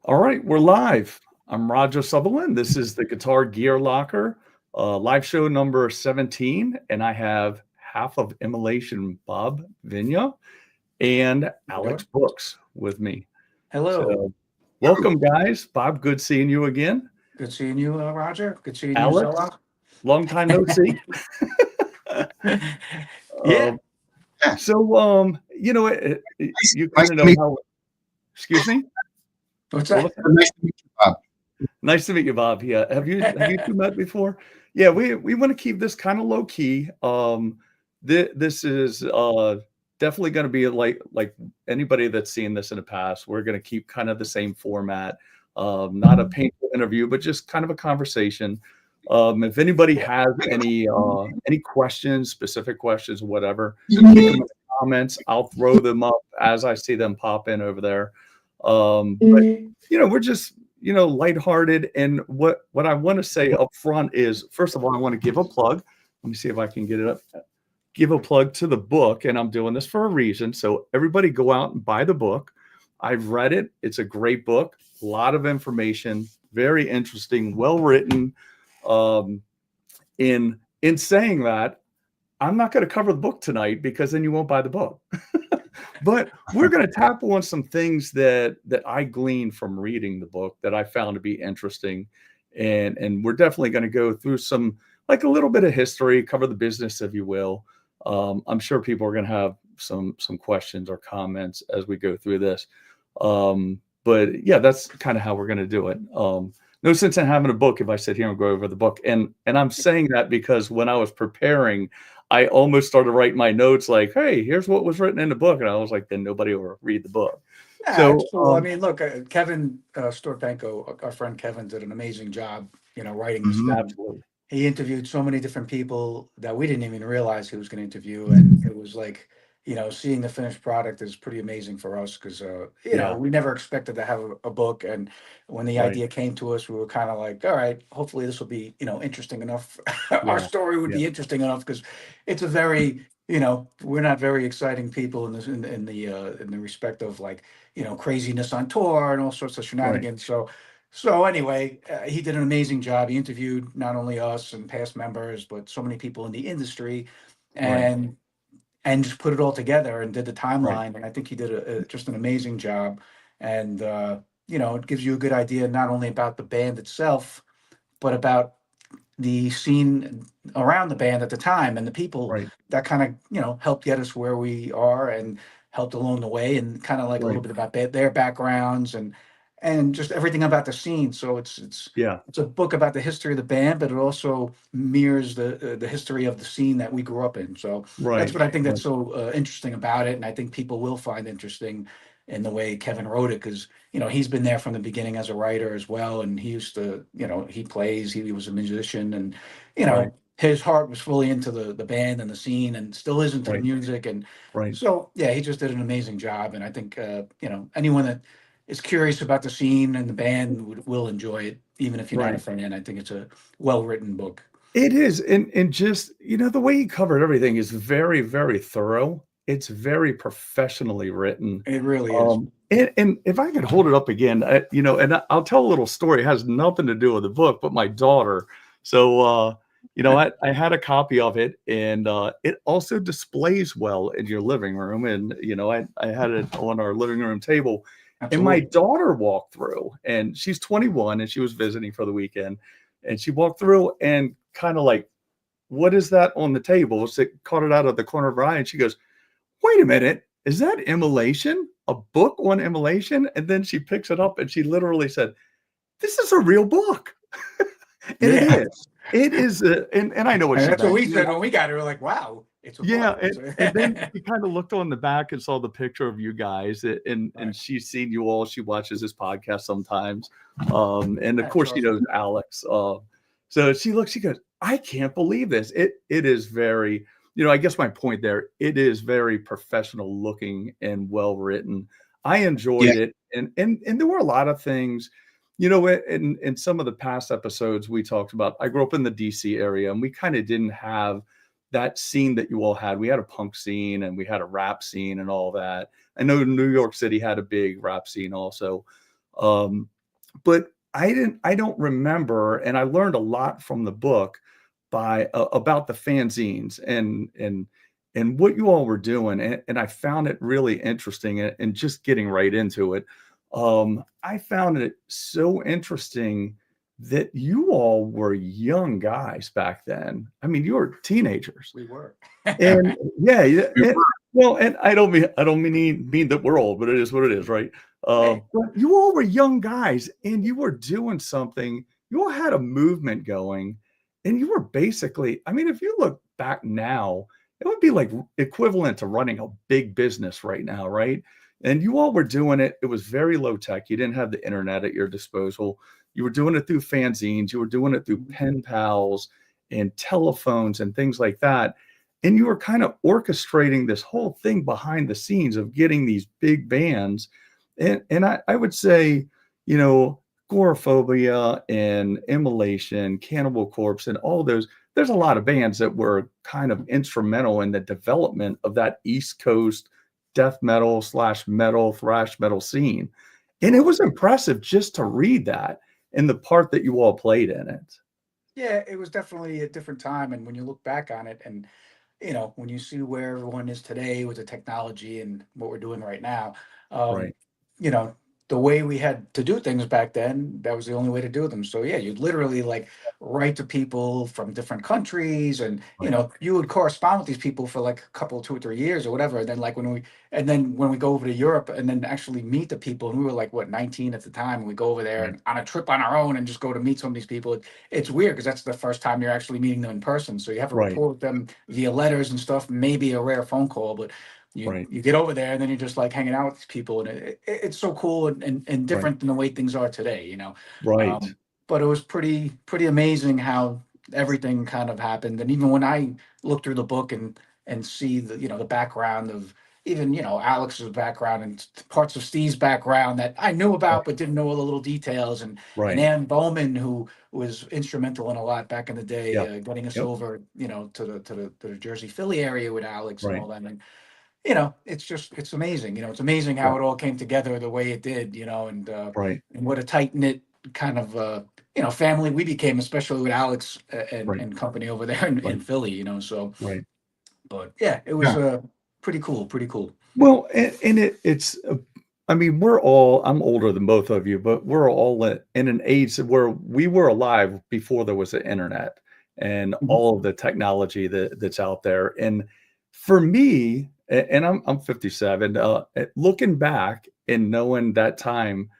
All right, we're live. I'm Roger Sutherland. This is the Guitar Gear Locker, live show number 17, and I have half of Immolation, Bob Vigna, and Alex Bouks with me. Hello. So, welcome, guys. Bob, good seeing you again. Good seeing you, Roger. Good seeing Alex, you, Zella. long time no see. Yeah. So, you kind of know how. Excuse me. What's that? Nice to meet you, Bob. Nice to meet you, Bob. Yeah, have you two met before? Yeah, we want to keep this kind of low key. This is definitely going to be like anybody that's seen this in the past. We're going to keep kind of the same format, not a painful interview, but just kind of a conversation. If anybody has any questions, specific questions, whatever, keep them in the comments. I'll throw them up as I see them pop in over there. But we're just lighthearted, and what I want to say up front is, first of all, I want to give a plug. Let me see if I can get it up. Give a plug to the book, and I'm doing this for a reason. So everybody go out and buy the book. I've read it. It's a great book. A lot of information, very interesting, well written. In saying that, I'm not going to cover the book tonight because then you won't buy the book. But we're going to tackle on some things that I gleaned from reading the book that I found to be interesting. And we're definitely going to go through some, like a little bit of history, cover the business, if you will. I'm sure people are going to have some questions or comments as we go through this. But yeah, that's kind of how we're going to do it. No sense in having a book if I sit here and go over the book. And I'm saying that because when I was preparing, I almost started writing my notes like, hey, here's what was written in the book. And I was like, then nobody will read the book. Yeah, so, I mean, look, Kevin Storpenko, our friend Kevin, did an amazing job, writing this book. Absolutely. He interviewed so many different people that we didn't even realize he was going to interview. And it was like, seeing the finished product is pretty amazing for us because, we never expected to have a book. And when the idea came to us, we were kind of like, all right, hopefully this will be, interesting enough. Our story would be interesting enough because it's a very, we're not very exciting people in this, in the respect of like, craziness on tour and all sorts of shenanigans. Right. So anyway, he did an amazing job. He interviewed not only us and past members, but so many people in the industry, and just put it all together and did the timeline. Right. And I think he did just an amazing job. And it gives you a good idea not only about the band itself, but about the scene around the band at the time and the people that kind of helped get us where we are and helped along the way, and kind of like a little bit about their backgrounds and just everything about the scene. So it's a book about the history of the band, but it also mirrors the history of the scene that we grew up in. So that's what I think that's so interesting about it, and I think people will find interesting in the way Kevin wrote it, because he's been there from the beginning as a writer as well, and he used to he plays, he was a musician, and his heart was fully into the band and the scene, and still is into the music, and so he just did an amazing job. And I think anyone that is curious about the scene and the band will enjoy it, even if you're not a fan. I think it's a well-written book. It is. And just, the way he covered everything is very, very thorough. It's very professionally written. It really is. And if I could hold it up again, and I'll tell a little story. It has nothing to do with the book, but my daughter. So, I had a copy of it, and it also displays well in your living room. And, I had it on our living room table. Absolutely. And my daughter walked through, and she's 21, and she was visiting for the weekend. And she walked through and kind of like, what is that on the table? So it caught it out of the corner of her eye, and she goes, wait a minute, is that Immolation? A book on Immolation? And then she picks it up and she literally said, this is a real book. And it is. And I know what that's what we said when we got it. We're like, wow. It's a book. And then she kind of looked on the back and saw the picture of you guys, and she's seen you all. She watches this podcast sometimes. And of course, she knows Alex. So she looks, she goes, I can't believe this. It is very, I guess my point there, it is very professional looking and well written. I enjoyed it. And there were a lot of things, in some of the past episodes we talked about. I grew up in the DC area, and we kind of didn't have that scene that you all had. We had a punk scene, and we had a rap scene and all that. I know New York City had a big rap scene also. but I don't remember, and I learned a lot from the book by about the fanzines and what you all were doing, and I found it really interesting. And just getting right into it, I found it so interesting that you all were young guys back then. I mean, you were teenagers. We were. And yeah, yeah, well, and I don't mean that we're old, but it is what it is, right? Hey. But you all were young guys, and you were doing something. You all had a movement going, and you were basically, I mean, if you look back now, it would be like equivalent to running a big business right now, right? And you all were doing it. It was very low tech. You didn't have the internet at your disposal. You were doing it through fanzines. You were doing it through pen pals and telephones and things like that. And you were kind of orchestrating this whole thing behind the scenes of getting these big bands. And I would say, you know, Goreaphobia and Immolation, Cannibal Corpse, and all those, there's a lot of bands that were kind of instrumental in the development of that East Coast death metal / metal, thrash metal scene. And it was impressive just to read that and the part that you all played in it. Yeah, it was definitely a different time. And when you look back on it, and when you see where everyone is today with the technology and what we're doing right now, um, Right, you know, the way we had to do things back then, that was the only way to do them. So yeah, you'd literally like write to people from different countries, and right, you would correspond with these people for like a couple, 2 or 3 years or whatever. And then when we go over to Europe and then actually meet the people, and we were like what 19 at the time, and we go over there right, and on a trip on our own and just go to meet some of these people. It's weird because that's the first time you're actually meeting them in person. So you have a right, rapport with them via letters and stuff, maybe a rare phone call, but right, you get over there and then you're just like hanging out with these people, and it's so cool and right, different than the way things are today. right, Um, but it was pretty amazing how everything kind of happened. And even when I look through the book and see the background of even Alex's background and parts of Steve's background that I knew about but didn't know all the little details, and right. Ann Bowman, who was instrumental in a lot back in the day, Yep, getting us yep, over to the Jersey Philly area with Alex and right, all that. And it's amazing. It's amazing yeah, how it all came together the way it did. right, And what a tight knit kind of family we became, especially with Alex and right, company over there in right, Philly. So, right. but yeah, it was Yeah. pretty cool, pretty cool. Well, and it's, I mean, I'm older than both of you, but we're all in an age where we were alive before there was the internet and Mhm. all of the technology that's out there. And for me, and I'm 57, looking back and knowing that time,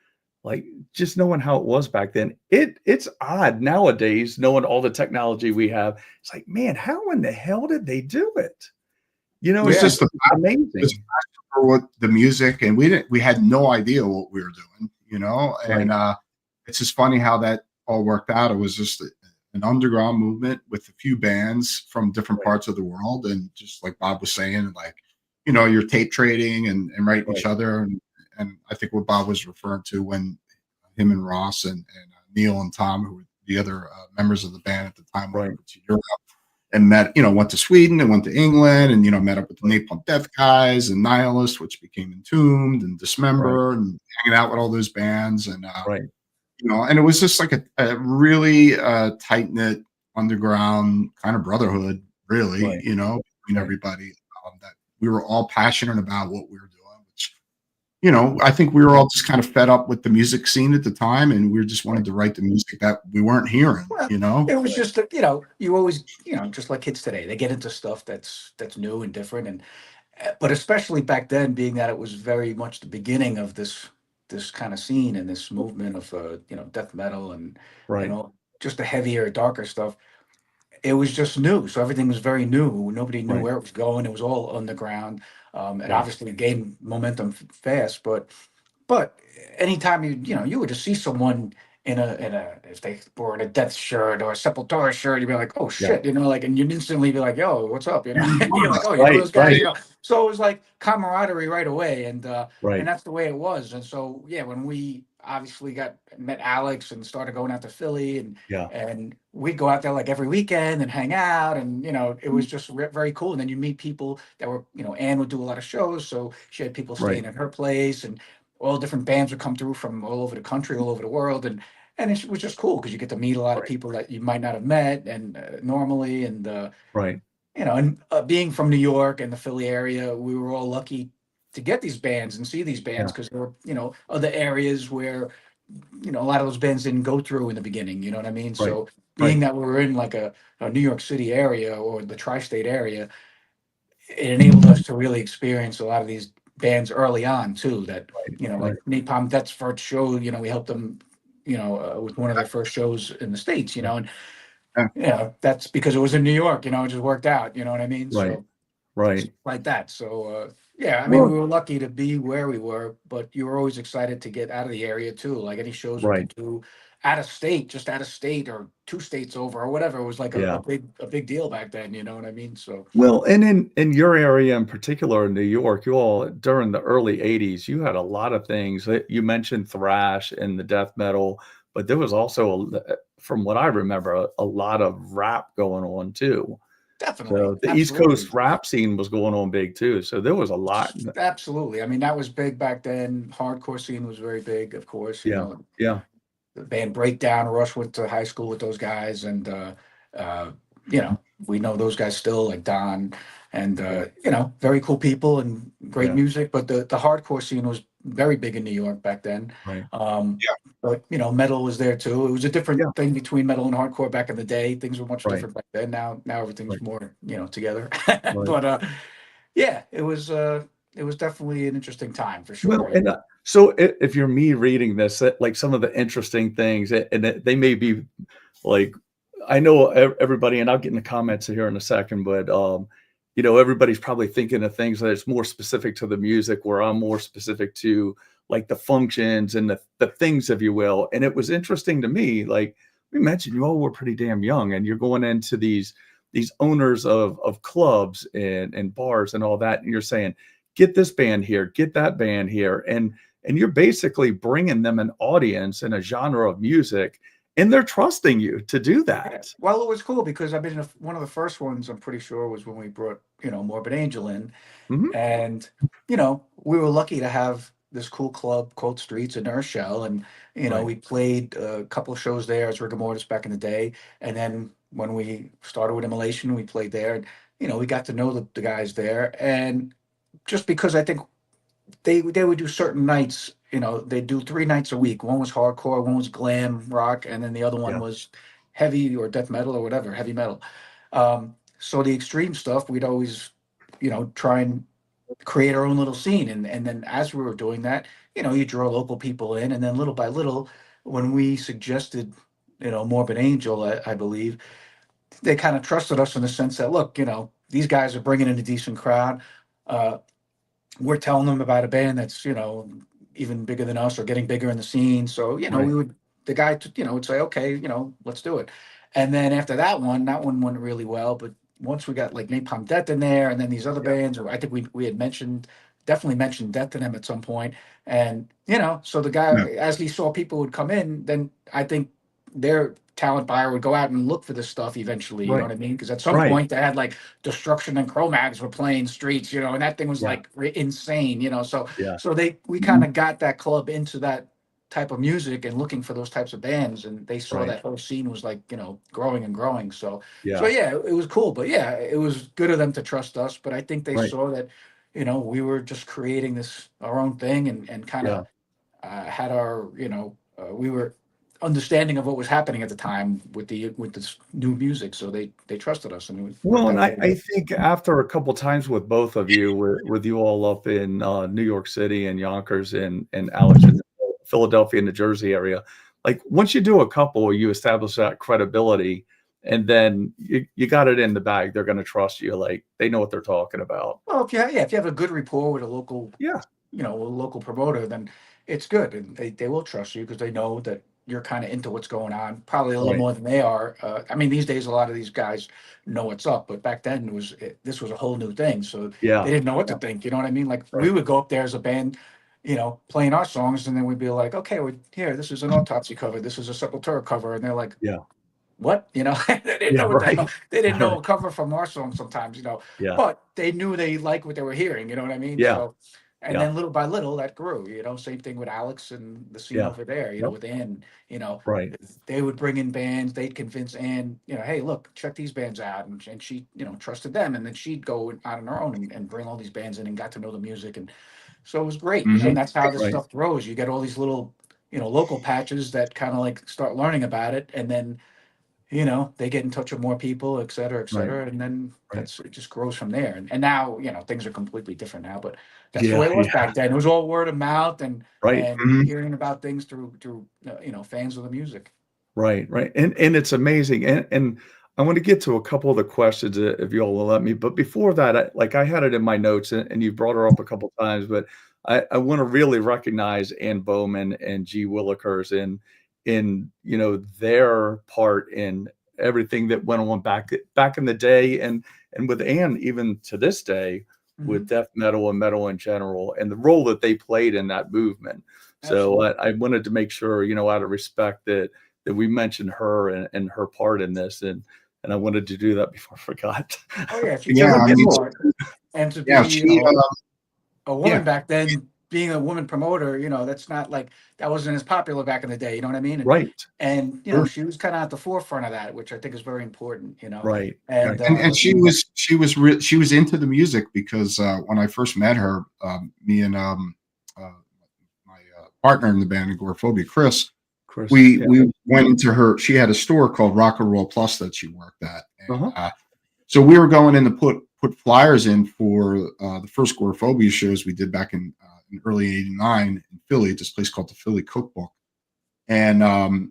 like just knowing how it was back then, it's odd nowadays knowing all the technology we have. It's like, man, how in the hell did they do it? It was Yeah, just It's amazing. for what the music, and we had no idea what we were doing, Right, and it's just funny how that all worked out. It was just an underground movement with a few bands from different right, parts of the world, and just like Bob was saying, like you're tape trading and writing each right, other, and I think what Bob was referring to when him and Ross and Neil and Tom, who were the other members of the band at the time, went right, over to Europe and went to Sweden and went to England and, met up with the Napalm Death guys and Nihilist, which became Entombed and right, Dismember, and hanging out with all those bands. And, right, and it was just like a really tight knit underground kind of brotherhood, really, right, between right. everybody, that we were all passionate about what we were doing, which, I think we were all just kind of fed up with the music scene at the time, and we just wanted Right, to write the music that we weren't hearing, well, you know? it was right, just that you always just like kids today, they get into stuff that's new and different, and but especially back then, being that it was very much the beginning of this kind of scene and this movement of death metal and right, all just the heavier, darker stuff. It was just new, so everything was very new. Nobody knew right, where it was going. It was all underground. It right, obviously gained momentum fast, but anytime you would just see someone in a if they were in a Death shirt or a Sepultura shirt, you'd be like, oh yeah, shit, like, and you'd instantly be like, yo, what's up, and you're like, oh, you know right, those guys, right, So it was like camaraderie right away, and right, that's the way it was. And so yeah, when we obviously met Alex and started going out to Philly, yeah, and we'd go out there like every weekend and hang out, and it was just very cool. And then you meet people that were, Anne would do a lot of shows, so she had people right, staying at her place, all different bands would come through from all over the country, all over the world, and it was just cool because you get to meet a lot of Right. people that you might not have met and normally, and Right. and being from New York and the Philly area, we were all lucky to get these bands and see these bands Yeah. because there were other areas where a lot of those bands didn't go through in the beginning. You know what I mean? Right. So being Right. that we were in like a New York City area or the tri-state area, it enabled us to really experience a lot of these bands early on too. That Right. like Napalm Death's first show, we helped them, with one of their first shows in the States. And that's because it was in New York. It just worked out. You know what I mean? Right. So Right. like that. So yeah, I mean, Well, we were lucky to be where we were, but you were always excited to get out of the area too. Like any shows we right. could do out of state, just out of state or two states over or whatever. It was like a Yeah. big deal back then. You know what I mean? So Well, and in your area in particular in New York, you all during the early 80s, you had a lot of things that you mentioned thrash and the death metal, but there was also, from what I remember, a lot of rap going on too. definitely, So the East absolutely. Coast rap scene was going on big too. So there was a lot. Absolutely. I mean, that was big back then. Hardcore scene was very big, of course. Yeah. Yeah. The band Breakdown, Rush went to high school with those guys, and uh, we know those guys still, like Don, and Yeah. very cool people and great Yeah. music. But the hardcore scene was very big in New York back then. Right. Yeah. But metal was there too. It was a different Yeah. thing between metal and hardcore back in the day. Things were much Right. different back then. Now everything's Right. more together. Right. But yeah, it was definitely an interesting time for Well, sure. and so if you're me reading this, like some of the interesting things, and they may be like, I know everybody, and I'll get in the comments here in a second, but everybody's probably thinking of things that's more specific to the music, where I'm more specific to like the functions and the things, if you will. And it was interesting to me, like we mentioned, you all were pretty damn young, and you're going into these owners of clubs and bars and all that, and you're saying, get this band here, get that band here, and you're basically bringing them an audience and a genre of music, and they're trusting you to do Yeah. that. Well, it was cool because I mean, one of the first ones I'm pretty sure was when we brought Morbid Angel in, Mhm. and we were lucky to have this cool club called Streets in Urshel, and Right. we played a couple of shows there as rigor mortis back in the day, and then when we started with Immolation, we played there, and we got to know the guys there, and just because I think they would do certain nights. They do 3 nights a week. One was hardcore, one was glam rock, and then the other one Yeah. was heavy or death metal or whatever, heavy metal. So the extreme stuff, we'd always, try and create our own little scene. And then as we were doing that, you draw local people in, and then little by little, when we suggested, Morbid Angel, I believe, they kind of trusted us in the sense that, look, these guys are bringing in a decent crowd. Uh, we're telling them about a band that's even bigger than us or getting bigger in the scene. So Right. we would the guy would say, okay, let's do it. And then after that one went really well. But once we got like Napalm Death in there, and then these other Yeah. bands, or I think we had definitely mentioned Death to them at some point. And so the guy, Yeah. as he saw people would come in, then I think their talent buyer would go out and look for this stuff eventually. You know Right. what I mean? Because at some Right. point they had like Destruction and Cro-Mags were playing Streets, and that thing was Yeah. like insane, So Yeah. we kind of got that club into that type of music and looking for those types of bands, and they saw Right. that whole scene was like growing and growing. So Yeah. yeah, it was cool. But yeah, it was good of them to trust us. But I think they Right. saw that we were just creating this our own thing, and kind Yeah. of had our we were understanding of what was happening at the time with this new music, so they trusted us, and it Well, worked and out I very good. think after a couple times with both of you, with you all up in New York City and Yonkers and Alex in Philadelphia, New Jersey area, like once you do a couple, you establish that credibility, and then you got it in the bag. They're going to trust you. Like they know what they're talking about. Well, if you have a good rapport with a local Yeah. a local promoter, then it's good, and they will trust you because they know that you're kind of into what's going on, probably a little Right. more than they are. I mean, these days a lot of these guys know what's up, but back then this was a whole new thing, so Yeah. they didn't know what Yeah. to think. You know what I mean? Like we Right. would go up there as a band, playing our songs, and then we'd be like, okay, here, this is an Autopsy cover, this is a Sepultura cover, and they're like, Yeah. what? They didn't Yeah. know what the Right. hell. They didn't know a cover from our song sometimes, Yeah. but they knew they liked what they were hearing. You know what I mean? Yeah. So And Yeah. then little by little that grew, same thing with Alex and the scene Yeah. over there, Yep. with Ann, Right. they would bring in bands, they'd convince Ann, hey, look, check these bands out. And she, trusted them. And then she'd go out on her own and bring all these bands in and got to know the music. And so it was great, Mhm. and that's how this Right. stuff grows. You get all these little, local patches that kind of like start learning about it. And then, they get in touch with more people, et cetera, et Right. cetera. And then Right. it just grows from there. And now, things are completely different now, but that's the way Yeah. it was Yeah. back then. It was all word of mouth and Right. Mhm. hearing about things through fans of the music. Right. Right. And it's amazing. And I want to get to a couple of the questions if you all will let me. But before that, I had it in my notes, and you brought her up a couple times, but I want to really recognize Ann Bowman and G Willikers in their part in everything that went on back in the day, and with Ann even to this day with Mhm. death metal and metal in general, and the role that they played in that movement. So Absolutely. I wanted to make sure, out of respect, that we mentioned her and her part in this, and I wanted to do that before I forgot. Oh yeah, she Yeah, played a I big mean, part. And to be, yeah, she, a yeah, woman back then, being a woman promoter, that's not like that wasn't as popular back in the day. You know what I mean? Right. And sure. she was kind of at the forefront of that, which I think is very important. Right. And Right. And she was into the music because when I first met her, me and my partner in the band, Goreaphobia, Chris, Chris. we Yeah. we went into her. She had a store called Rock and Roll Plus that she worked at, and Uh-huh. so we were going in to put flyers in for the first Goreaphobia shows we did back in early '89 in Philly, at this place called the Philly Cookbook. And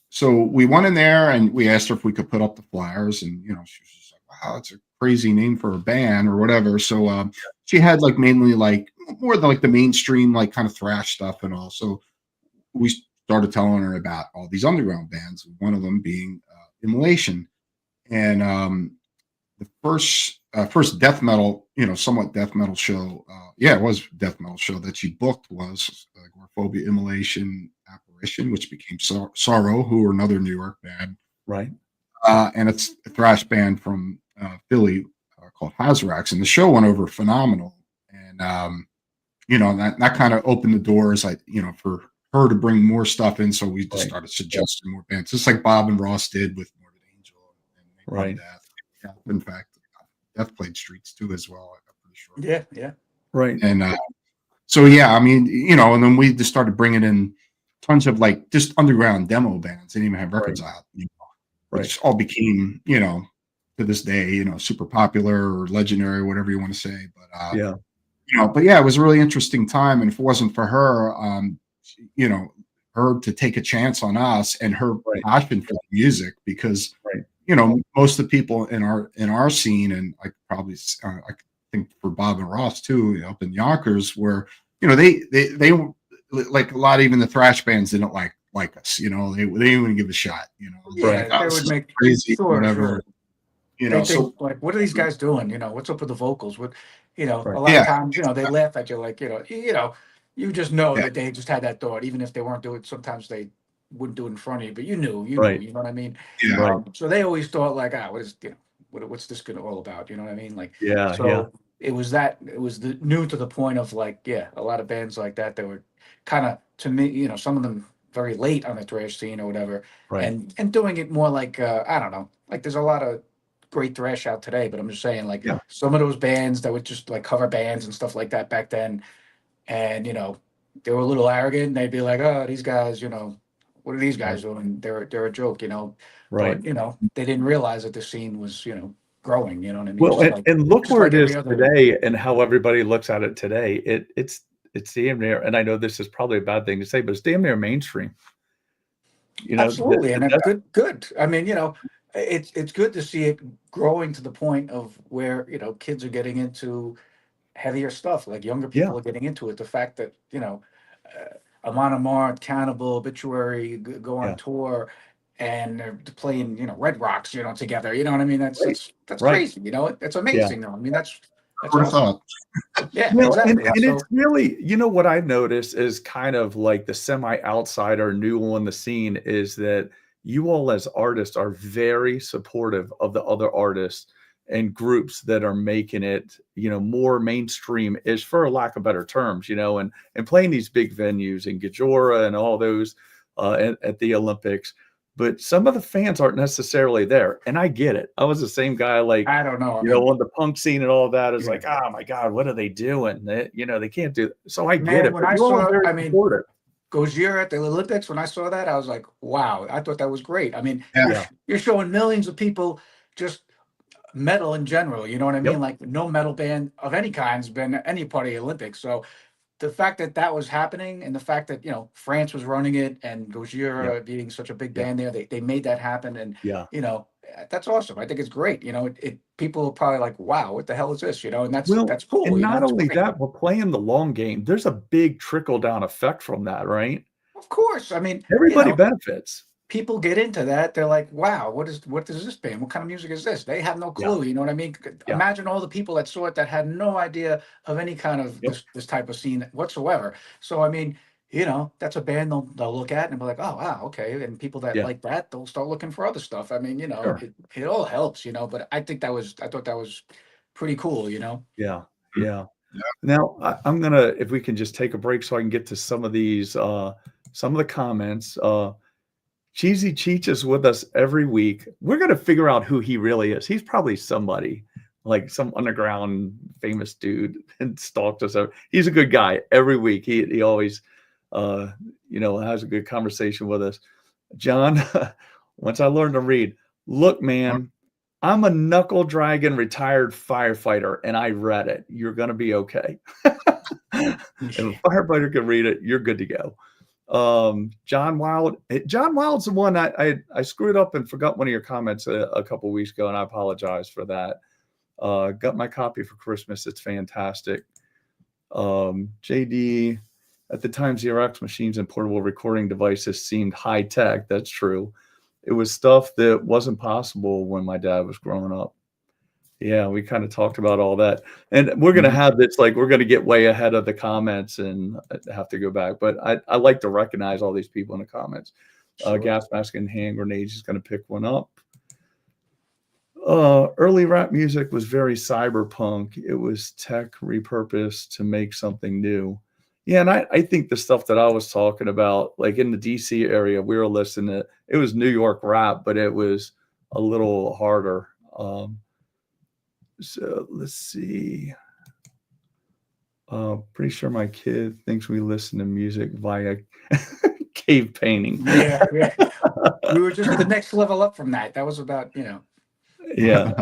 so we went in there and we asked her if we could put up the flyers, and she was just like, "Wow, it's a crazy name for a band or whatever." So she had like mainly like more than like the mainstream like kind of thrash stuff and all. So we started telling her about all these underground bands. One of them being Immolation, and the first death metal, somewhat death metal show. Yeah, it was death metal show that she booked was Goreaphobia, Immolation, Apparition, which became Sorrow, who are another New York band, Right. and it's a thrash band from Philly called Hazarax, and the show went over phenomenal, and that kind of opened the doors, for her to bring more stuff in. So we just Right. started suggesting more bands, just like Bob and Ross did with Morbid Angel and Right. Death. Yeah, in fact, Death played Streets too as well. I'm pretty sure. yeah, yeah. Right. And so yeah, I mean, and then we just started bringing in tons of like just underground demo bands. They didn't even have records out, Right. which all became, to this day, super popular or legendary, whatever you want to say. But Yeah. but yeah, it was a really interesting time. And if it wasn't for her, her to take a chance on us and her Right. passion for the music, because Right. most of the people in our scene, and I probably I think for Bob and Ross too, up in Yonkers, where they like a lot of even the thrash bands didn't like us. They didn't even give a shot. They're Yeah, like, oh, they this would is make crazy, sure, whatever. sure. They think So like, what are these guys doing? What's up with the vocals? A Right. lot of yeah, times, they laugh at you like, you just know yeah, that they just had that thought, even if they weren't doing. Sometimes they wouldn't do it in front of you, but you knew, Right. you know what I mean. yeah, Right. So they always thought like, what is, what's this gonna all about? You know what I mean? Like, Yeah. Yeah. so it was new to the point of like, yeah, a lot of bands like that were kind of, to me, some of them very late on the thrash scene or whatever, Right. and doing it more like, I don't know, like there's a lot of great thrash out today, but I'm just saying like Yeah. some of those bands that would just like cover bands and stuff like that back then, and they were a little arrogant. And they'd be like, "Oh, these guys, what are these Right. guys doing? They're a joke, Right. But they didn't realize that the scene was growing. You know what I mean? Well, and look Just where it like every is other. today and how everybody looks at it today. It's damn near, and I know this is probably a bad thing to say, but it's damn near mainstream. Absolutely, and The that's good. Good. I mean, it's good to see it growing to the point of where kids are getting into heavier stuff. Like younger yeah. people are getting into it. The fact that Amon Amarth, Cannibal, Obituary go on Yeah. tour, and they're playing Red Rocks together. You know what I mean? Right. That's Right. crazy. It's Yeah. amazing though. I mean that's would have awesome. thought. Yeah, Well, and exactly. it's So really, what I've noticed is kind of like the semi-outsider new on the scene is that you all as artists are very supportive of the other artists and groups that are making it, more mainstream ish, for lack of better terms, and playing these big venues in Gojira and all those at the Olympics. But some of the fans aren't necessarily there. And I get it. I was the same guy, like, I don't know. on the punk scene and all that. It's like, oh my God, what are they doing? They can't do it. So I get it. When I saw, Gojira at the Olympics, when I saw that, I was like, wow, I thought that was great. I mean, you're showing millions of people just metal in general. You know what I mean? Like, no metal band of any kind has been any part of the Olympics. So the fact that that was happening, and the fact that, France was running it, and Gojira being such a big band there, they made that happen. And, that's awesome. I think it's great. People are probably like, wow, what the hell is this? And that's cool. And not only that, we're playing the long game. There's a big trickle down effect from that, right? Of course. I mean, everybody benefits. People get into that. They're like, wow, what is this band? What kind of music is this? They have no clue. You know what I mean? Imagine all the people that saw it that had no idea of any kind of this type of scene whatsoever. So, I mean, that's a band they'll look at and be like, oh, wow, okay. And people that like that, they'll start looking for other stuff. I mean, it all helps, but I thought that was pretty cool, Yeah. Now I'm gonna, if we can just take a break so I can get to some of these, some of the comments. Cheesy Cheech is with us every week. We're going to figure out who he really is. He's probably somebody, like some underground famous dude, and stalked us. He's a good guy every week. He always, has a good conversation with us. John, once I learned to read, look, man, I'm a knuckle dragon retired firefighter, and I read it. You're going to be okay. If a firefighter can read it, you're good to go. John Wild's the one I screwed up and forgot one of your comments a couple weeks ago, and I apologize for that. Got my copy for Christmas. It's fantastic. JD, at the time, Xerox machines and portable recording devices seemed high tech. That's true. It was stuff that wasn't possible when my dad was growing up. Yeah, we kind of talked about all that. And we're going to have this, like, we're going to get way ahead of the comments and have to go back. But I like to recognize all these people in the comments. Sure. Gas mask and hand grenades is going to pick one up. Early rap music was very cyberpunk. It was tech repurposed to make something new. Yeah, and I think the stuff that I was talking about, like in the DC area, we were listening to, it was New York rap, but it was a little harder. So let's see. Pretty sure my kid thinks we listen to music via cave painting. Yeah. We were just the next level up from that. That was about, Yeah,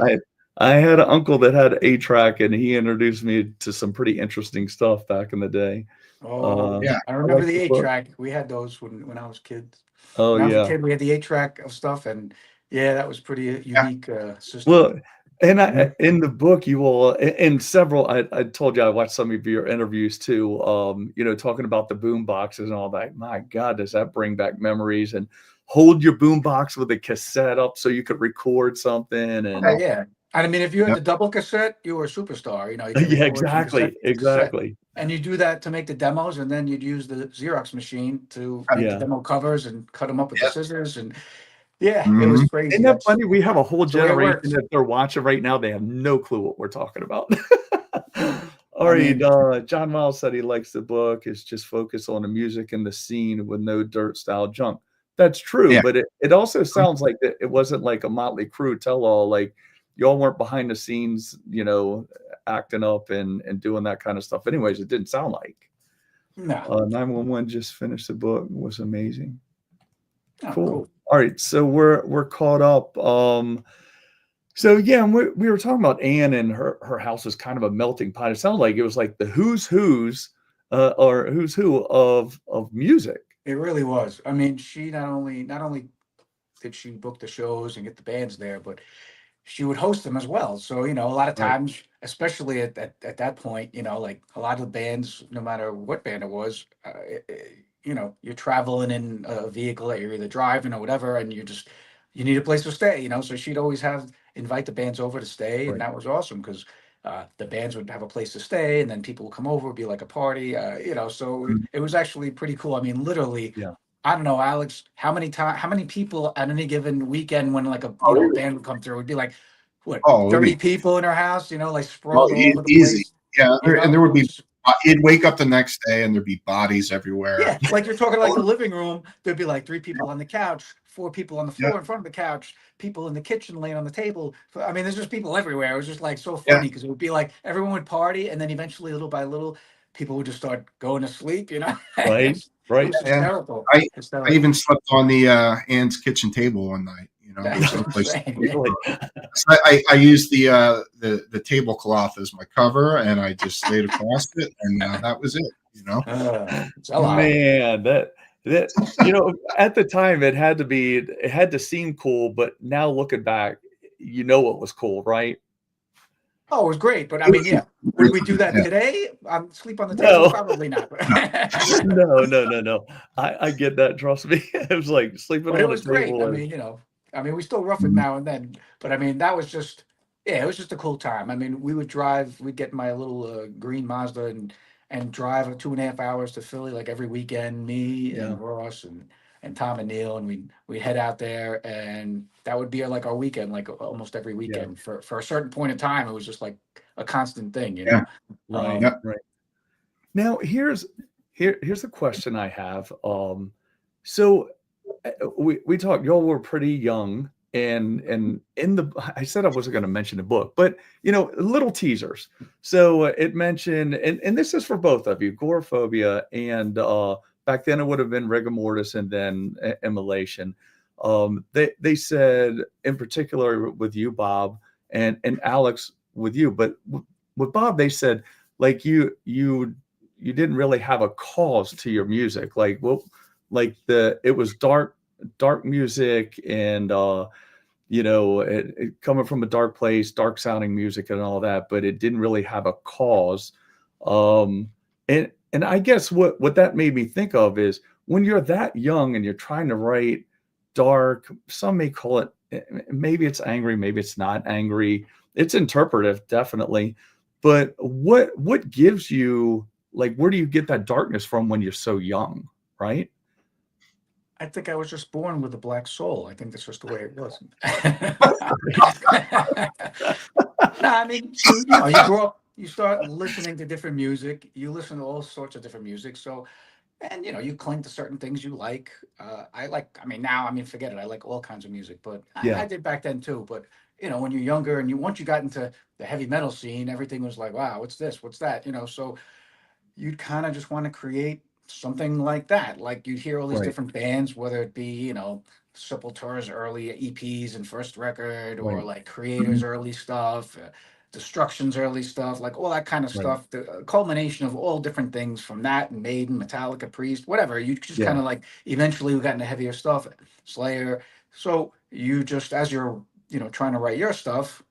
I had an uncle that had 8-track, and he introduced me to some pretty interesting stuff back in the day. Oh, yeah. I remember the 8-track. We had those when I was kids. Oh, when I was yeah. a kid, we had the 8-track of stuff, and yeah, that was pretty unique system. Well, and in the book, you will, in several, I told you I watched some of your interviews too, talking about the boom boxes and all that. My God, does that bring back memories? And hold your boom box with a cassette up so you could record something. And yeah. And I mean, if you had the double cassette, you were a superstar. You could yeah, exactly. And you do that to make the demos, and then you'd use the Xerox machine to make the demo covers and cut them up with the scissors. And it was crazy. Isn't that funny? We have a whole generation that they're watching right now. They have no clue what we're talking about. All right. John Miles said he likes the book. It's just focused on the music and the scene with no dirt style junk. That's true. But it also sounds like that it wasn't like a Motley Crue tell-all. Like, y'all weren't behind the scenes, acting up and doing that kind of stuff. Anyways, it didn't sound like. No. 911 just finished the book. It was amazing. Oh, cool. All right, so we're caught up. So yeah, we were talking about Anne, and her house was kind of a melting pot. It sounded like it was like the who's who of music. It really was. I mean, she not only did she book the shows and get the bands there, but she would host them as well. So, a lot of times, especially at that point, like a lot of the bands, no matter what band it was, you're traveling in a vehicle that you're either driving or whatever, and you need a place to stay, So she'd always invite the bands over to stay. And that was awesome because the bands would have a place to stay, and then people would come over, it'd be like a party, so it was actually pretty cool. I mean, literally, I don't know, Alex, how many people at any given weekend when like a band would come through would be like, what, Oh, 30 people in our house, you know, like well, sprawled all over the easy. place. Yeah, You and know, there would be. just, You'd wake up the next day and there'd be bodies everywhere. yeah, like you're talking like the living room, there'd be like 3 people on the couch, 4 people on the Yeah, floor in front of the couch, people in the kitchen laying on the table. I mean, there's just people everywhere. It was just like so yeah, funny because it would be like everyone would party, and then eventually, little by little, people would just start going to sleep, you know? Right, It right. was yeah. hysterical. I I Hysterical. even slept on the Ann's kitchen table one night. You know, there was That's no what I'm place. saying. Yeah. Really. So I used the tablecloth as my cover, and I just laid across it, and that was it. You know. It's a lot. Man, that at the time it had to seem cool, but now looking back, you know it was cool, right? Oh, it was great, but I It mean, was yeah, would we do that yeah. today? Sleep on the table? No. Probably not. No, no, no, no. I get that, trust me. It was like sleeping But it on a was great. table I and mean, I mean, we still rough it Mhm. now and then, but I mean, that was just, yeah, it was just a cool time. I mean, we'd get my little green Mazda and drive 2.5 hours to Philly like every weekend. Me yeah, and Ross and Tom and Neil, and we'd head out there, and that would be like our weekend, like almost every yeah, weekend for a certain point in time. It was just like a constant thing, you Yeah. know. right, Yep. right. Now here's a question I have. So we talked. Y'all were pretty young, and in the I said I wasn't going to mention the book, but little teasers. So it mentioned, and this is for both of you, Goreaphobia, and back then it would have been rigor mortis, and then immolation. They said in particular with you, Bob, and Alex with you, but with Bob they said like you didn't really have a cause to your music, like like it was dark music, and coming from a dark place, dark sounding music and all that, but it didn't really have a cause. um and I guess what that made me think of is when you're that young and you're trying to write dark, some may call it, maybe it's angry, maybe it's not angry, it's interpretive, definitely, but what gives you, like, where do you get that darkness from when you're so young, right? I think I was just born with a black soul. I think that's just the way it was. No, I mean, you grow up, you start listening to different music. You listen to all sorts of different music. So, and you cling to certain things you like. I mean, now, I mean, forget it. I like all kinds of music, but Yeah, I did back then too. But when you're younger and once you got into the heavy metal scene, everything was like, wow, what's this? What's that? So you'd kind of just want to create something like that. Like you'd hear all these right, different bands, whether it be, Sepultura's early EPs and first record, or right, like Creator's early stuff, Destruction's early stuff, like all that kind of right. stuff. The culmination of all different things from that, and Maiden, Metallica, Priest, whatever. You just kind Yeah, of like eventually we got into heavier stuff, Slayer. So you just, as you're, trying to write your stuff,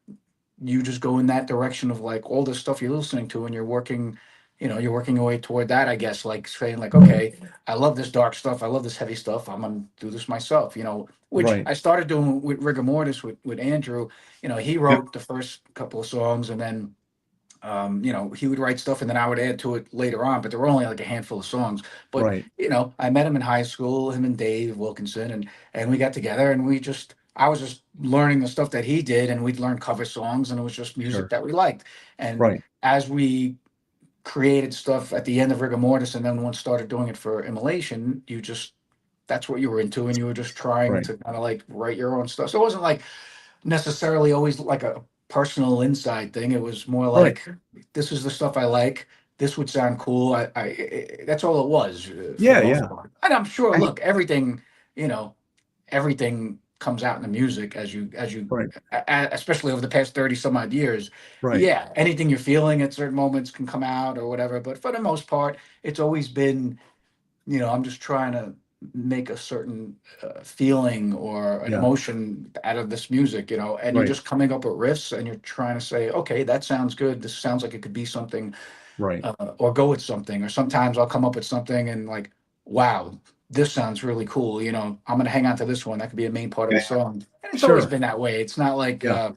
you just go in that direction of like all the stuff you're listening to, and you're working your way toward that, I guess, like saying like, okay, I love this dark stuff, I love this heavy stuff, I'm gonna do this myself, which right, I started doing with rigor mortis with Andrew. He Yep. wrote the first couple of songs, and then he would write stuff and then I would add to it later on, but there were only like a handful of songs. But right, I met him in high school, him and Dave Wilkinson, and we got together, and I was just learning the stuff that he did, and we'd learn cover songs, and it was just music sure, that we liked. And right, as we created stuff at the end of rigor mortis, and then once started doing it for immolation, that's what you were into, and you were just trying right, to kind of like write your own stuff. So it wasn't like necessarily always like a personal inside thing. It was more right. like, this is the stuff I like. This would sound cool. That's all it was, for the Yeah, most yeah, part. And I'm sure, I, look, you know, everything comes out in the music right, especially over the past 30 some odd years. right, Yeah, anything you're feeling at certain moments can come out or whatever. But for the most part, it's always been, I'm just trying to make a certain feeling or an yeah, emotion out of this music, and you're right, just coming up with riffs, and you're trying to say, okay, that sounds good. This sounds like it could be something, right. or go with something. Or sometimes I'll come up with something and like, wow, this sounds really cool. I'm going to hang on to this one. That could be a main part of the yeah, song. And it's always Sure. been that way. It's not like, Yeah,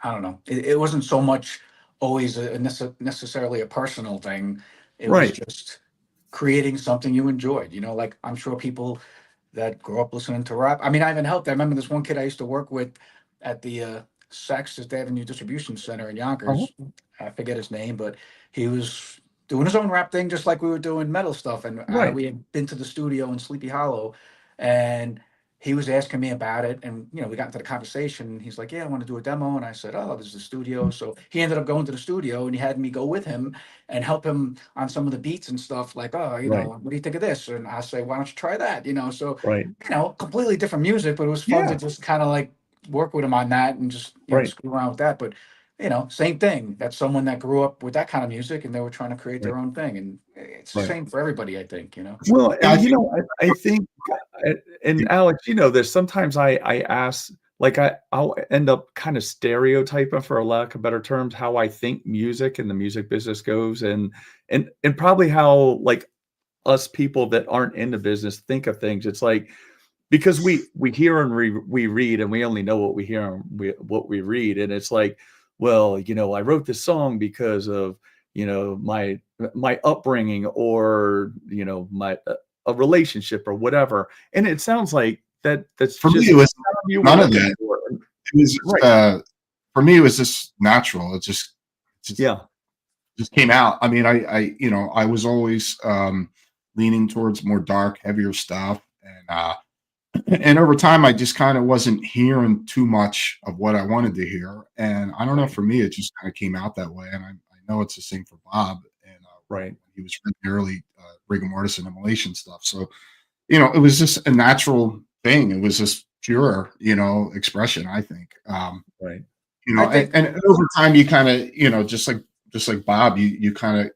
I don't know. It wasn't so much always necessarily a personal thing. It was right. just creating something you enjoyed. Like I'm sure people that grew up listening to rap. I mean, I even helped. I remember this one kid I used to work with at the Saks Avenue Distribution Center in Uh-huh. Yonkers. I forget his name, but he was doing his own rap thing, just like we were doing metal stuff. And Right. we had been to the studio in Sleepy Hollow, and he was asking me about it. And, we got into the conversation. He's like, yeah, I want to do a demo. And I said, oh, this is the studio. So he ended up going to the studio, and he had me go with him and help him on some of the beats and stuff, like, oh, Right. what do you think of this? And I say, why don't you try that? So, Right. completely different music, but it was fun Yeah. to just kind of like work with him on that and just, Right. screw around with that. But, same thing. That's someone that grew up with that kind of music, and they were trying to create their Right. own thing. And it's the Right. same for everybody, I think, Well, Yeah, I and think I think, and Alex, this, sometimes I ask, like, I'll end up kind of stereotyping, for a lack of better terms, how I think music and the music business goes, and probably how, like, us people that aren't in the business think of things. It's like, because we hear and we read, and we only know what we hear and what we read, and it's like, well, I wrote this song because of my upbringing, or my a relationship or whatever, and it sounds like that's for me, just it was you were none of looking that. for. It was Right. for me, it was just natural. It just Yeah. just came out. I mean, I was always leaning towards more dark, heavier stuff, and over time, I just kind of wasn't hearing too much of what I wanted to hear. And I don't know, Right. for me, it just kind of came out that way. And I know it's the same for Bob. And Right. he was really early rigor mortis and immolation stuff. So, it was just a natural thing. It was just pure, expression, I think. Right. I think, And over time, you kind of, just like Bob, you kind of,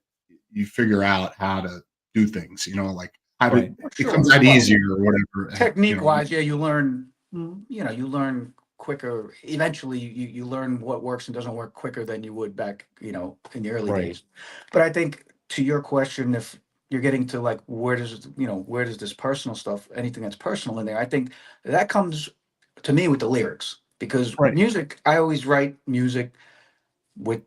you figure out how to do things, like how to, Right. it sure. comes out Well, easier or whatever. technique wise, yeah, you learn, you learn quicker. Eventually, you learn what works and doesn't work quicker than you would back, in the early Right. days. But I think, to your question, if you're getting to like, where does this personal stuff, anything that's personal in there, I think that comes to me with the lyrics, because Right. music, I always write music with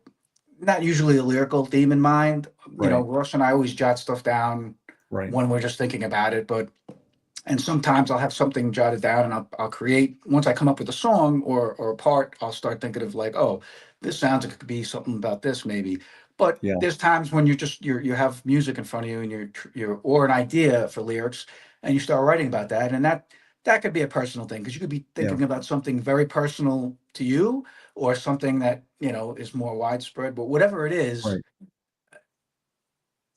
not usually a lyrical theme in mind. Right. Ross and I always jot stuff down Right. when we're just thinking about it, and sometimes I'll have something jotted down, and I'll create, once I come up with a song or a part, I'll start thinking of like, oh, this sounds like it could be something about this maybe. But Yeah. there's times when you have music in front of you, and you're or an idea for lyrics, and you start writing about that, and that could be a personal thing, because you could be Yeah. thinking about something very personal to you, or something that is more widespread. But whatever it is, Right.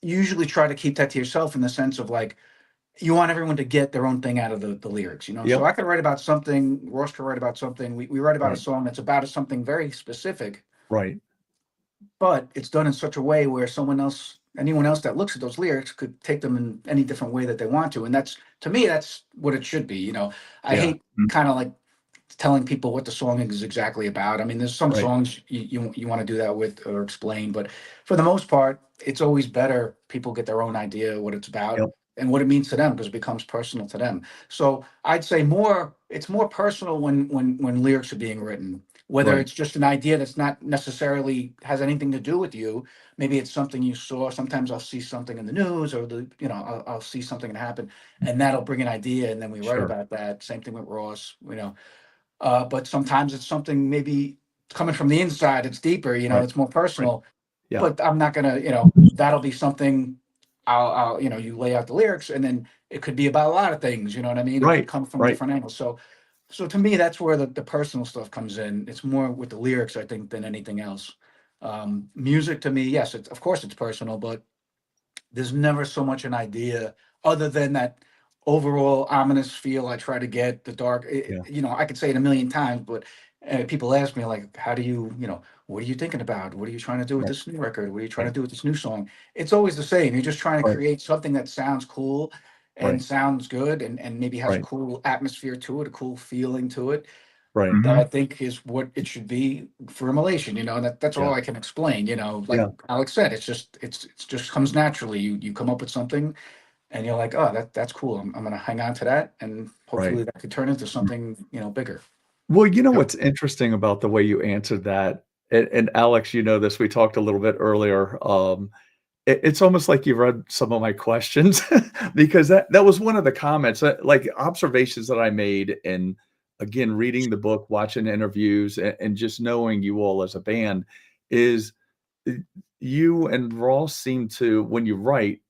you usually try to keep that to yourself, in the sense of like, you want everyone to get their own thing out of the lyrics, So Yep. I could write about something, Ross could write about something. We write about a Right. song that's about something very specific, Right. but it's done in such a way where anyone else that looks at those lyrics could take them in any different way that they want to. And that's, to me, that's what it should be. I Yeah. hate kind of like telling people what the song is exactly about. I mean, there's some Right. songs you want to do that with or explain, but for the most part, it's always better people get their own idea what it's about Yep. and what it means to them, because it becomes personal to them. So I'd say it's more personal when lyrics are being written, whether Right. it's just an idea that's not necessarily has anything to do with you. Maybe it's something you saw. Sometimes I'll see something in the news, or I'll see something that happened, and that'll bring an idea, and then we write Sure. about that. Same thing with Ross, but sometimes it's something maybe coming from the inside. It's deeper, Right. it's more Right. personal. Yeah. But I'm not gonna, that'll be something. I'll, you lay out the lyrics, and then it could be about a lot of things. You know what I mean? It could Right. come from Right. different angles. So to me, that's where the personal stuff comes in. It's more with the lyrics, I think, than anything else. Music to me, yes, of course it's personal, but there's never so much an idea, other than that overall ominous feel I try to get, the dark. Yeah. I could say it a million times, but people ask me like, how do you, what are you thinking about? What are you trying to do with Right. this new record? What are you trying Right. to do with this new song? It's always the same. You're just trying to Right. create something that sounds cool and Right. sounds good, and maybe has a Right. cool atmosphere to it, a cool feeling to it, Right. that I Mhm. think is what it should be for Immolation. That's all Yeah. I can explain. Like Yeah. Alex said, it's just comes naturally. You come up with something, and you're like, oh, that's cool. I'm gonna hang on to that, and Right. hopefully that could turn into something bigger. Well, Yep. what's interesting about the way you answered that, and Alex, this, we talked a little bit earlier. It's almost like you read some of my questions, because that was one of the comments, like, observations that I made in again, reading the book, watching interviews, and just knowing you all as a band is you and Ross seem to, when you write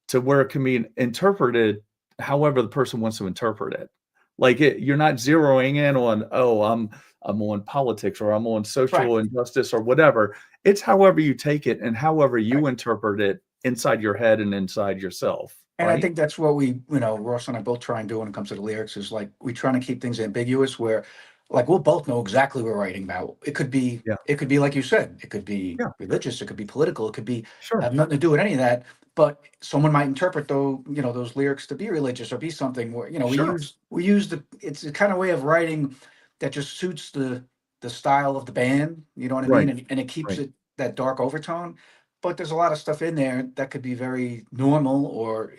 to where it can be interpreted however the person wants to interpret it. Like you're not zeroing in on, oh, I'm on politics or I'm on social injustice or whatever. It's however you take it and however you interpret it inside your head and inside yourself. And right? I think that's what we, Ross and I both try and do when it comes to the lyrics is like we trying to keep things ambiguous where like we'll both know exactly what we're writing about. It could be like you said, it could be religious, it could be political, it could be have nothing to do with any of that. But someone might interpret those lyrics to be religious or be something where, we use it's a kind of way of writing that just suits the style of the band, you know what I mean? And it keeps it that dark overtone. But there's a lot of stuff in there that could be very normal or,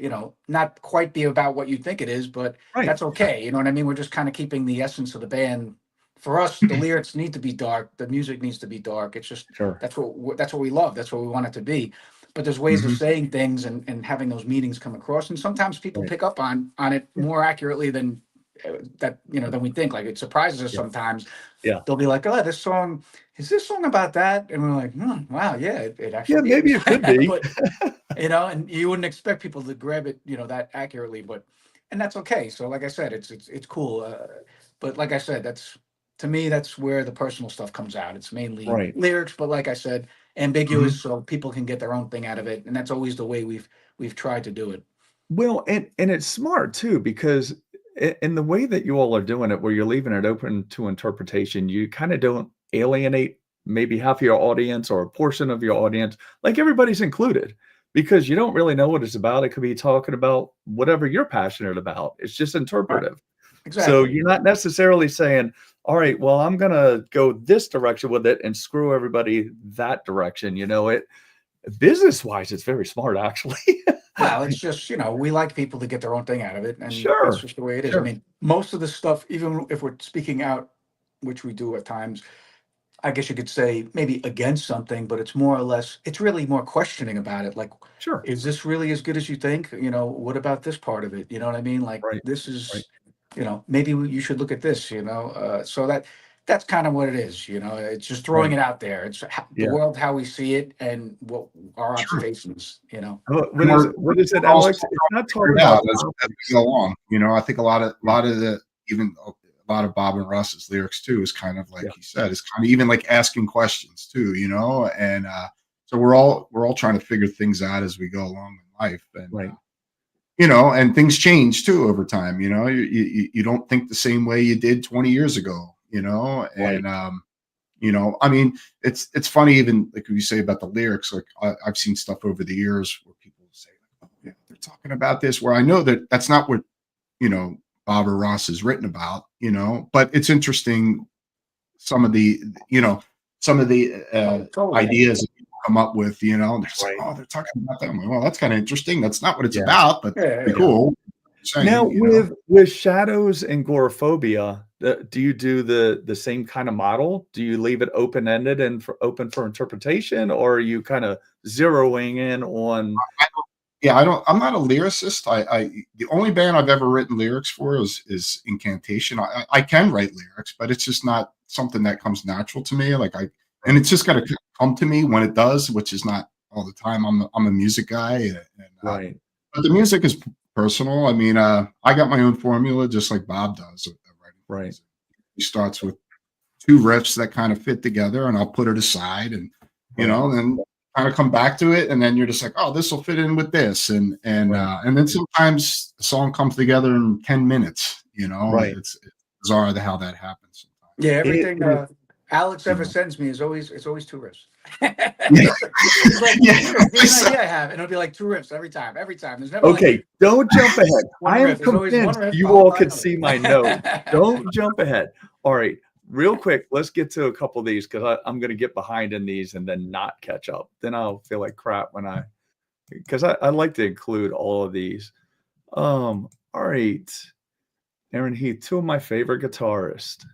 not quite be about what you think it is, but that's okay. You know what I mean? We're just kind of keeping the essence of the band. For us, the lyrics need to be dark. The music needs to be dark. It's just, that's what we love. That's what we want it to be. But there's ways of saying things and having those meanings come across. And sometimes people pick up on it more accurately than than we think. Like it surprises us sometimes. They'll be like, oh, is this song about that? And we're like, wow, it actually maybe it could be. But, and you wouldn't expect people to grab it, that accurately, and that's okay. So like I said, it's cool. But like I said, to me, that's where the personal stuff comes out. It's mainly lyrics, but like I said, ambiguous so people can get their own thing out of it. And that's always the way we've tried to do it. Well, and it's smart too, because in the way that you all are doing it, where you're leaving it open to interpretation, you kind of don't alienate maybe half your audience or a portion of your audience. Like everybody's included because you don't really know what it's about. It could be talking about whatever you're passionate about. It's just interpretive. Right. Exactly. So you're not necessarily saying, all right, well, I'm going to go this direction with it and screw everybody that direction. Business wise, it's very smart, actually. Well, it's just, we like people to get their own thing out of it. And that's just the way it is. I mean, most of the stuff, even if we're speaking out, which we do at times, I guess you could say maybe against something, but it's more or less, it's really more questioning about it. Like, is this really as good as you think? What about this part of it? You know what I mean? Like, this is, maybe you should look at this, so that's kind of what it is. It's just throwing it out there. It's the world, how we see it and what our observations, What is it, Alex? It's not talking about as we go along. I think a lot of Bob and Russ's lyrics too is kind of like he said, is kind of even like asking questions too, and so we're all trying to figure things out as we go along in life. And and things change too over time. You don't think the same way you did 20 years ago. And I mean, it's funny, even like you say about the lyrics. Like I've seen stuff over the years where people say, "Oh, yeah, they're talking about this," where I know that that's not what Bob or Ross has written about. But it's interesting some of the ideas that people come up with. They're like, "Oh, they're talking about that." I'm like, well, that's kind of interesting. That's not what it's about, but cool. Now, with Shadows and Goreaphobia, do you do the same kind of model? Do you leave it open-ended and open for interpretation, or are you kind of zeroing in on? I'm not a lyricist. The only band I've ever written lyrics for is Incantation. I can write lyrics, but it's just not something that comes natural to me. And it's just got to come to me when it does, which is not all the time. I'm a music guy, but the music is personal. I mean, I got my own formula, just like Bob does. Right. He starts with two riffs that kind of fit together, and I'll put it aside, and then kind of come back to it, and then you're just like, oh, this will fit in with this, and then sometimes the song comes together in 10 minutes. It's bizarre how that happens sometimes. Yeah, everything Alex ever sends me is always two riffs. It's like, the idea I have, and it'll be like two riffs every time. There's never don't jump ahead. I am convinced you all could see my note. Don't jump ahead. All right, real quick, let's get to a couple of these because I'm going to get behind in these and then not catch up. Then I'll feel like crap because I like to include all of these. All right, Aaron Heath, two of my favorite guitarists.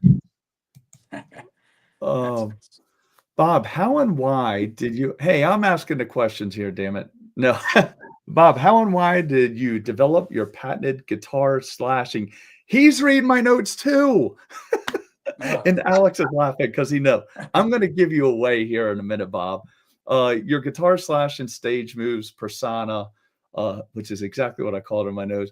Bob, how and why did you? Hey, I'm asking the questions here, damn it. No, Bob, how and why did you develop your patented guitar slashing he's reading my notes too. And Alex is laughing because he knows. I'm going to give you away here in a minute, Bob. Your guitar slash and stage moves persona, which is exactly what I called in my notes.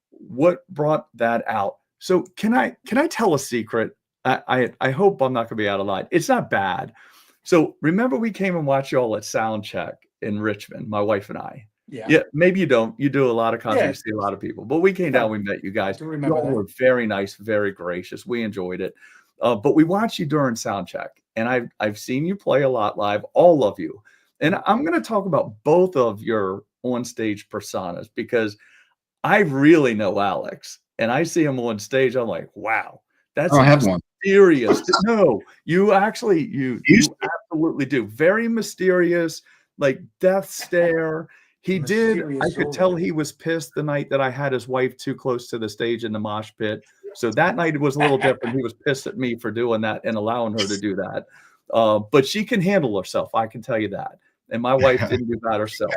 What brought that out? So can I tell a secret? I hope I'm not going to be out of line. It's not bad. So remember we came and watched y'all at Soundcheck in Richmond, my wife and I. Yeah, maybe you don't. You do a lot of concerts, you see a lot of people. But we came down, we met you guys. Y'all were very nice, very gracious. We enjoyed it. But we watched you during Soundcheck, and I've seen you play a lot live, all of you. And I'm going to talk about both of your on-stage personas because I really know Alex, and I see him on stage. I'm like, wow, that's mysterious. No, you actually, you absolutely do. Very mysterious, like death stare. He did. I could tell he was pissed the night that I had his wife too close to the stage in the mosh pit. So that night it was a little different. He was pissed at me for doing that and allowing her to do that. But she can handle herself. I can tell you that. And my wife didn't do that herself.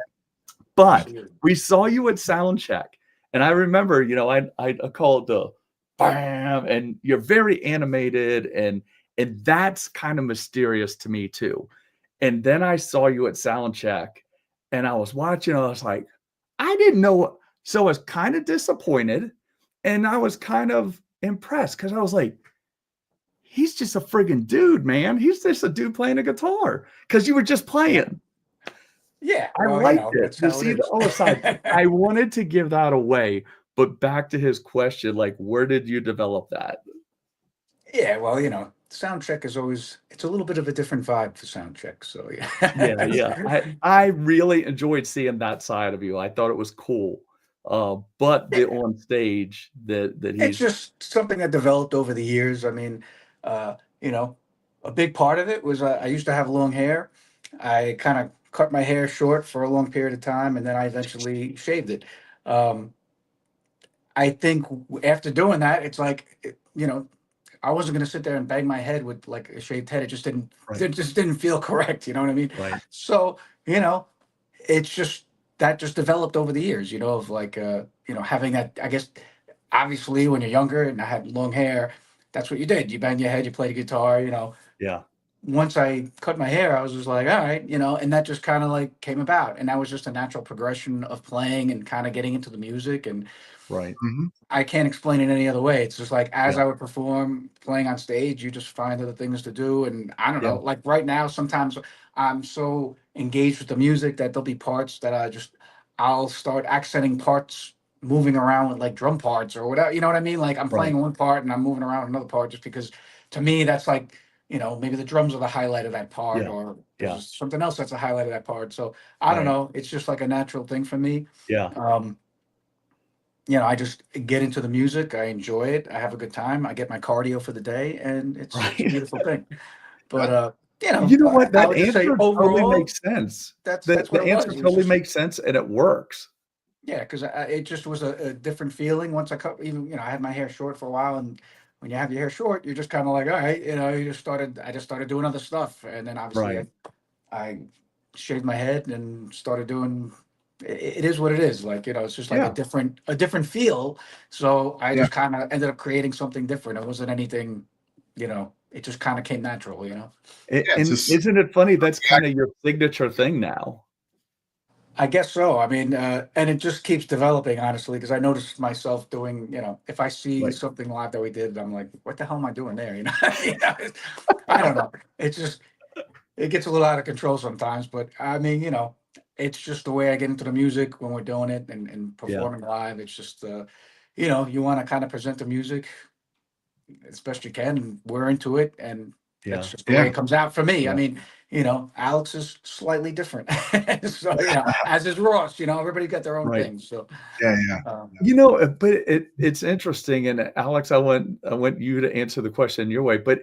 But we saw you at Soundcheck. And I remember, you know, I called the bam, and you're very animated, and that's kind of mysterious to me too. And then I saw you at Soundcheck, and I was watching, I was like, I didn't know. So I was kind of disappointed, and I was kind of impressed because I was like, he's just a friggin' dude, man. He's just a dude playing a guitar because you were just playing. Yeah, I liked it to see the other side. I wanted to give that away, but back to his question, like, where did you develop that? Yeah, well, you know, Soundcheck is always, it's a little bit of a different vibe for Soundcheck. So yeah. I really enjoyed seeing that side of you. I thought it was cool. But the on stage that he's, it's just something that developed over the years. I mean, you know, a big part of it was I used to have long hair. I kind of cut my hair short for a long period of time, and then I eventually shaved it. I think after doing that, it's like, you know, I wasn't going to sit there and bang my head with like a shaved head. It just didn't, it just didn't feel correct. You know what I mean? Right. So, you know, it's just, that just developed over the years, you know, of like, you know, having that, I guess, obviously when you're younger and I had long hair, that's what you did. You banged your head, you played a guitar, you know. Yeah. Once I cut my hair, I was just like, all right, you know, and that just kind of like came about. And that was just a natural progression of playing and kind of getting into the music. And Right. I can't explain it any other way. It's just like, as I would perform playing on stage, you just find other things to do. And I don't know, like right now, sometimes I'm so engaged with the music that there'll be parts that I'll start accenting parts, moving around with like drum parts or whatever, you know what I mean? Like I'm playing one part and I'm moving around another part just because to me, that's like, you know, maybe the drums are the highlight of that part or there's something else that's a highlight of that part. So I don't know. It's just like a natural thing for me. Yeah. You know, I just get into the music. I enjoy it. I have a good time. I get my cardio for the day, and it's a beautiful thing. But you know what? That answer totally makes sense. That's the what it answer was. totally makes sense, and it works. Yeah, because it just was a different feeling once I cut. Even I had my hair short for a while, and when you have your hair short, you're just kind of like, all right, you know, I just started doing other stuff, and then obviously I shaved my head and started doing. It is what it is. Like, you know, it's just like a different feel. So I just kind of ended up creating something different. It wasn't anything, you know, it just kind of came natural, you know? And isn't it funny? That's kind of your signature thing now. I guess so. I mean, and it just keeps developing, honestly, because I noticed myself doing, you know, if I see something live that we did, I'm like, what the hell am I doing there? You know, I don't know. It's just, it gets a little out of control sometimes, but I mean, you know, it's just the way I get into the music when we're doing it and performing live. It's just, you know, you want to kind of present the music as best you can. And we're into it, and that's just the way it comes out for me. I mean, you know, Alex is slightly different, so you know, as is Ross. You know, everybody got their own things. So you know, but it's interesting. And Alex, I want you to answer the question your way, but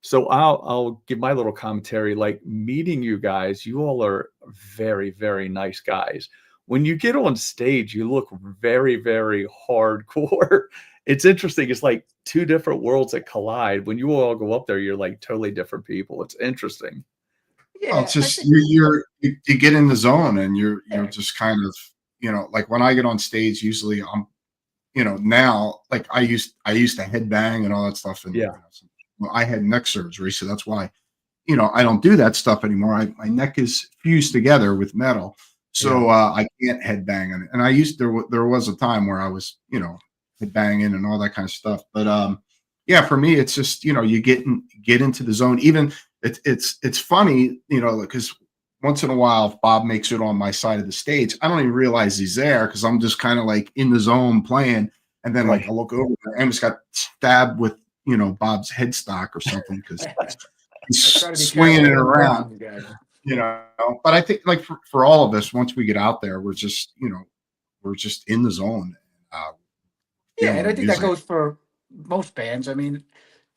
so I'll give my little commentary. Like meeting you guys, you all are very, very nice guys. When you get on stage, you look very, very hardcore. It's interesting. It's like two different worlds that collide. When you all go up there, you're like totally different people. It's interesting. Yeah, it's just you get in the zone and you're just kind of, you know, like when I get on stage, usually now, like I used to headbang and all that stuff, and Yeah. well, I had neck surgery, so that's why I don't do that stuff anymore. My neck is fused together with metal, so I can't headbang on it. And I used there was a time where I was headbanging and all that kind of stuff. But yeah, for me, it's just you get into the zone. Even it's funny, because once in a while, if Bob makes it on my side of the stage, I don't even realize he's there because I'm just kind of like in the zone playing. And then like I look over there and just got stabbed with, Bob's headstock or something because he's swinging it around, But I think like for all of us, once we get out there, we're just in the zone. And I think that goes for most bands. I mean,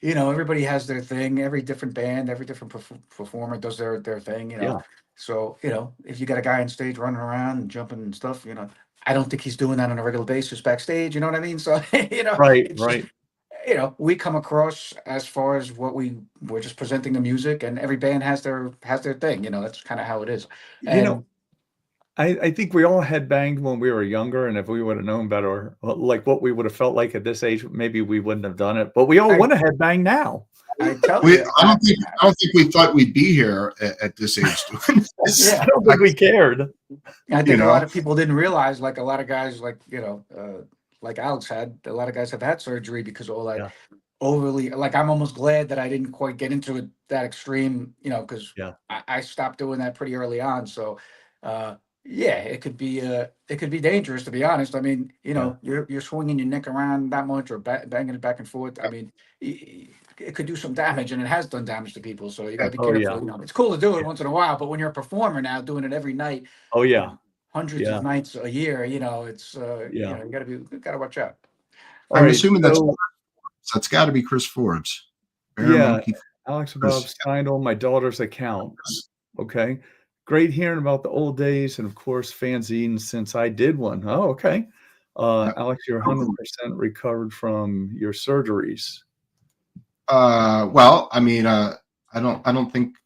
everybody has their thing. Every different band, every different performer does their thing. Yeah. So if you got a guy on stage running around and jumping and stuff, I don't think he's doing that on a regular basis backstage. You know what I mean? So Right. We come across as far as we're just presenting the music, and every band has their thing. That's kind of how it is. And I think we all headbanged when we were younger, and if we would have known better, like what we would have felt like at this age, maybe we wouldn't have done it. But we all want to headbang now. I tell you, I don't think we thought we'd be here at this age doing this. I don't think we cared. I think a lot of people didn't realize, like a lot of guys, like like Alex had, a lot of guys have had surgery because of all that overly. Like I'm almost glad that I didn't quite get into it that extreme, because I stopped doing that pretty early on. So. It could be dangerous, to be honest. I mean, you're swinging your neck around that much or banging it back and forth. I mean, it could do some damage, and it has done damage to people. So you got to be careful. It's cool to do it once in a while, but when you're a performer now, doing it every night, hundreds of nights a year, it's you got to watch out. I'm assuming that's got to be Chris Forbes. Alex Bob signed on my daughter's account. Okay. Great hearing about the old days, and of course, fanzines since I did one. Oh, okay. Alex, you're 100% recovered from your surgeries. Well, I mean, I don't think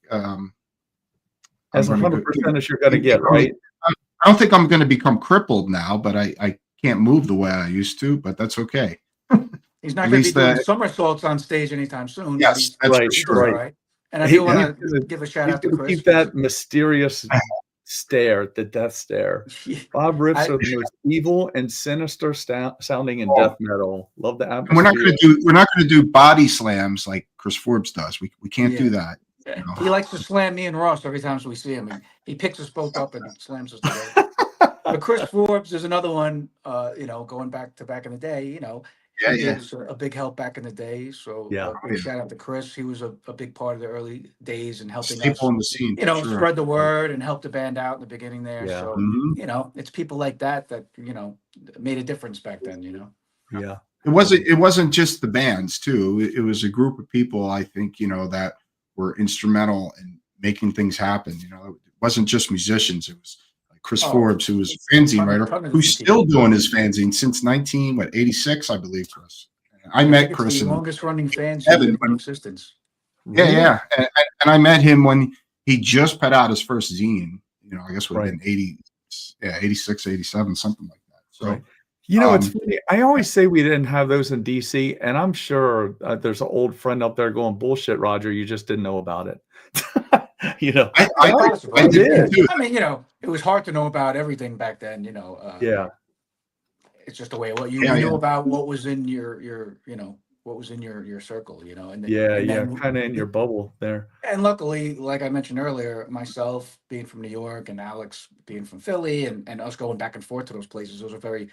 as 100% as you're going to get, right? I don't think I'm going to become crippled now, but I can't move the way I used to. But that's okay. He's not going to be doing somersaults on stage anytime soon. Yes, that's for sure. Right. And I do want to give a shout out to Chris. Keep that mysterious stare, the death stare. Bob riffs are the most evil and sinister sounding in death metal. Love the atmosphere. We're not going to do body slams like Chris Forbes does. We can't do that. He likes to slam me and Ross every time we see him. He picks us both up and slams us together. But Chris Forbes is another one. Going back in the day. He was a big help back in the day. So shout out to Chris. He was a big part of the early days and helping us on the scene, spread the word and help the band out in the beginning there. Yeah. So it's people like that made a difference back then. Yeah. It wasn't just the bands too. It was a group of people, I think, that were instrumental in making things happen. It wasn't just musicians. It was Chris Forbes, who was a fanzine writer, who's still doing his fanzine since 1986, I believe, Chris. I met Chris. The longest running fanzine in existence. Yeah. And I met him when he just put out his first zine, I guess would have been 86, 87, something like that. So, it's funny. I always say we didn't have those in DC, and I'm sure there's an old friend up there going, bullshit, Roger, you just didn't know about it. I did too. I mean, it was hard to know about everything back then. It's just the way you knew about what was in your what was in your circle, and kind of in your bubble there. And luckily, like I mentioned earlier, myself being from New York and Alex being from Philly, and us going back and forth to those places, those are very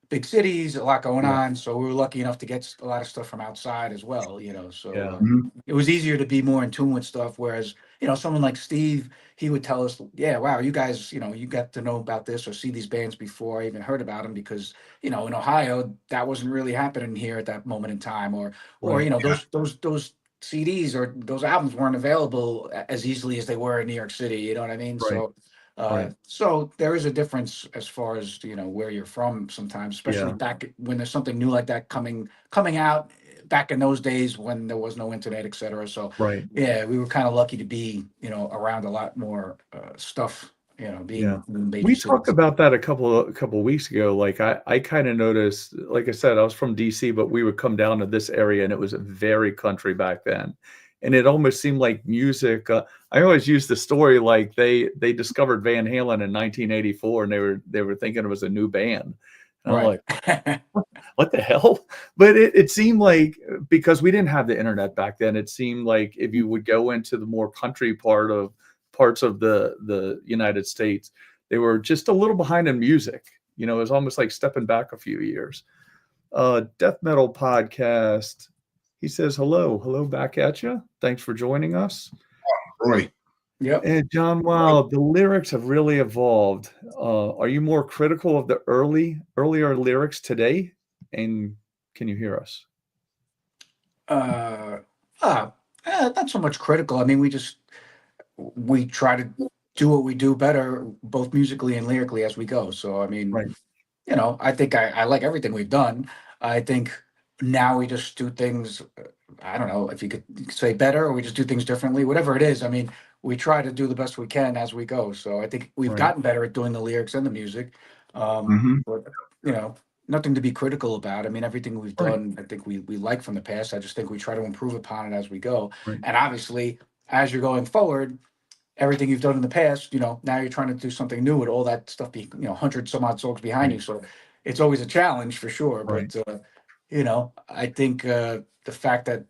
big cities, a lot going on. So we were lucky enough to get a lot of stuff from outside as well, So it was easier to be more in tune with stuff. Whereas, someone like Steve, he would tell us, wow, you guys, you got to know about this or see these bands before I even heard about them because, in Ohio, that wasn't really happening here at that moment in time. Or those CDs or those albums weren't available as easily as they were in New York City. You know what I mean? Right. So. So there is a difference as far as where you're from sometimes, especially back when there's something new like that coming out back in those days when there was no internet, etc. So we were kind of lucky to be around a lot more stuff you know, Yeah. in major We cities. talked about that a couple weeks ago. Like I kind of noticed, like I said, I was from DC, but we would come down to this area and it was very country back then. And it almost seemed like music. I always use the story like they discovered Van Halen in 1984 and they were thinking it was a new band. And I'm Right. like, what the hell? But it seemed like, because we didn't have the internet back then, it seemed like if you would go into the more country parts of the United States, they were just a little behind in music. You know, it was almost like stepping back a few years. Death Metal Podcast. He says, hello back at you. Thanks for joining us. Roy. Yep. And John, wow, the lyrics have really evolved. Are you more critical of the earlier lyrics today? And can you hear us? Not so much critical. I mean, we try to do what we do better, both musically and lyrically as we go. So, I mean, Right. you know, I think I like everything we've done. I think now we just do things, I don't know if you could say better, or we just do things differently, whatever it is. I mean, we try to do the best we can as we go. So I think we've Right. gotten better at doing the lyrics and the music. Mhm. But, you know, nothing to be critical about. I mean, everything we've Right. done, I think we like from the past. I just think we try to improve upon it as we go. Right. And obviously, as you're going forward, everything you've done in the past, you know, now you're trying to do something new with all that stuff, you know, 100 some odd songs behind you. So it's always a challenge for sure. Right. But, you know, I think the fact that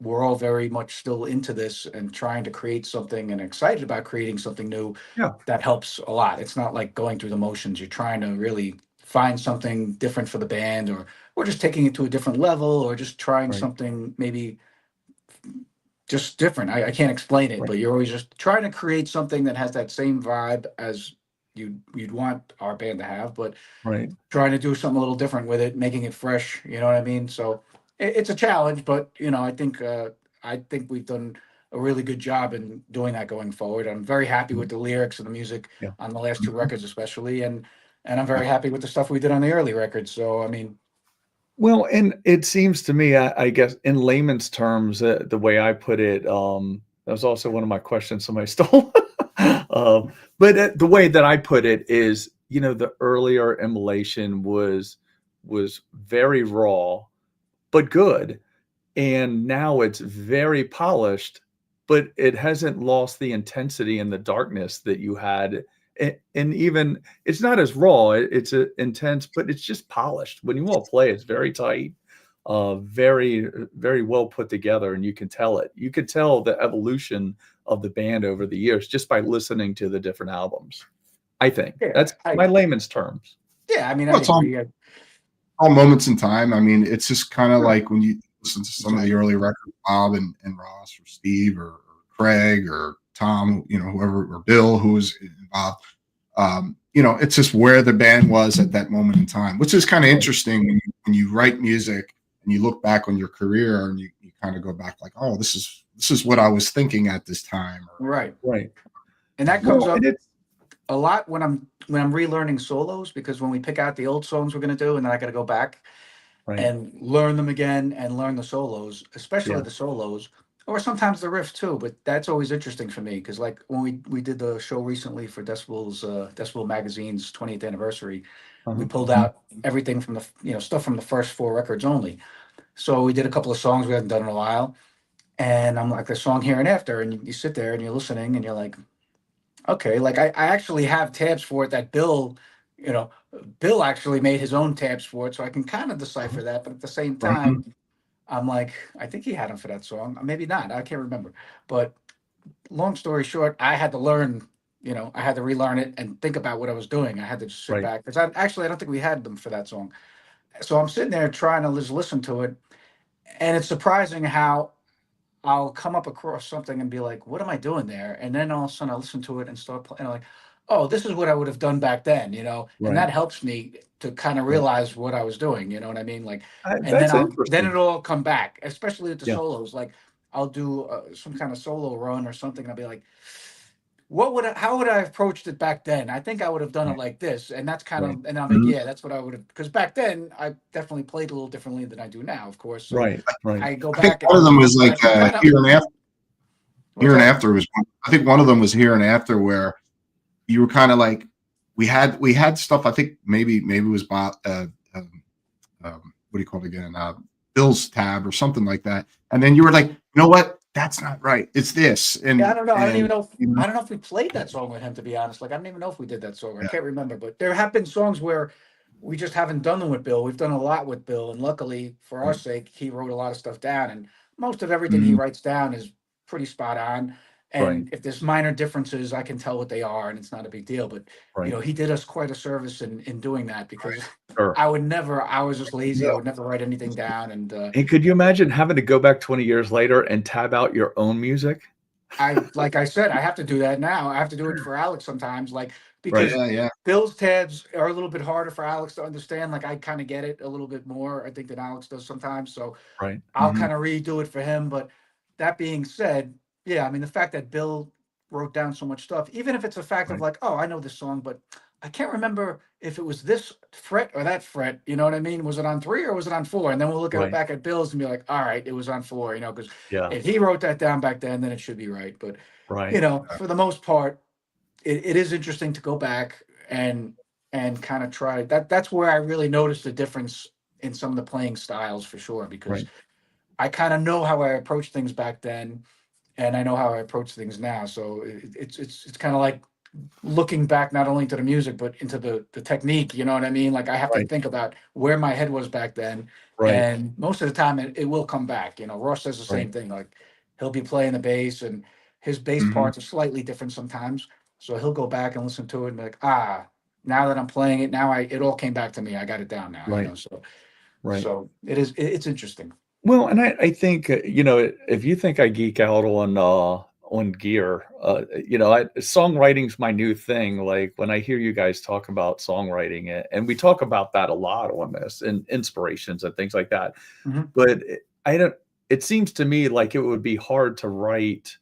we're all very much still into this and trying to create something and excited about creating something new, Yeah. that helps a lot. It's not like going through the motions. You're trying to really find something different for the band, or just taking it to a different level, or just trying Right. something maybe just different. I can't explain it, Right. but you're always just trying to create something that has that same vibe as you'd want our band to have, but Right. trying to do something a little different with it, making it fresh. You know what I mean? So it's a challenge, but you know, I think we've done a really good job in doing that going forward. I'm very happy with the lyrics and the music Yeah. on the last two records, especially, and I'm very happy with the stuff we did on the early records. So I mean, Well, and it seems to me, I guess, in layman's terms, the way I put it, that was also one of my questions somebody stole. But the way that I put it is, you know, the earlier Immolation was very raw, but good, and now it's very polished, but it hasn't lost the intensity and the darkness that you had. And even it's not as raw, it's intense, but it's just polished. When you all play, it's very tight, very, very well put together, and you can tell it. You could tell the evolution of the band over the years just by listening to the different albums. I think yeah, that's my layman's terms. yeah. I mean, Well, I it's all, agree. all moments in time. I mean, it's just kind of Sure. like when you listen to some of the early records, Bob and Ross or Steve or Craig or Tom, you know, whoever, or Bill, who was involved. You know, it's just where the band was at that moment in time, which is kind of interesting when you write music and you look back on your career and you kind of go back like, oh, this is what I was thinking at this time. Right. Right. And that comes Well, up and it's a lot when I'm relearning solos, because when we pick out the old songs we're going to do, and then I got to go back right. and learn them again and learn the solos, especially Yeah. the solos, or sometimes the riffs too. But that's always interesting for me, because like when we did the show recently for Decibel Magazine's 20th anniversary, we pulled out everything from the, you know, stuff from the first four records only. So we did a couple of songs we hadn't done in a while, and I'm like, the song Here and After, and you sit there and you're listening and you're like, okay, like I actually have tabs for it that Bill, you know, Bill actually made his own tabs for it, so I can kind of decipher that. But at the same time, I'm like, I think he had them for that song. Maybe not. I can't remember. But long story short, I had to learn, you know, I had to relearn it and think about what I was doing. I had to just sit Right. back, because I don't think we had them for that song. So I'm sitting there trying to just listen to it, and it's surprising how I'll come up across something and be like, what am I doing there? And then all of a sudden I listen to it and start playing, like, oh, this is what I would have done back then, you know? And Right. that helps me to kind of realize what I was doing, you know what I mean? Like, and then That's then interesting. it'll all come back, especially with the Yeah. solos. Like I'll do some kind of solo run or something, and I'll be like, how would I have approached it back then? I think I would have done it like this. And that's kind Right. of, and I'm like, yeah, that's what I would have, because back then I definitely played a little differently than I do now, of course. So Right. Right. I go I think back. one of them was like Here and After. What's Here and that? After was, I think one of them was Here and After, where you were kind of like, we had stuff. I think maybe it was Bob, what do you call it again? Bill's tab or something like that. And then you were like, you know what? That's not right. It's this. And Yeah, I don't know. I don't and, even know. you know, I don't know if we played that song with him, to be honest. Like, I don't even know if we did that song. I yeah. can't remember. But there have been songs where we just haven't done them with Bill. We've done a lot with Bill, and luckily for our Right. sake, he wrote a lot of stuff down. And most of everything he writes down is pretty spot on. And if there's minor differences, I can tell what they are, and it's not a big deal. But you know, he did us quite a service in doing that, because Sure. I would never. I was just lazy. I No. would never write anything down. And could you imagine having to go back 20 years later and tab out your own music? like I said, I have to do that now. I have to do it for Alex sometimes, like, because Yeah. Bill's tabs are a little bit harder for Alex to understand. Like, I kind of get it a little bit more, I think, than Alex does sometimes. So I'll kind of redo it for him. But that being said, yeah, I mean, the fact that Bill wrote down so much stuff, even if it's a fact of like, oh, I know this song, but I can't remember if it was this fret or that fret. You know what I mean? Was it on 3 or was it on 4? And then we'll look back at Bill's and be like, all right, it was on 4. You know, because if he wrote that down back then it should be right. But you know, for the most part, it is interesting to go back and kind of try that. That's where I really noticed the difference in some of the playing styles, for sure, because I kind of know how I approached things back then, and I know how I approach things now. So it's kind of like looking back not only to the music but into the technique. You know what I mean? Like, I have to think about where my head was back then, and most of the time it will come back. You know, Ross says the same thing. Like, he'll be playing the bass, and his bass parts are slightly different sometimes. So he'll go back and listen to it and be like, now that I'm playing it, now it all came back to me. I got it down now. You know, so it's interesting. Well, and I think, you know, if you think I geek out on gear, you know, songwriting's my new thing. Like, when I hear you guys talk about songwriting, and we talk about that a lot on this, and inspirations and things like that. But it seems to me like it would be hard to write,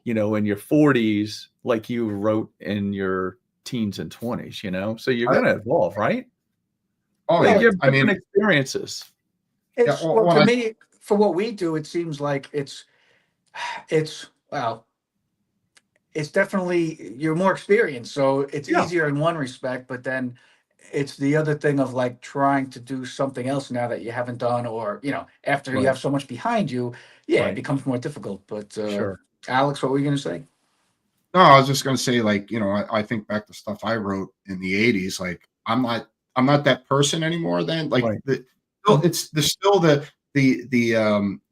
you know, in your 40s, like you wrote in your teens and 20s, you know? So you're going to evolve, right? Oh, like, yeah. you have different experiences. It's, well, to me, for what we do, it seems like it's well, it's definitely, you're more experienced, so it's easier in one respect, but then it's the other thing of like trying to do something else now that you haven't done, or, you know, after you have so much behind you, it becomes more difficult. But Alex, what were you going to say? No, I was just going to say, like, you know, I think back to stuff I wrote in the 80s. Like, I'm not that person anymore then. Like, it's still the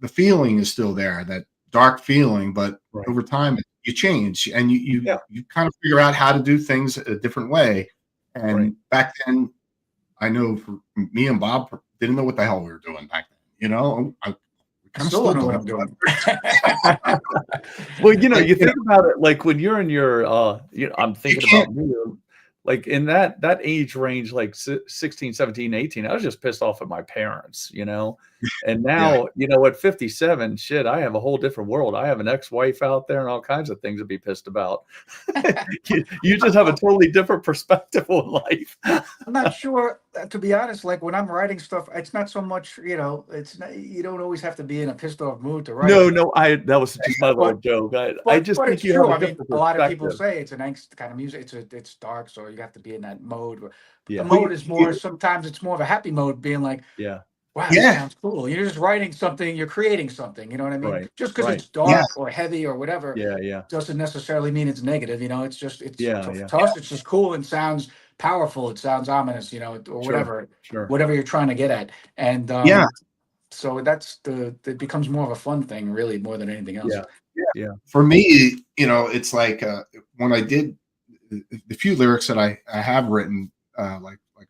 feeling is still there, that dark feeling, but over time you change, and you kind of figure out how to do things a different way. And back then, I know for me and Bob didn't know what the hell we were doing back then. You know, I kind of still know don't what I'm doing. Well, you know, you think about it, like when you're in your, you know, I'm thinking about me, like in that age range, like 16, 17, 18, I was just pissed off at my parents, you know? And now, you know, at 57, shit, I have a whole different world. I have an ex-wife out there and all kinds of things to be pissed about. you just have a totally different perspective on life. I'm not sure, to be honest. Like, when I'm writing stuff, it's not so much, you know, it's not, you don't always have to be in a pissed off mood to write. No, that was just my little joke. I just think it's you true. have a I mean, different a lot of people perspective. say it's an angst kind of music. It's dark, so you have to be in that mode. But the mode is more, sometimes it's more of a happy mode, being like, wow, this sounds cool. You're just writing something, you're creating something, you know what I mean? Just because it's dark or heavy or whatever doesn't necessarily mean it's negative, you know? It's just, to us, it's just cool and sounds powerful. It sounds ominous, you know, or whatever you're trying to get at. And so it becomes more of a fun thing, really, more than anything else. For me, you know, it's like when I did the few lyrics that I have written, like I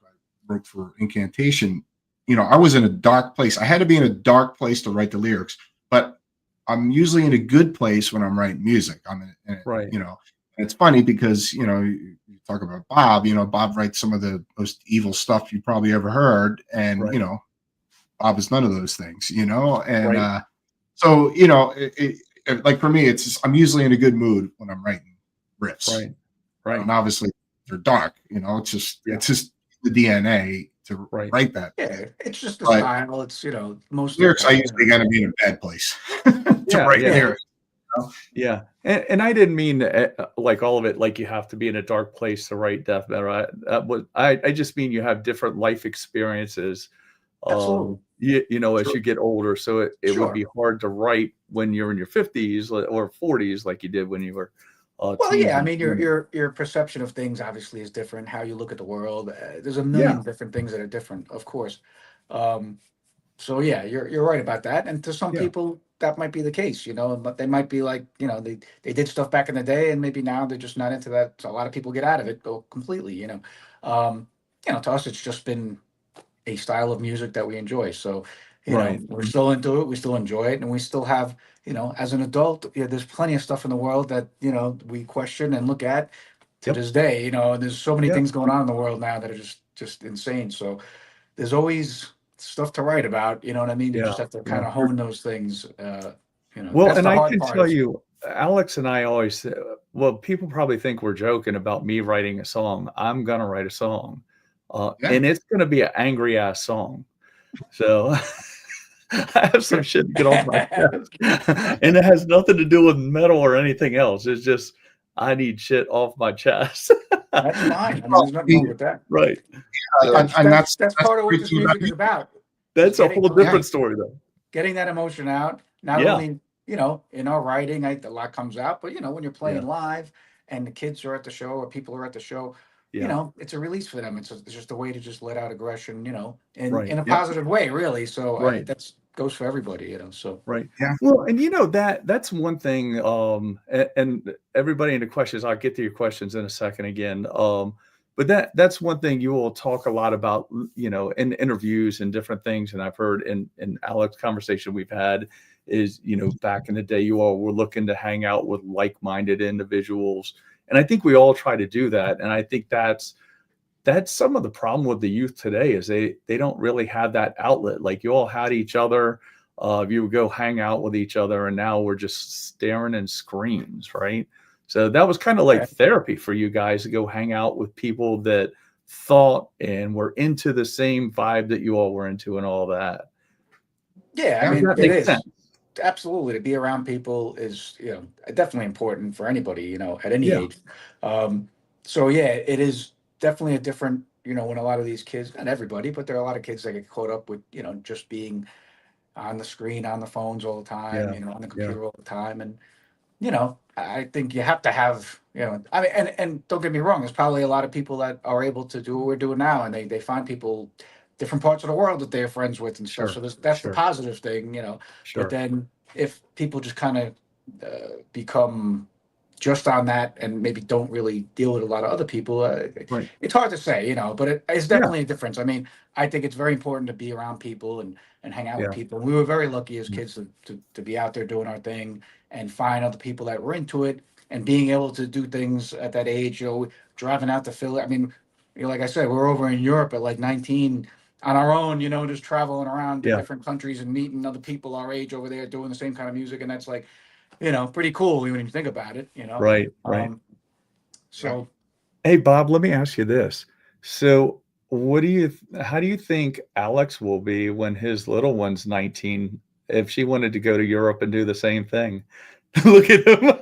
wrote for Incantation, you know, I was in a dark place. I had to be in a dark place to write the lyrics, but I'm usually in a good place when I'm writing music. I'm in you know, and it's funny because, you know, you talk about Bob, you know, Bob writes some of the most evil stuff you probably ever heard. And, you know, Bob is none of those things, you know? And so, you know, like for me, it's just, I'm usually in a good mood when I'm writing riffs. And obviously they're dark, you know, it's just the DNA to write that. Yeah, it's just the style. It's, you know, most lyrics, I usually got to be in a bad place to write lyrics. Yeah, and I didn't mean like all of it. Like you have to be in a dark place to write death metal. I just mean you have different life experiences. Absolutely. You know, as Sure. you get older, so it would Sure. be hard to write when you're in your 50s or 40s, like you did when you were Well, teens yeah, I and mean, 20s. your perception of things obviously is different. How you look at the world, there's a Yeah, million different things that are different, of course. Um, so yeah, you're right about that. And to some yeah, people, that might be the case, but they might be like, they did stuff back in the day, and maybe now they're just not into that. So a lot of people get out of it, go completely. To us, it's just been a style of music that we enjoy. So, right. we're still into it. We still enjoy it, and we still have, as an adult, there's plenty of stuff in the world that we question and look at to Yep. this day. There's so many Yeah. things going on in the world now that are just insane. So there's always stuff to write about. You know what I mean? You Yeah. just have to Yeah. kind of hone those things. Well, That's and the I hard can part. tell you, Alex and I always say, well, people probably think we're joking about me writing a song. I'm gonna write a song, Yeah. and it's gonna be an angry ass song. So I have some shit to get off my chest, and it has nothing to do with metal or anything else. It's just I need shit off my chest. That's fine. I mean, Well, there's nothing wrong with that. Right. But Yeah. that's and that's that's that's that's part the of what great this thing about music is music. about. Is That's a getting whole those Yeah. different story, though. getting that emotion out. Not Yeah. only in our writing, a lot comes out, but when you're playing Yeah. live and the kids are at the show or people are at the show, Yeah. it's a release for them. It's just a way to just let out aggression, in Right. a Yeah. positive way, really. So Right. that's goes for everybody, So Right. Yeah. Well, and that's one thing. And everybody in the questions, I'll get to your questions in a second again. But that's one thing you will talk a lot about, in interviews and different things. And I've heard in Alex conversation we've had is, back in the day, you all were looking to hang out with like-minded individuals. And I think we all try to do that. And I think that's some of the problem with the youth today is they don't really have that outlet. Like you all had each other. You would go hang out with each other, and now we're just staring in screens, right? So that was kind of like therapy for you guys to go hang out with people that thought and were into the same vibe that you all were into and all that. yeah, I Yeah. mean, That it makes is. sense. Absolutely, to be around people is definitely important for anybody at any Yeah. age. So yeah, it is definitely a different when a lot of these kids, not everybody, but there are a lot of kids that get caught up with just being on the screen, on the phones all the time, Yeah. on the Yeah. computer all the time. And I think you have to have I mean, and don't get me wrong, there's probably a lot of people that are able to do what we're doing now, and they find people different parts of the world that they're friends with and stuff. Sure. So that's the Sure. positive thing. But Sure. then if people just kind of become just on that and maybe don't really deal with a lot of other people, Right. it's hard to say, but it's Yeah. definitely a difference. I mean, I think it's very important to be around people and hang out with Yeah. people. We were very lucky as kids to be out there doing our thing and find other people that were into it and being able to do things at that age, driving out to Philly. I mean, like I said, we're over in Europe at like 19 on our own, just traveling around to Yeah. different countries and meeting other people our age over there doing the same kind of music. And that's like, pretty cool when you think about it, Right. Right. So Hey, Bob, let me ask you this. So, how do you think Alex will be when his little one's 19 if she wanted to go to Europe and do the same thing? Look at him.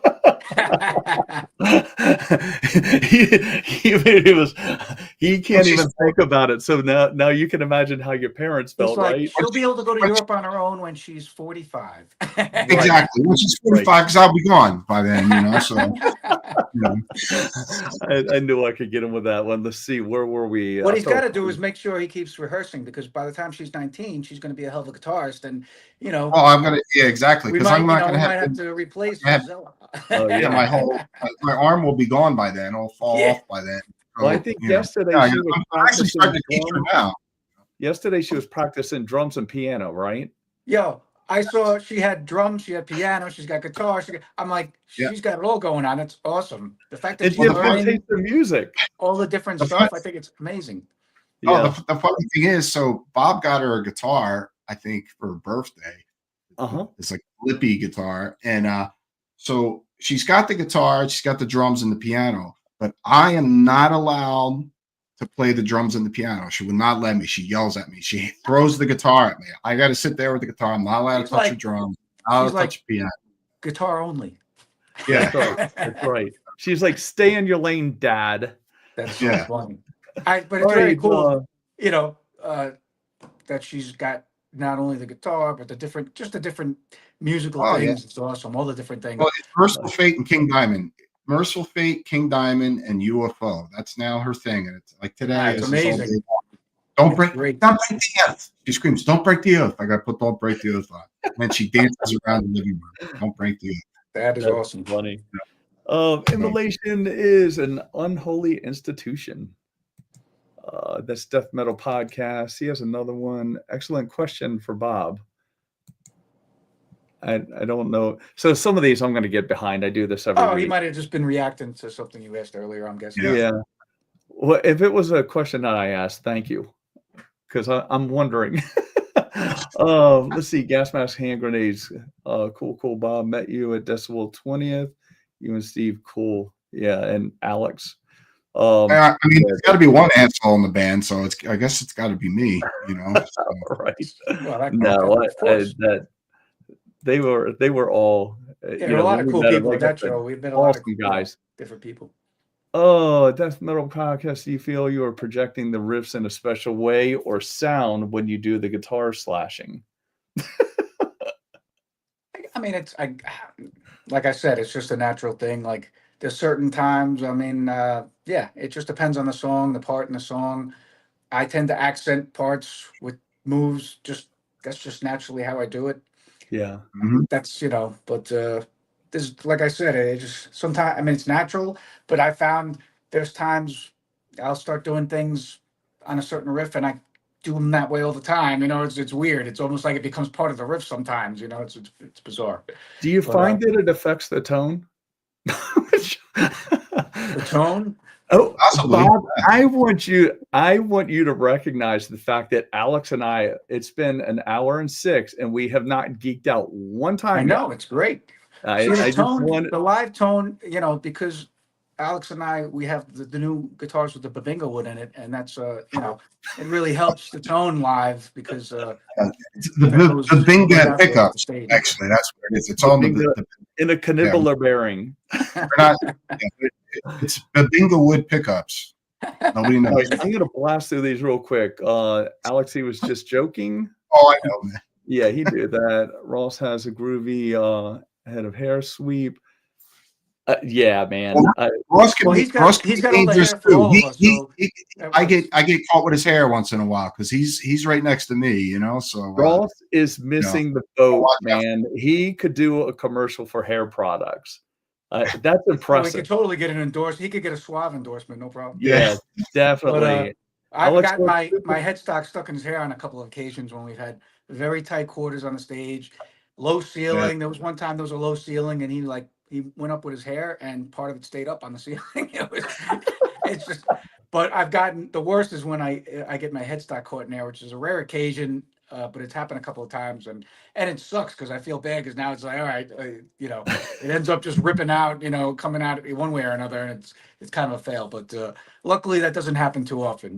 He can't even think about it. So now you can imagine how your parents it's felt, like right? she'll be able to go to Europe on her own when she's 45. Exactly. When she's 45, because I'll be gone by then, So, I knew I could get him with that one. Let's see, where were we? What he's got to do is make sure he keeps rehearsing, because by the time she's 19, she's going to be a hell of a guitarist, and Oh, I'm gonna. Yeah, exactly. we Because might, I'm not we gonna might have have to replace have- Zilla. Oh, Yeah, yeah. my arm will be gone by then. It'll fall Yeah. off by then. Well, I So, think you know. yesterday Yeah, she was I'm actually starting to teach her drums. now. Yesterday she was practicing drums and piano, right? Yo, I saw she had drums, she had piano, she's got guitar. I'm like, Yeah. she's got it all going on. It's awesome. The fact that And she's she has good learning taste in music. all the different The stuff, fun- I think it's amazing. Oh, Yeah. the funny thing is, so Bob got her a guitar, I think, for her birthday. Uh-huh. It's like a Lippy guitar. And so she's got the guitar, she's got the drums and the piano, but I am not allowed to play the drums and the piano. She will not let me. She yells at me. She throws the guitar at me. I got to sit there with the guitar. I'm not allowed to touch the drums. Not allowed to touch the piano. Guitar only. Yeah. That's right. That's right. She's like, stay in your lane, Dad. That's so Yeah. funny. But it's All very right, cool, you know, that she's got not only the guitar, but the different musical Oh, yeah. things. It's awesome. All the different things. Well, it's Merciful Fate and King Diamond. Merciful Fate, King Diamond, and UFO. That's now her thing. And it's like today, It's this is all amazing. day long. Don't It's break, great. don't break the earth. She screams, don't break the earth. I got to put don't break the earth on. And then she dances around the living room. Don't break the earth. That is That's awesome. funny. Immolation is an unholy institution. That's Death Metal Podcast. He has another one. Excellent question for Bob. I don't know. So some of these I'm going to get behind. I do this every Oh, he week. might have just been reacting to something you asked earlier, I'm guessing. Yeah. Well, if it was a question that I asked, thank you, because I'm wondering. Let's see. Gas mask, hand grenades. Cool. Bob, met you at Decibel 20th. You and Steve, cool. Yeah, and Alex. I mean, there's got to be one asshole in the band, so I guess it's got to be me, you know. So. Right. Well, No, of course. They were all. There are a lot of cool people at that show. We've met a lot of awesome guys. Different people. Oh, Death Metal Podcast. Do you feel you are projecting the riffs in a special way or sound when you do the guitar slashing? I mean, like I said, it's just a natural thing. Like there's certain times. I mean, yeah, it just depends on the song, the part in the song. I tend to accent parts with moves. That's just naturally how I do it. Yeah. Mhm. That's but this, like I said, it just sometimes. I mean, it's natural, but I found there's times I'll start doing things on a certain riff, and I do them that way all the time. It's weird. It's almost like it becomes part of the riff sometimes. It's bizarre. Do you But, find that it affects the tone? The tone? Oh, Possibly. Bob, I want you to recognize the fact that Alex and I, it's been an hour and 6, and we have not geeked out one time. I know, it's great. I See, the just tone, want the live tone, because Alex and I, we have the new guitars with the Babinga wood in it, and that's it really helps the tone live because The right Binga out there at pickups, the stage. actually, that's what it is. It's on the in a canibbler bearing. they're not. It's Babinga wood pickups. Nobody All knows. right, I'm gonna blast through these real quick. Alex, he was just joking. Oh, I know, man. Yeah, he did that. Ross has a groovy head of hair sweep. Yeah, man. Ross can he's be got all the dangerous hair for too. all of us. So I get caught with his hair once in a while because he's right next to me, So Ross is missing the boat, watch out. man. He could do a commercial for hair products. That's he impressive. could totally get an endorsement. He could get a Suave endorsement, no problem. Yeah, definitely. I've got my headstock stuck in his hair on a couple of occasions when we've had very tight quarters on the stage, low ceiling. There was one time there was a low ceiling, and he went up with his hair, and part of it stayed up on the ceiling. It's just. But I've gotten the worst is when I get my headstock caught in there, which is a rare occasion. But it's happened a couple of times, and it sucks because I feel bad because now it's like, all right, it ends up just ripping out, coming out one way or another, and it's kind of a fail. But luckily, that doesn't happen too often.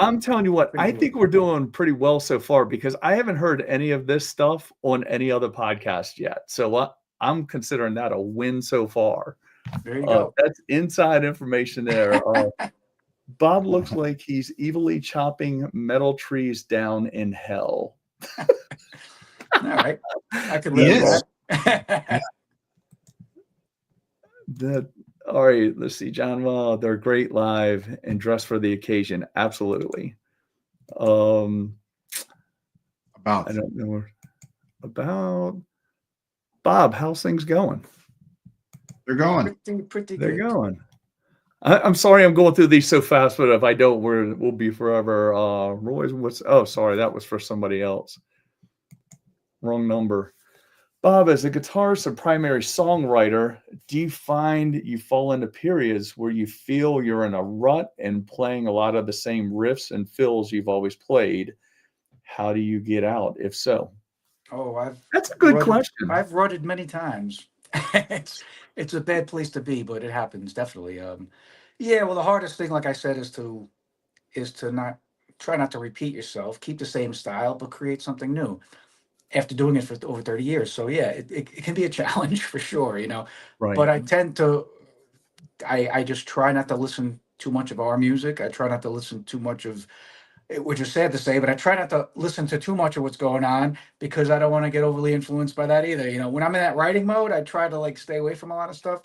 I'm telling you what, I think we're doing pretty well so far because I haven't heard any of this stuff on any other podcast yet. So I'm considering that a win so far. There you go. That's inside information there. Bob looks like he's evilly chopping metal trees down in hell. All right. I can live with that. All right, let's see, John. Well, they're great live and dressed for the occasion. Absolutely. I don't know about Bob. How's things going? They're going. Pretty They're good. going. I'm sorry I'm going through these so fast, but if I don't, we'll be forever. Roy's sorry, that was for somebody else. Wrong number. Bob, as a guitarist and primary songwriter, do you find you fall into periods where you feel you're in a rut and playing a lot of the same riffs and fills you've always played? How do you get out, if so? That's a good question. I've rutted many times. It's a bad place to be, but it happens definitely. Well, the hardest thing, like I said, is to try not to repeat yourself, keep the same style, but create something new. after doing it for over 30 years. So yeah, it can be a challenge for sure, you know. Right. But I tend to, I just try not to listen too much of our music. I try not to listen too much of, which is sad to say, but I try not to listen to too much of what's going on because I don't want to get overly influenced by that either. You know, when I'm in that writing mode, I try to like stay away from a lot of stuff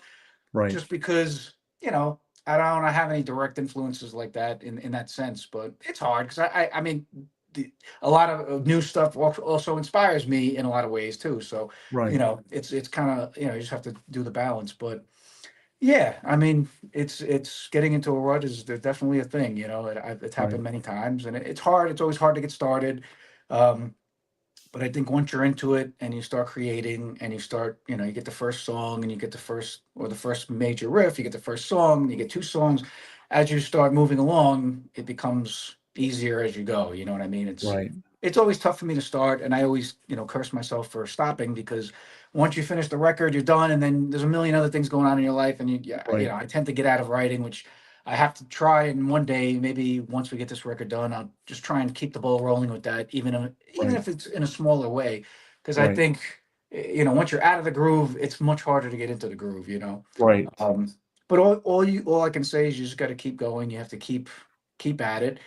Right. just because, you know, I don't have any direct influences like that in that sense. But it's hard because I mean, a lot of new stuff also inspires me in a lot of ways too. So, Right. you know, it's kind of, you know, you just have to do the balance. But yeah, I mean, it's getting into a rut is definitely a thing. You know, it's happened Right. many times, and it's hard. It's always hard to get started. Um, but I think once you're into it and you start creating and you start, you know, you get the first song and you get the first or the first major riff, you get the first song, and you get two songs. As you start moving along, it becomes easier as you go. You know what I mean? Right. It's always tough for me to start, and I always, you know, curse myself for stopping because once you finish the record, you're done, and then there's a million other things going on in your life, and you know, I tend to get out of writing, which I have to try. And one day, maybe once we get this record done, I'll just try and keep the ball rolling with that, even if it's in a smaller way, because I Right. think, you know, once you're out of the groove, it's much harder to get into the groove. You know. Right. But all I can say is you just got to keep going. You have to keep at it.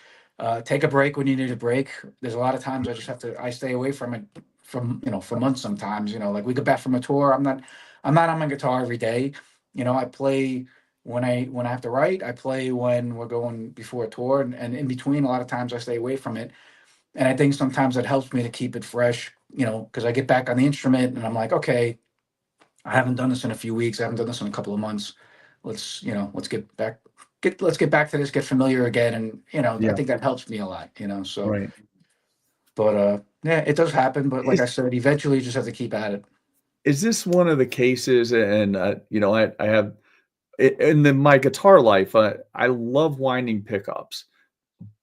Take a break when you need a break. There's a lot of times I just have to. I stay away from it for months sometimes. You know, like we get back from a tour. I'm not on my guitar every day. You know, I play when I have to write. I play when we're going before a tour, and in between, a lot of times I stay away from it. And I think sometimes it helps me to keep it fresh. You know, because I get back on the instrument and I'm like, okay, I haven't done this in a few weeks. I haven't done this in a couple of months. Let's get back. Let's get back to this. Get familiar again, and you know, I Yeah. think that helps me a lot. You know, so. Right. But yeah, it does happen. But like I Is said, eventually you just have to keep at it. is this one of the cases? And you know, I have my guitar life. I love winding pickups,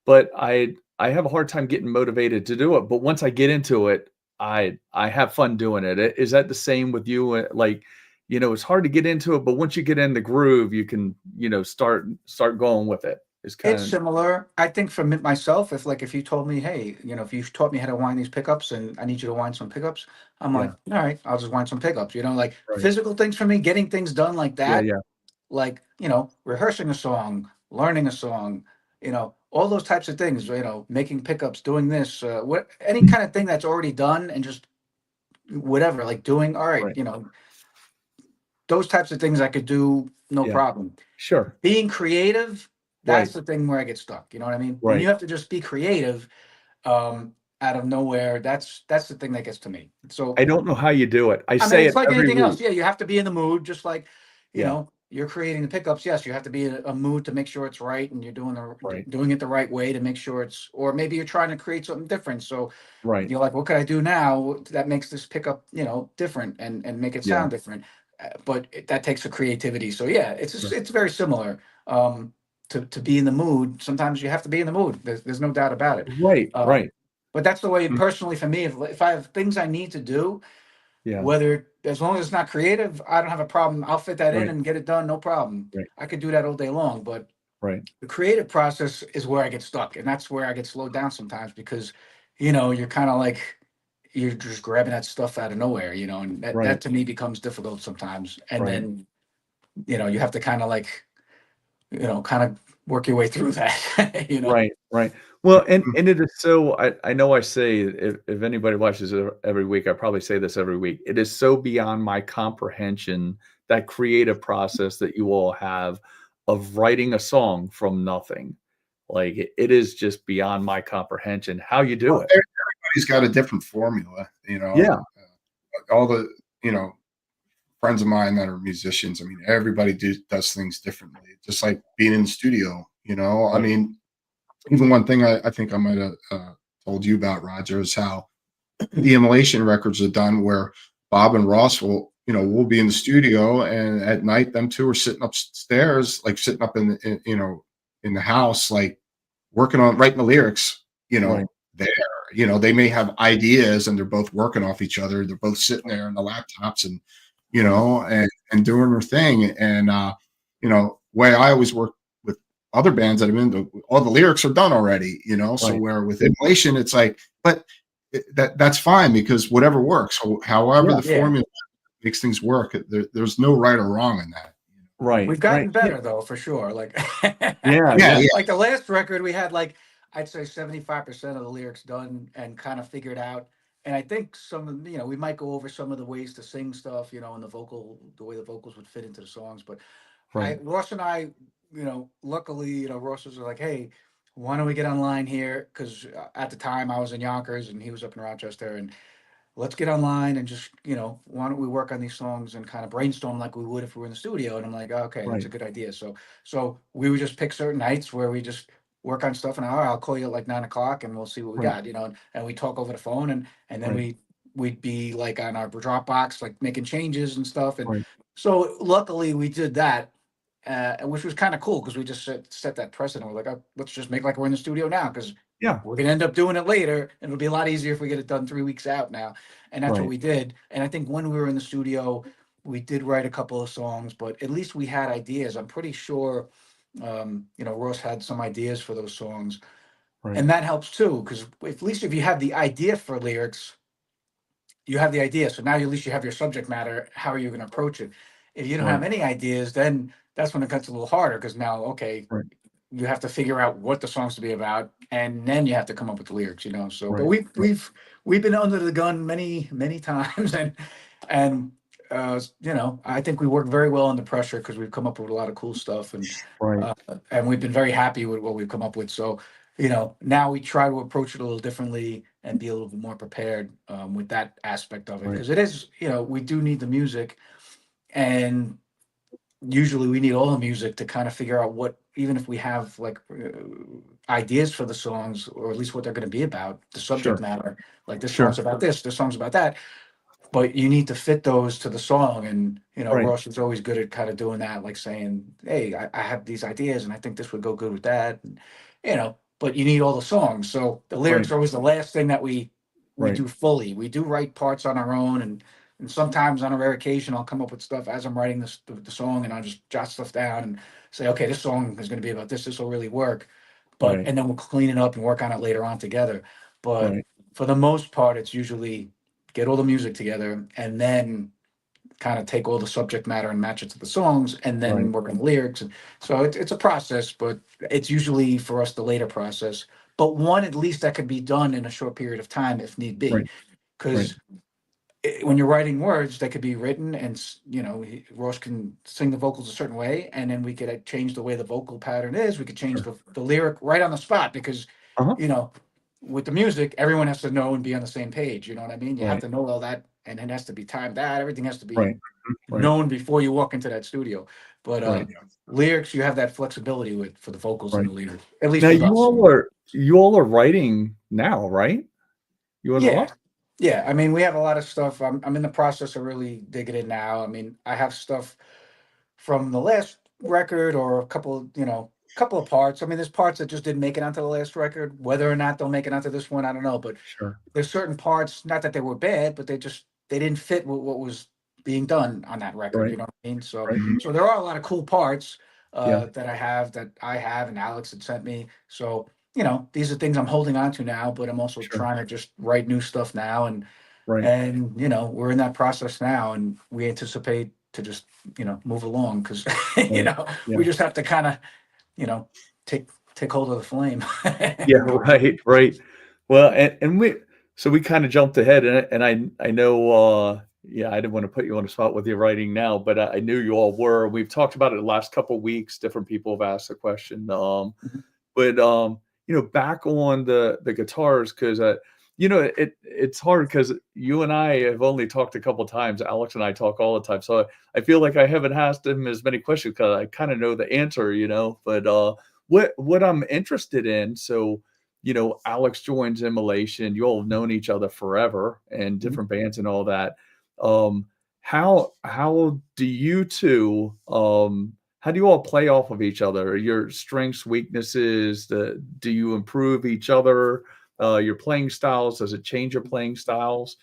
but I have a hard time getting motivated to do it. But once I get into it, I have fun doing it. Is that the same with you? Like, you know, it's hard to get into it, but once you get in the groove, you can, you know, start going with it. It's It's kind of similar. I think for myself, if you told me, hey, you know, if you taught me how to wind these pickups and I need you to wind some pickups, I'm like, yeah, all right, I'll just wind some pickups. You know, like right. physical things for me, getting things done like Yeah, that, yeah, like, you know, rehearsing a song, learning a song, you know, all those types of things, you know, making pickups, doing this, any kind of thing that's already done and just whatever, like doing, all right, right. you know, those types of things I could do, no Yeah, problem. sure. Being creative, that's Right, the thing where I get stuck. You know what I mean? When you right. have to just be creative, out of nowhere, that's the thing that gets to me. So I don't know how you do it. I I mean, say it's it like every anything else. week. Yeah, you have to be in the mood, just like, you Yeah, know, you're creating the pickups. Yes, you have to be in a mood to make sure it's right, and you're right, doing it the right way to make sure it's. Or maybe you're trying to create something different. So right. you're like, what can I do now that makes this pickup, you know, different and make it Yeah, sound different? But that takes a creativity. So yeah, right, it's very similar. To be in the mood, sometimes you have to be in the mood. There's no doubt about it. right, Um, right. but that's the way Mm. personally for me. If I have things I need to do, Yeah, whether as long as it's not creative, I don't have a problem. I'll fit that in right, and get it done, no problem. right, I could do that all day long. But right, the creative process is where I get stuck, and that's where I get slowed down sometimes because, you know, you're kind of like you're just grabbing that stuff out of nowhere, you know, and that right, to me becomes difficult sometimes. And right. then, you know, you have to kind of like, you know, kind of work your way through that, you know. Right, right. Well, Mm. and it is so I know I say if anybody watches it every week, I probably say this every week. It is so beyond my comprehension, that creative process that you all have of writing a song from nothing. Like, it is just beyond my comprehension how you do Well, it. everybody's got a different formula, you know. Yeah, All the you know friends of mine that are musicians. I mean, everybody does things differently. Just like being in the studio, you know. I right, mean, even one thing I think I might have told you about, Roger, is how the Immolation records are done, where Bob and Ross will, you know, we'll be in the studio, and at night, them two are sitting upstairs, like sitting up you know, in the house, like working on writing the lyrics, you right, know, there. You know, they may have ideas and they're both working off each other. They're both sitting there on the laptops and, you right, know, and doing their thing. And you know, way I always work with other bands that I'm in, all the lyrics are done already, you know. So right, where with Immolation, it's like, but that's fine, because whatever works. So however the Yeah. formula makes things work, there's no right or wrong in that. Right. We've gotten Right. better though, for sure. Like, Yeah. Yeah, Yeah. like the last record we had, like, I'd say 75% of the lyrics done and kind of figured out. And I think some of, we might go over some of the ways to sing stuff, and the way the vocals would fit into the songs. But Right. Ross and I, luckily, Ross was like, hey, why don't we get online here? Because at the time I was in Yonkers and he was up in Rochester, and let's get online and just, why don't we work on these songs and kind of brainstorm like we would if we were in the studio. And I'm like, okay, that's Right. a good idea. So we would just pick certain nights where we just work on stuff, and I'll call you at like 9 o'clock and we'll see what we Right. got, and we talk over the phone, and then Right. we'd be like on our Dropbox, like making changes and stuff. And Right. so luckily we did that, which was kind of cool because we just set that precedent. We're like, oh, let's just make like we're in the studio now, because Yeah. we're gonna end up doing it later, and it'll be a lot easier if we get it done 3 weeks out now. And that's what Right. we did. And I think when we were in the studio, we did write a couple of songs, but at least we had ideas. I'm pretty sure, Ross had some ideas for those songs, Right. and that helps too, because at least if you have the idea for lyrics, you have the idea. So now at least you have your subject matter. How are you going to approach it? If you don't have Right. any ideas, then that's when it gets a little harder, because now, okay, Right. you have to figure out what the song's to be about, and then you have to come up with the lyrics. So, but Right. we've been under the gun many times, and I think we work very well under pressure, because we've come up with a lot of cool stuff, Right. and we've been very happy with what we've come up with. So, now we try to approach it a little differently and be a little bit more prepared, with that aspect of it, Right. because it is, we do need the music, and usually we need all the music to kind of figure out what, even if we have like ideas for the songs, or at least what they're going to be about, the subject Sure. matter, like this Sure. song's about this song's about that, but you need to fit those to the song. And Right. Ross is always good at kind of doing that, like saying, hey, I have these ideas and I think this would go good with that, and, but you need all the songs. So the lyrics Right. are always the last thing that we Right. do fully. We do write parts on our own, and sometimes on a rare occasion I'll come up with stuff as I'm writing the song, and I'll just jot stuff down and say, okay, this song is going to be about this will really work. Right. And then we'll clean it up and work on it later on together. But Right. for the most part, it's usually get all the music together and then kind of take all the subject matter and match it to the songs, and then Right. work on the lyrics. And so it's a process, but it's usually for us the later process, but one at least that could be done in a short period of time if need be. Right. Because when you're writing words, they could be written, and Ross can sing the vocals a certain way, and then we could change the way the vocal pattern is. We could change Sure. the lyric right on the spot, because Uh-huh. with the music, everyone has to know and be on the same page. You know what I mean? You have Right. to know all that, and it has to be timed out. Everything has to be Right. Right. known before you walk into that studio. But Right. lyrics, you have that flexibility with for the vocals and Right. the lyrics, at least Now with us. you all are writing now, right? You and Yeah. Ross? Yeah, I mean, we have a lot of stuff. I'm in the process of really digging in now. I mean, I have stuff from the last record, or couple of parts. I mean, there's parts that just didn't make it onto the last record. Whether or not they'll make it onto this one, I don't know. But Sure. there's certain parts, not that they were bad, but they didn't fit with what was being done on that record. Right. You know what I mean? So Right. so there are a lot of cool parts Yeah. that I have and Alex had sent me. So these are things I'm holding on to now, but I'm also Sure. trying to just write new stuff now, and Right. we're in that process now, and we anticipate to just move along, because Right. Yeah. we just have to kind of take hold of the flame. Yeah. Right. Right. Well, and we kind of jumped ahead, and I know, yeah, I didn't want to put you on the spot with your writing now, but I knew you all were. We've talked about it the last couple of weeks. Different people have asked the question. Mhm. But back on the guitars, because it's hard, because you and I have only talked a couple times. Alex and I talk all the time, so I feel like I haven't asked him as many questions, because I kind of know the answer, But what I'm interested in, so Alex joins Immolation. You all have known each other forever and Mhm. different bands and all that. Um, how do you two how do you all play off of each other? Your strengths, weaknesses, do you improve each other? Your playing styles, does it change your playing styles?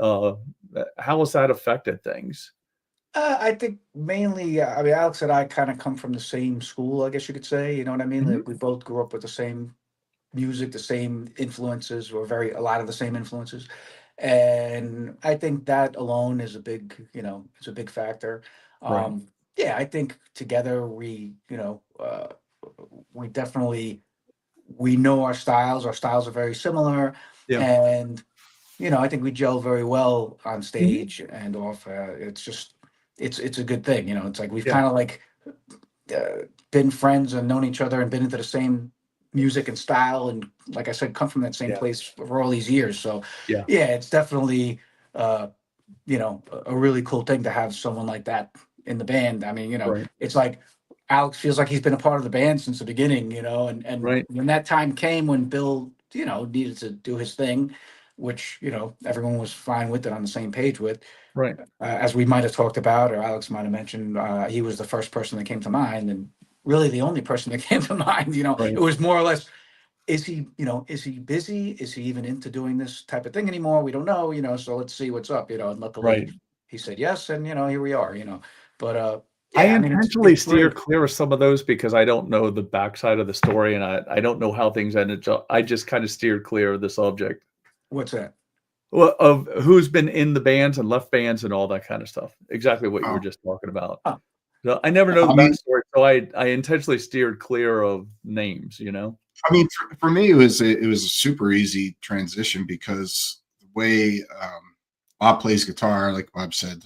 Uh, how has that affected things? I think mainly, I mean, Alex and I kind of come from the same school, I guess you could say. You know what I mean? Mhm. Like we both grew up with the same music, the same influences, or a lot of the same influences. And I think that alone is a big, it's a big factor. Right. Yeah, I think together we definitely, we know our styles. Our styles are very similar, Yeah. and I think we gel very well on Mhm. stage and off. It's just, it's a good thing. It's like we've Yeah. kind of like been friends and known each other and been into the same music and style, and like I said, come from that same Yeah. place for all these years. So Yeah. yeah, it's definitely a really cool thing to have someone like that in the band. I mean, Right. it's like Alex feels like he's been a part of the band since the beginning, and Right. when that time came when Bill, needed to do his thing, which, everyone was fine with it, on the same page with, Right. as we might have talked about, or Alex might have mentioned, he was the first person that came to mind, and really the only person that came to mind. Right. It was more or less, is he busy? Is he even into doing this type of thing anymore? We don't know, so let's see what's up, and luckily Right. he said yes, and here we are, but I yeah, I mean, intentionally it's steer great. clear of some of those because I don't know the backside of the story, and I don't know how things ended. So I just kind of steered clear of the subject. What's that? Well, of who's been in the bands and left bands and all that kind of stuff. Exactly what you were Oh, just talking about. Oh, So I never know the I mean, backstory, so I intentionally steered clear of names, for me, it was a super easy transition because the way Bob plays guitar, like Bob said,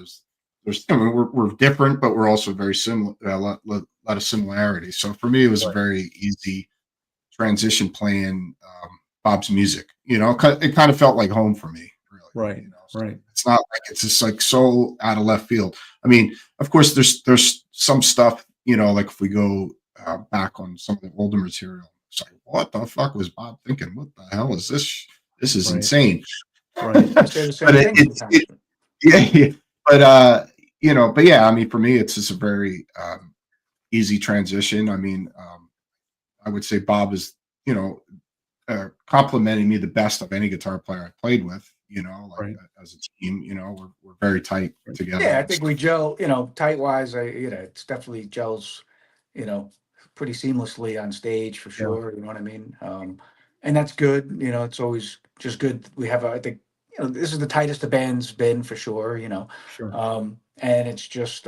we're different, but we're also very similar. A lot of similarities. So for me, it was a Right. very easy transition playing Bob's music. It kind of felt like home for me, really. Right. So Right. it's not like it's just like so out of left field. I mean, of course, there's some stuff, like if we go back on some of the older material, it's like, what the fuck was Bob thinking? What the hell is this? This is Right. insane. Right. I say the But same thing sometimes. yeah, yeah. But yeah, I mean, for me, it's just a very easy transition. I mean, I would say Bob is, complimenting me the best of any guitar player I played with. Like Right. as a team, we're very tight Right. together. Yeah, I and think stuff. we gel, tight wise. It's definitely gels, pretty seamlessly on stage for Yeah. sure. You know what I mean? And that's good. It's always just good. We have, I think, this is the tightest the band's been for sure. Sure. And it's just,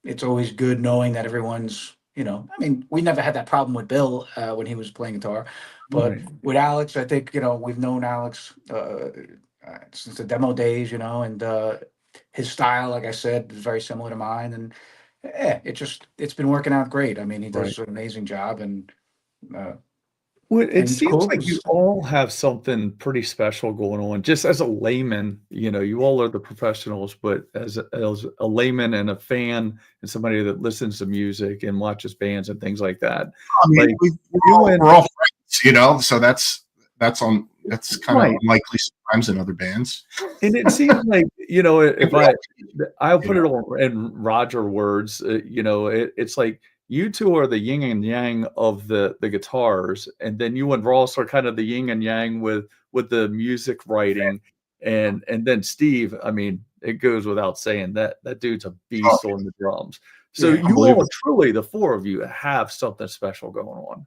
it's always good knowing that everyone's, I mean, we never had that problem with Bill when he was playing guitar, but Right. with Alex, I think, we've known Alex since the demo days, and his style, like I said, is very similar to mine. And yeah, it's been working out great. I mean, he Right. does an amazing job, uh, Well, it and he's seems cool. like you all have something pretty special going on. Just as a layman, you all are the professionals, but as a layman and a fan and somebody that listens to music and watches bands and things like that, I mean, like we're you all, and we're all friends, so that's kind of right. unlikely sometimes in other bands. And it seems like, if We're all, I'll you put know, it all in Roger words, it's like you two are the yin and yang of the guitars, and then you and Ross are kind of the yin and yang with the music writing, and then Steve, I mean, it goes without saying that that dude's a oh, beast on the drums. So Yeah, you all unbelievable. truly, the four of you, have something special going on.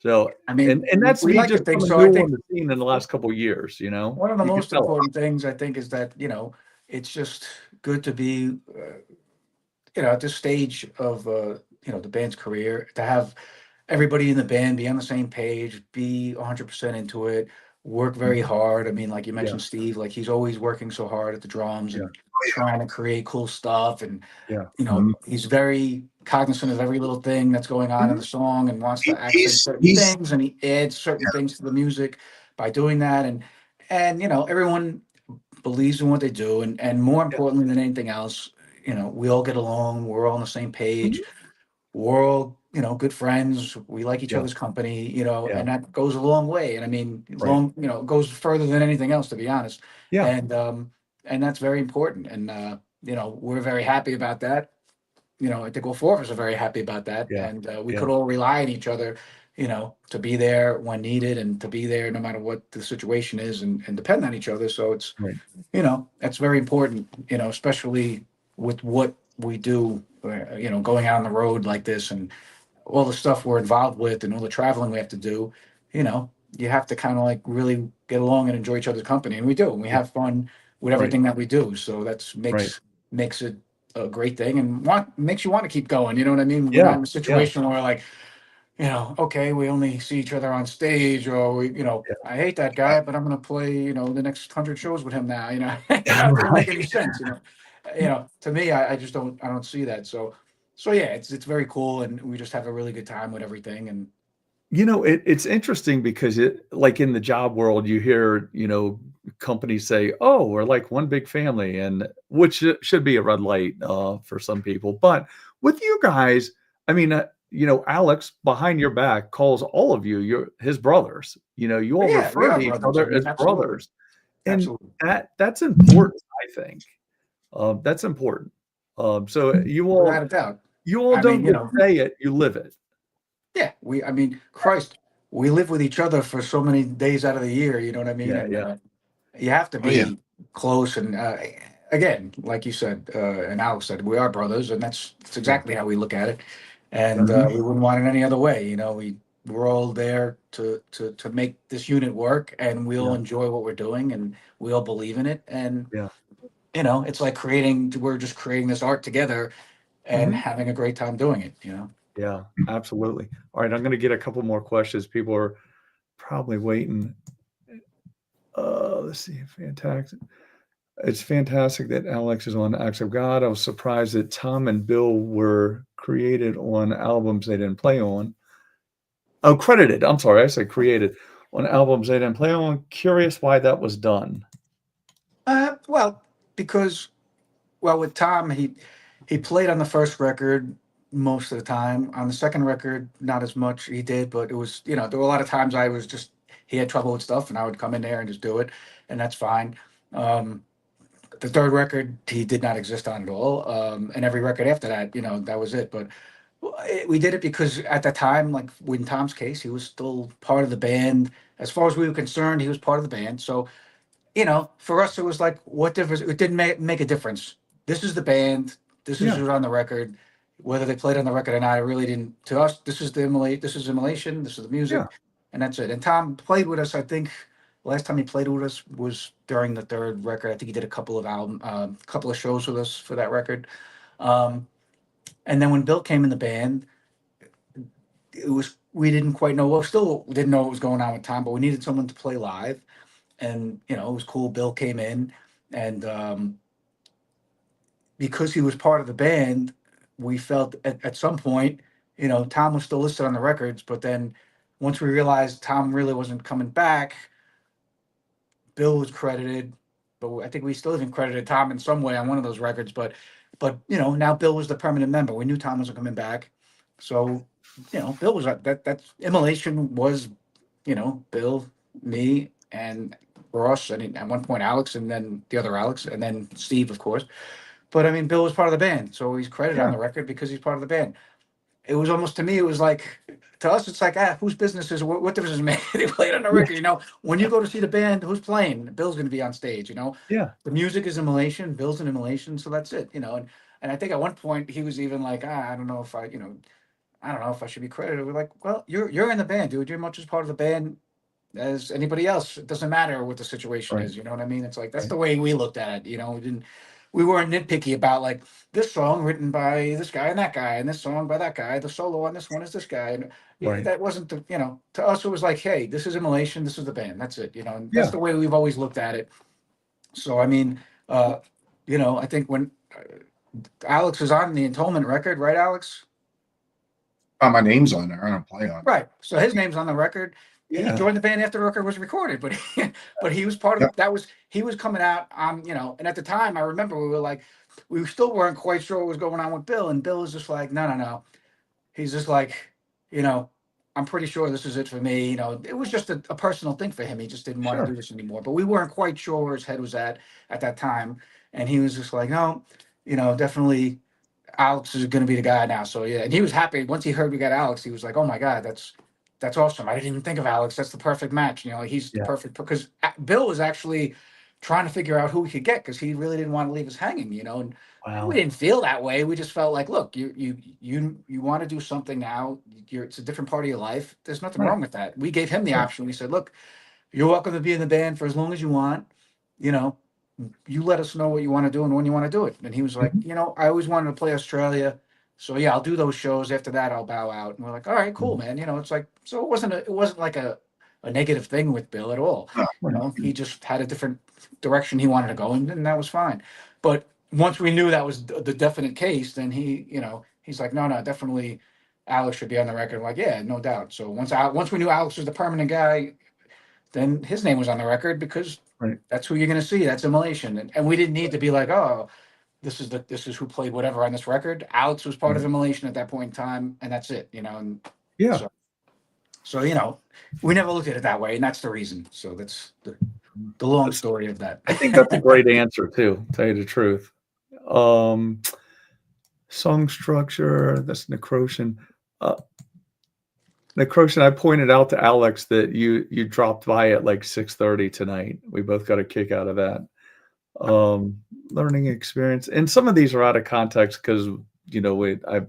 So, I and mean, that's we me like to just think coming so. I new on think the scene in the last couple of years, one of the you can most tell. important things, I think, is that, it's just good to be, at this stage of, the band's career, to have everybody in the band be on the same page, be 100% into it, work very Mhm. hard. I mean, like you Yeah, mentioned, Steve, like he's always working so hard at the drums yeah, and trying to create cool stuff. And, yeah. Mhm. he's very cognizant of every little thing that's going on in Mhm. the song and wants He, to accent he's certain he's things, and he adds certain things to the music by doing that. And, everyone believes in what they do. And more Yeah. importantly than anything else, we all get along. We're all on the same Mhm. page. We're all, good friends. We like each Yeah, other's company, yeah, and that goes a long way. And I mean, right. goes further than anything else, to be honest. Yeah, And that's very important. And we're very happy about that. I think all four of us are very happy about that. yeah, And we yeah, could all rely on each other, to be there when needed, and to be there no matter what the situation is, and depend on each other. So it's, right, that's very important, especially with what we do, going out on the road like this, and all the stuff we're involved with, and all the traveling we have to do. you know, you have to kind of like really get along and enjoy each other's company, and we do, and we Yeah. have fun with Right. everything that we do. So that's Right. makes it a great thing, and makes you want to keep going. You know what I mean? We're Yeah. not in a situation where like, okay, we only see each other on stage, or I hate that guy, but I'm going to play, the next 100 shows with him now. It doesn't make any sense. To me, I just I don't see that. So yeah, it's very cool, and we just have a really good time with everything. And It's interesting because like in the job world, you hear, companies say, "Oh, we're like one big family," and which should be a red light for some people. But with you guys, I mean, Alex behind your back calls all of you his brothers. You all yeah, we refer are to each brothers. I other mean, as absolutely, brothers, and absolutely. that's important, I think. That's important. So Without a doubt. you all I mean, don't just say it, you live it. yeah, I mean, Christ, we live with each other for so many days out of the year. You know what I mean? Yeah, And yeah. you have to Oh yeah. be close. And again, like you said, and Alex said, we are brothers, and that's Yeah. exactly how we look at it. And Mhm. we wouldn't want it any other way. We're all there to make this unit work, and we all Yeah. enjoy what we're doing, and we all believe in it. And Yeah. it's like we're just creating this art together and Mhm. having a great time doing it. Yeah, absolutely. All right, I'm gonna get a couple more questions. People are probably waiting. Let's see. Fantastic. It's fantastic that Alex is on Acts of God. I was surprised that Tom and Bill were created on albums they didn't play on. Oh, credited. I'm sorry, I said created on albums they didn't play on. Curious why that was done. Well, because with Tom, he played on the first record most of the time. On the second record, not as much. He did, but it was there were a lot of times I was just he had trouble with stuff, and I would come in there and just do it, and that's fine. Um, the third record he did not exist on at all, and every record after that, that was it. But we did it because at the time, like in Tom's case, he was still part of the band. As far as we were concerned, he was part of the band. So for us, it was like, what difference? It didn't make a difference. This is the band. This is Yeah, who's on the record. Whether they played on the record or not, it really didn't. To us, this is the immolate. This is immolation. This is the yeah, music, and that's it. And Tom played with us. I think last time he played with us was during the third record. I think he did a couple of shows with us for that record. Um, and then when Bill came in the band, we didn't quite know. Well, still didn't know what was going on with Tom, but we needed someone to play live, and it was cool. Bill came in, and because he was part of the band, we felt at some point, Tom was still listed on the records, but then once we realized Tom really wasn't coming back, Bill was credited, but I think we still even credited Tom in some way on one of those records. But now Bill was the permanent member. We knew Tom wasn't coming back, so Bill was that's Immolation was Bill, me, and Ross, and at one point Alex, and then the other Alex, and then Steve, of course. But I mean, Bill was part of the band, so he's credited on yeah, the record because he's part of the band. It was almost to me, it was like to us, it's like whose business is what difference does it make? They played on the yeah, record. When you go to see the band, who's playing? Bill's going to be on stage. yeah, The music is Immolation, Bill's an Immolation, so that's it. And I think at one point he was even like, I don't know if I don't know if I should be credited. We're like, well, you're in the band, dude. You're much as part of the band as anybody else. It doesn't matter what the situation right, is. You know what I mean? It's like that's right. the way we looked at it. We weren't nitpicky about like this song written by this guy and that guy, and this song by that guy. The solo on this one is this guy, and Right. that wasn't to us it was like, hey, this is Immolation, this is the band. That's it. And that's Yeah. the way we've always looked at it. So I mean, I think when Alex was on the Atonement record, right, Alex? My name's on there. I don't play on Right. So his name's on the record. He Yeah. joined the band after the record was recorded, but but he was part of Yep. he was coming out on, and at the time I remember we were like, we still weren't quite sure what was going on with Bill. And Bill was just like, no, no, no. He's just like, you know, I'm pretty sure this is it for me. It was just a personal thing for him. He just didn't want to do Sure. this anymore. But we weren't quite sure where his head was at that time. And he was just like, no, definitely Alex is going to be the guy now. So yeah, and he was happy once he heard we got Alex. He was like, "Oh my god, that's awesome! I didn't even think of Alex. That's the perfect match. He's the Yeah. perfect because Bill was actually trying to figure out who we could get because he really didn't want to leave us hanging, you know. And Wow. we didn't feel that way. We just felt like, look, you want to do something now. It's a different part of your life. There's nothing Right. wrong with that. We gave him the Right. option. We said, look, you're welcome to be in the band for as long as you want. You know, you let us know what you want to do and when you want to do it. And he was like, Mhm. you know, I always wanted to play Australia. So yeah, I'll do those shows. After that, I'll bow out. And we're like, all right, cool, man. You know, it's like, so it wasn't like a negative thing with Bill at all. No. You know, he just had a different direction he wanted to go in, and that was fine. But once we knew that was the definite case, then he, you know, he's like, no, definitely Alex should be on the record. I'm like, yeah, no doubt. So once we knew Alex was the permanent guy, then his name was on the record because Right. that's who you're going to see. That's Immolation. And we didn't need to be like, oh, this is who played whatever on this record. Alex was part of Immolation at that point in time, and that's it, you know. And Yeah. so you know, we never looked at it that way, and that's the reason. So that's the long story of that. I think that's a great answer too, to tell you the truth. Song structure, that's Necrotion. Necrotion, I pointed out to Alex that you dropped by at like 6:30 tonight. We both got a kick out of that. Learning experience. And some of these are out of context because, you know,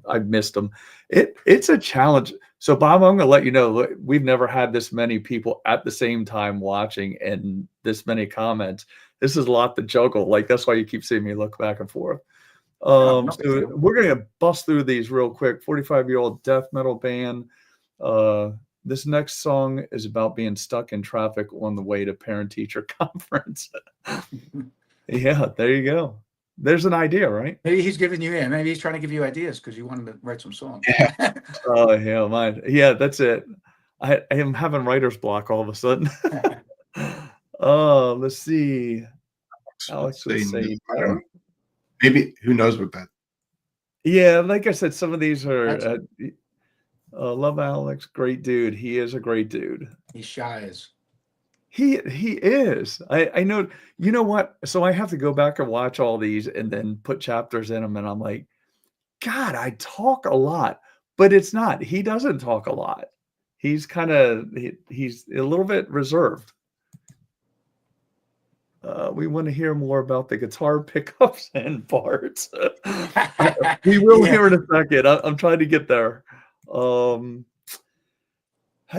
I missed them. It's a challenge. So Bob, I'm going to let you know, we've never had this many people at the same time watching and this many comments. This is a lot to juggle. Like, that's why you keep seeing me look back and forth. No big So deal. we're going to bust through these real quick. 45-year-old death metal band. This next song is about being stuck in traffic on the way to parent-teacher conference. Yeah, there you go. There's an idea, right? Maybe he's giving you maybe he's trying to give you ideas because you wanted to write some songs. Oh, yeah, mine. Yeah, that's it. I am having writer's block all of a sudden. Oh, let's see. Alex would say, I don't know. Maybe who knows what that. yeah, like I said, some of these are That's- love Alex, great dude. He is a great dude. He's shy as. He is. I know. You know what? So I have to go back and watch all these and then put chapters in them, and I'm like, God, I talk a lot, but it's not. He doesn't talk a lot. He's kind of he's a little bit reserved. We want to hear more about the guitar pickups and parts. We will hear in a second. I'm trying to get there. How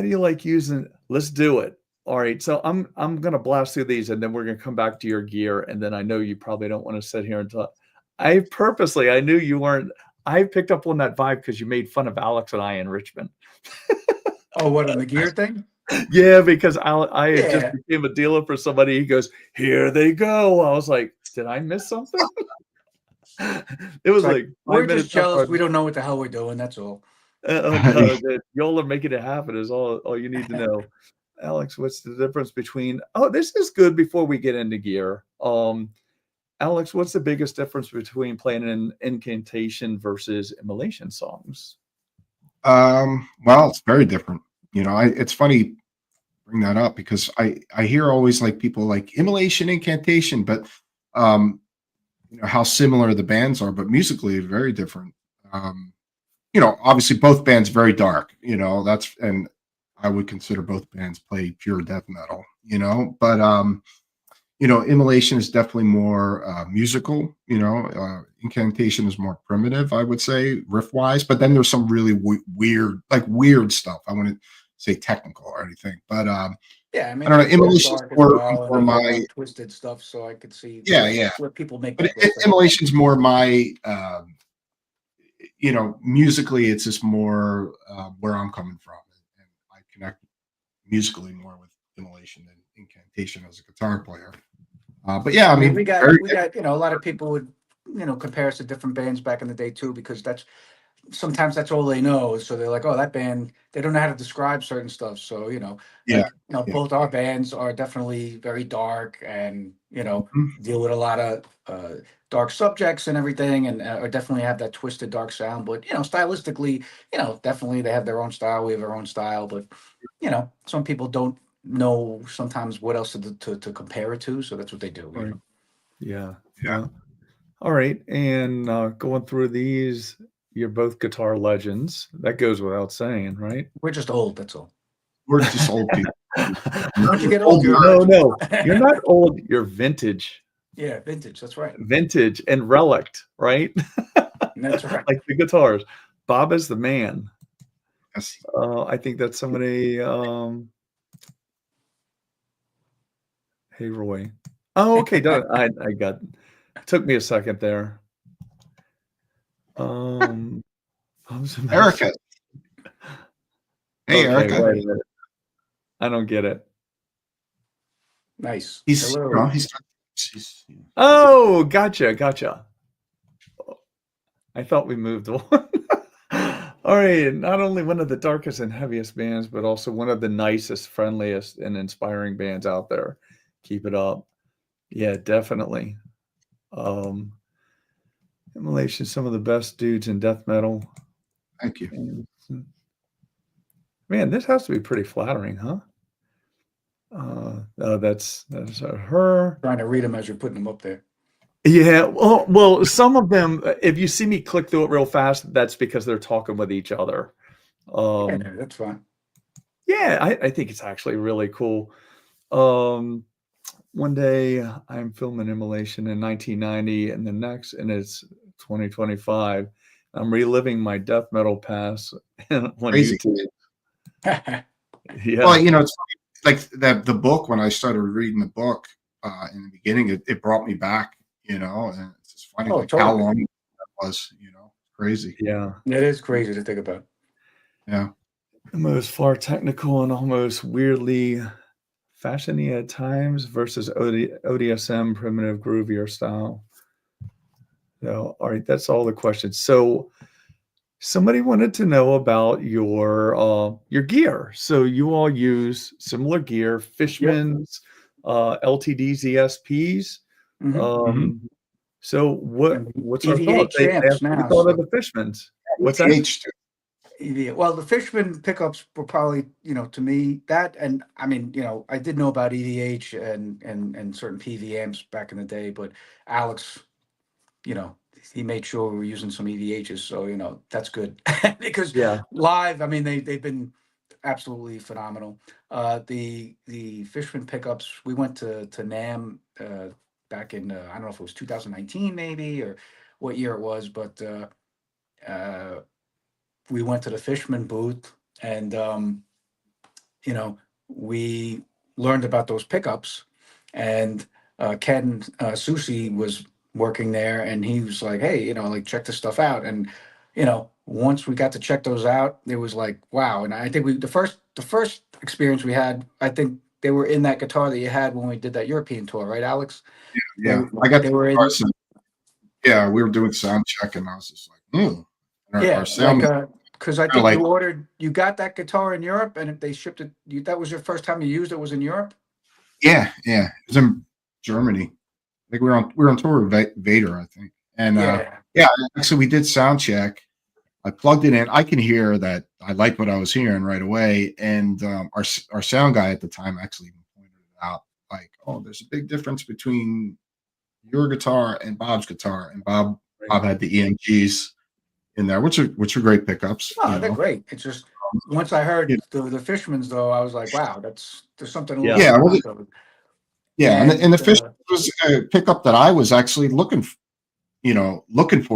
do you like using? Let's do it. All right. So I'm gonna blast through these, and then we're gonna come back to your gear. And then I know you probably don't want to sit here and talk. I knew you weren't. I picked up on that vibe because you made fun of Alex and I in Richmond. Oh, what, on the gear thing? Yeah, because I had just Yeah. became a dealer for somebody. He goes, "Here they go." I was like, "Did I miss something?" It was like 5 we're minutes just jealous. after We don't know what the hell we're doing. That's all. no, y'all are making it happen is all you need to know. Alex, what's the difference between? Oh, this is good before we get into gear. Alex, what's the biggest difference between playing an incantation versus immolation songs? Well, it's very different. You know, it's funny bring that up because I hear always like people like immolation, incantation, but you know how similar the bands are, but musically very different. You know, obviously both bands very dark. You know, and I would consider both bands play pure death metal. You know, but you know, immolation is definitely more musical. You know, incantation is more primitive, I would say, riff wise. But then there's some really weird stuff. I wouldn't say technical or anything, but Yeah, I mean, I don't know. it's Immolation's dark as more, well, and more there's a lot my of twisted stuff, so I could see yeah. where people make But that difference. immolation's more my you know, musically, it's just more where I'm coming from, and I connect musically more with immolation than incantation as a guitar player. But yeah, I I mean, mean, we got very you know, a lot of people would, you know, compare us to different bands back in the day too, because sometimes that's all they know. So they're like, oh, that band, they don't know how to describe certain stuff. So, you know, yeah, yeah. both our bands are definitely very dark and, you know, Mhm. deal with a lot of dark subjects and everything, and or definitely have that twisted dark sound. But, you know, stylistically, you know, definitely they have their own style. We have our own style. But, you know, some people don't know sometimes what else to compare it to. So that's what they do. You Right. know? Yeah. Yeah. All right. And going through these, you're both guitar legends. That goes without saying, right? We're just old. That's all. We're just old people. Once you get old, you're No, you're not old. You're vintage. Yeah, vintage. That's right. Vintage and relict, right? That's right. Like the guitars. Bob is the man. Yes. I think that's somebody. Hey, Roy. Oh, okay. I got. Took me a second there. Erica. Hey, Okay, Erica. wait a minute. I don't get it. Nice. He's, Hello. he's Oh, gotcha. I thought we moved on. All right. Not only one of the darkest and heaviest bands, but also one of the nicest, friendliest, and inspiring bands out there. Keep it up. Yeah, definitely. Immolation, some of the best dudes in death metal. Thank you. Man, this has to be pretty flattering, huh? That's her. Trying to read them as you're putting them up there. Yeah, well, some of them, if you see me click through it real fast, that's because they're talking with each other. Yeah, that's fine. Yeah, I think it's actually really cool. One day I'm filming Immolation in 1990, and the next, and it's 2025. I'm reliving my death metal past on Crazy. YouTube. Yeah. Well, it's like the book, when I started reading the book in the beginning, it brought me back, and it's just funny how long that was, crazy. Yeah. It is crazy to think about. Yeah. The most far technical and almost weirdly fashiony at times versus ODSM primitive groovier style. So, all right, that's all the questions. So somebody wanted to know about your gear. So you all use similar gear, Fishman's, LTDs, ESPs. So what's our thought? They asked what we thought of the Fishmans. What's that? Well, the Fishman pickups were probably, to me that, and I mean, I did know about EDH and certain PV amps back in the day, but Alex, he made sure we were using some EDHs, so that's good because live, I mean, they've been absolutely phenomenal. The Fishman pickups, we went to NAMM back in I don't know if it was 2019 maybe or what year it was, but we went to the Fishman booth and we learned about those pickups, and Ken Susi was working there, and he was like, hey, like check this stuff out. And once we got to check those out, it was like, wow. And I think the first experience we had, I think they were in that guitar that you had when we did that European tour, right, Alex? Yeah. I got yeah, we were doing sound check, and I was just like, our sound, because I think you got that guitar in Europe, and if they shipped it, that was your first time you used it, was in Europe? Yeah. It was in Germany. I think we were on tour with Vader, I think. And actually we did sound check. I plugged it in. I can hear that I liked what I was hearing right away. And our sound guy at the time actually pointed it out, like, oh, there's a big difference between your guitar and Bob's guitar. And Bob had the EMGs in there, which are great pickups. Oh, they're great. It's just once I heard the Fishmans, though, I was like, wow, there's something a little different. And the Fishman was a pickup that I was actually looking for,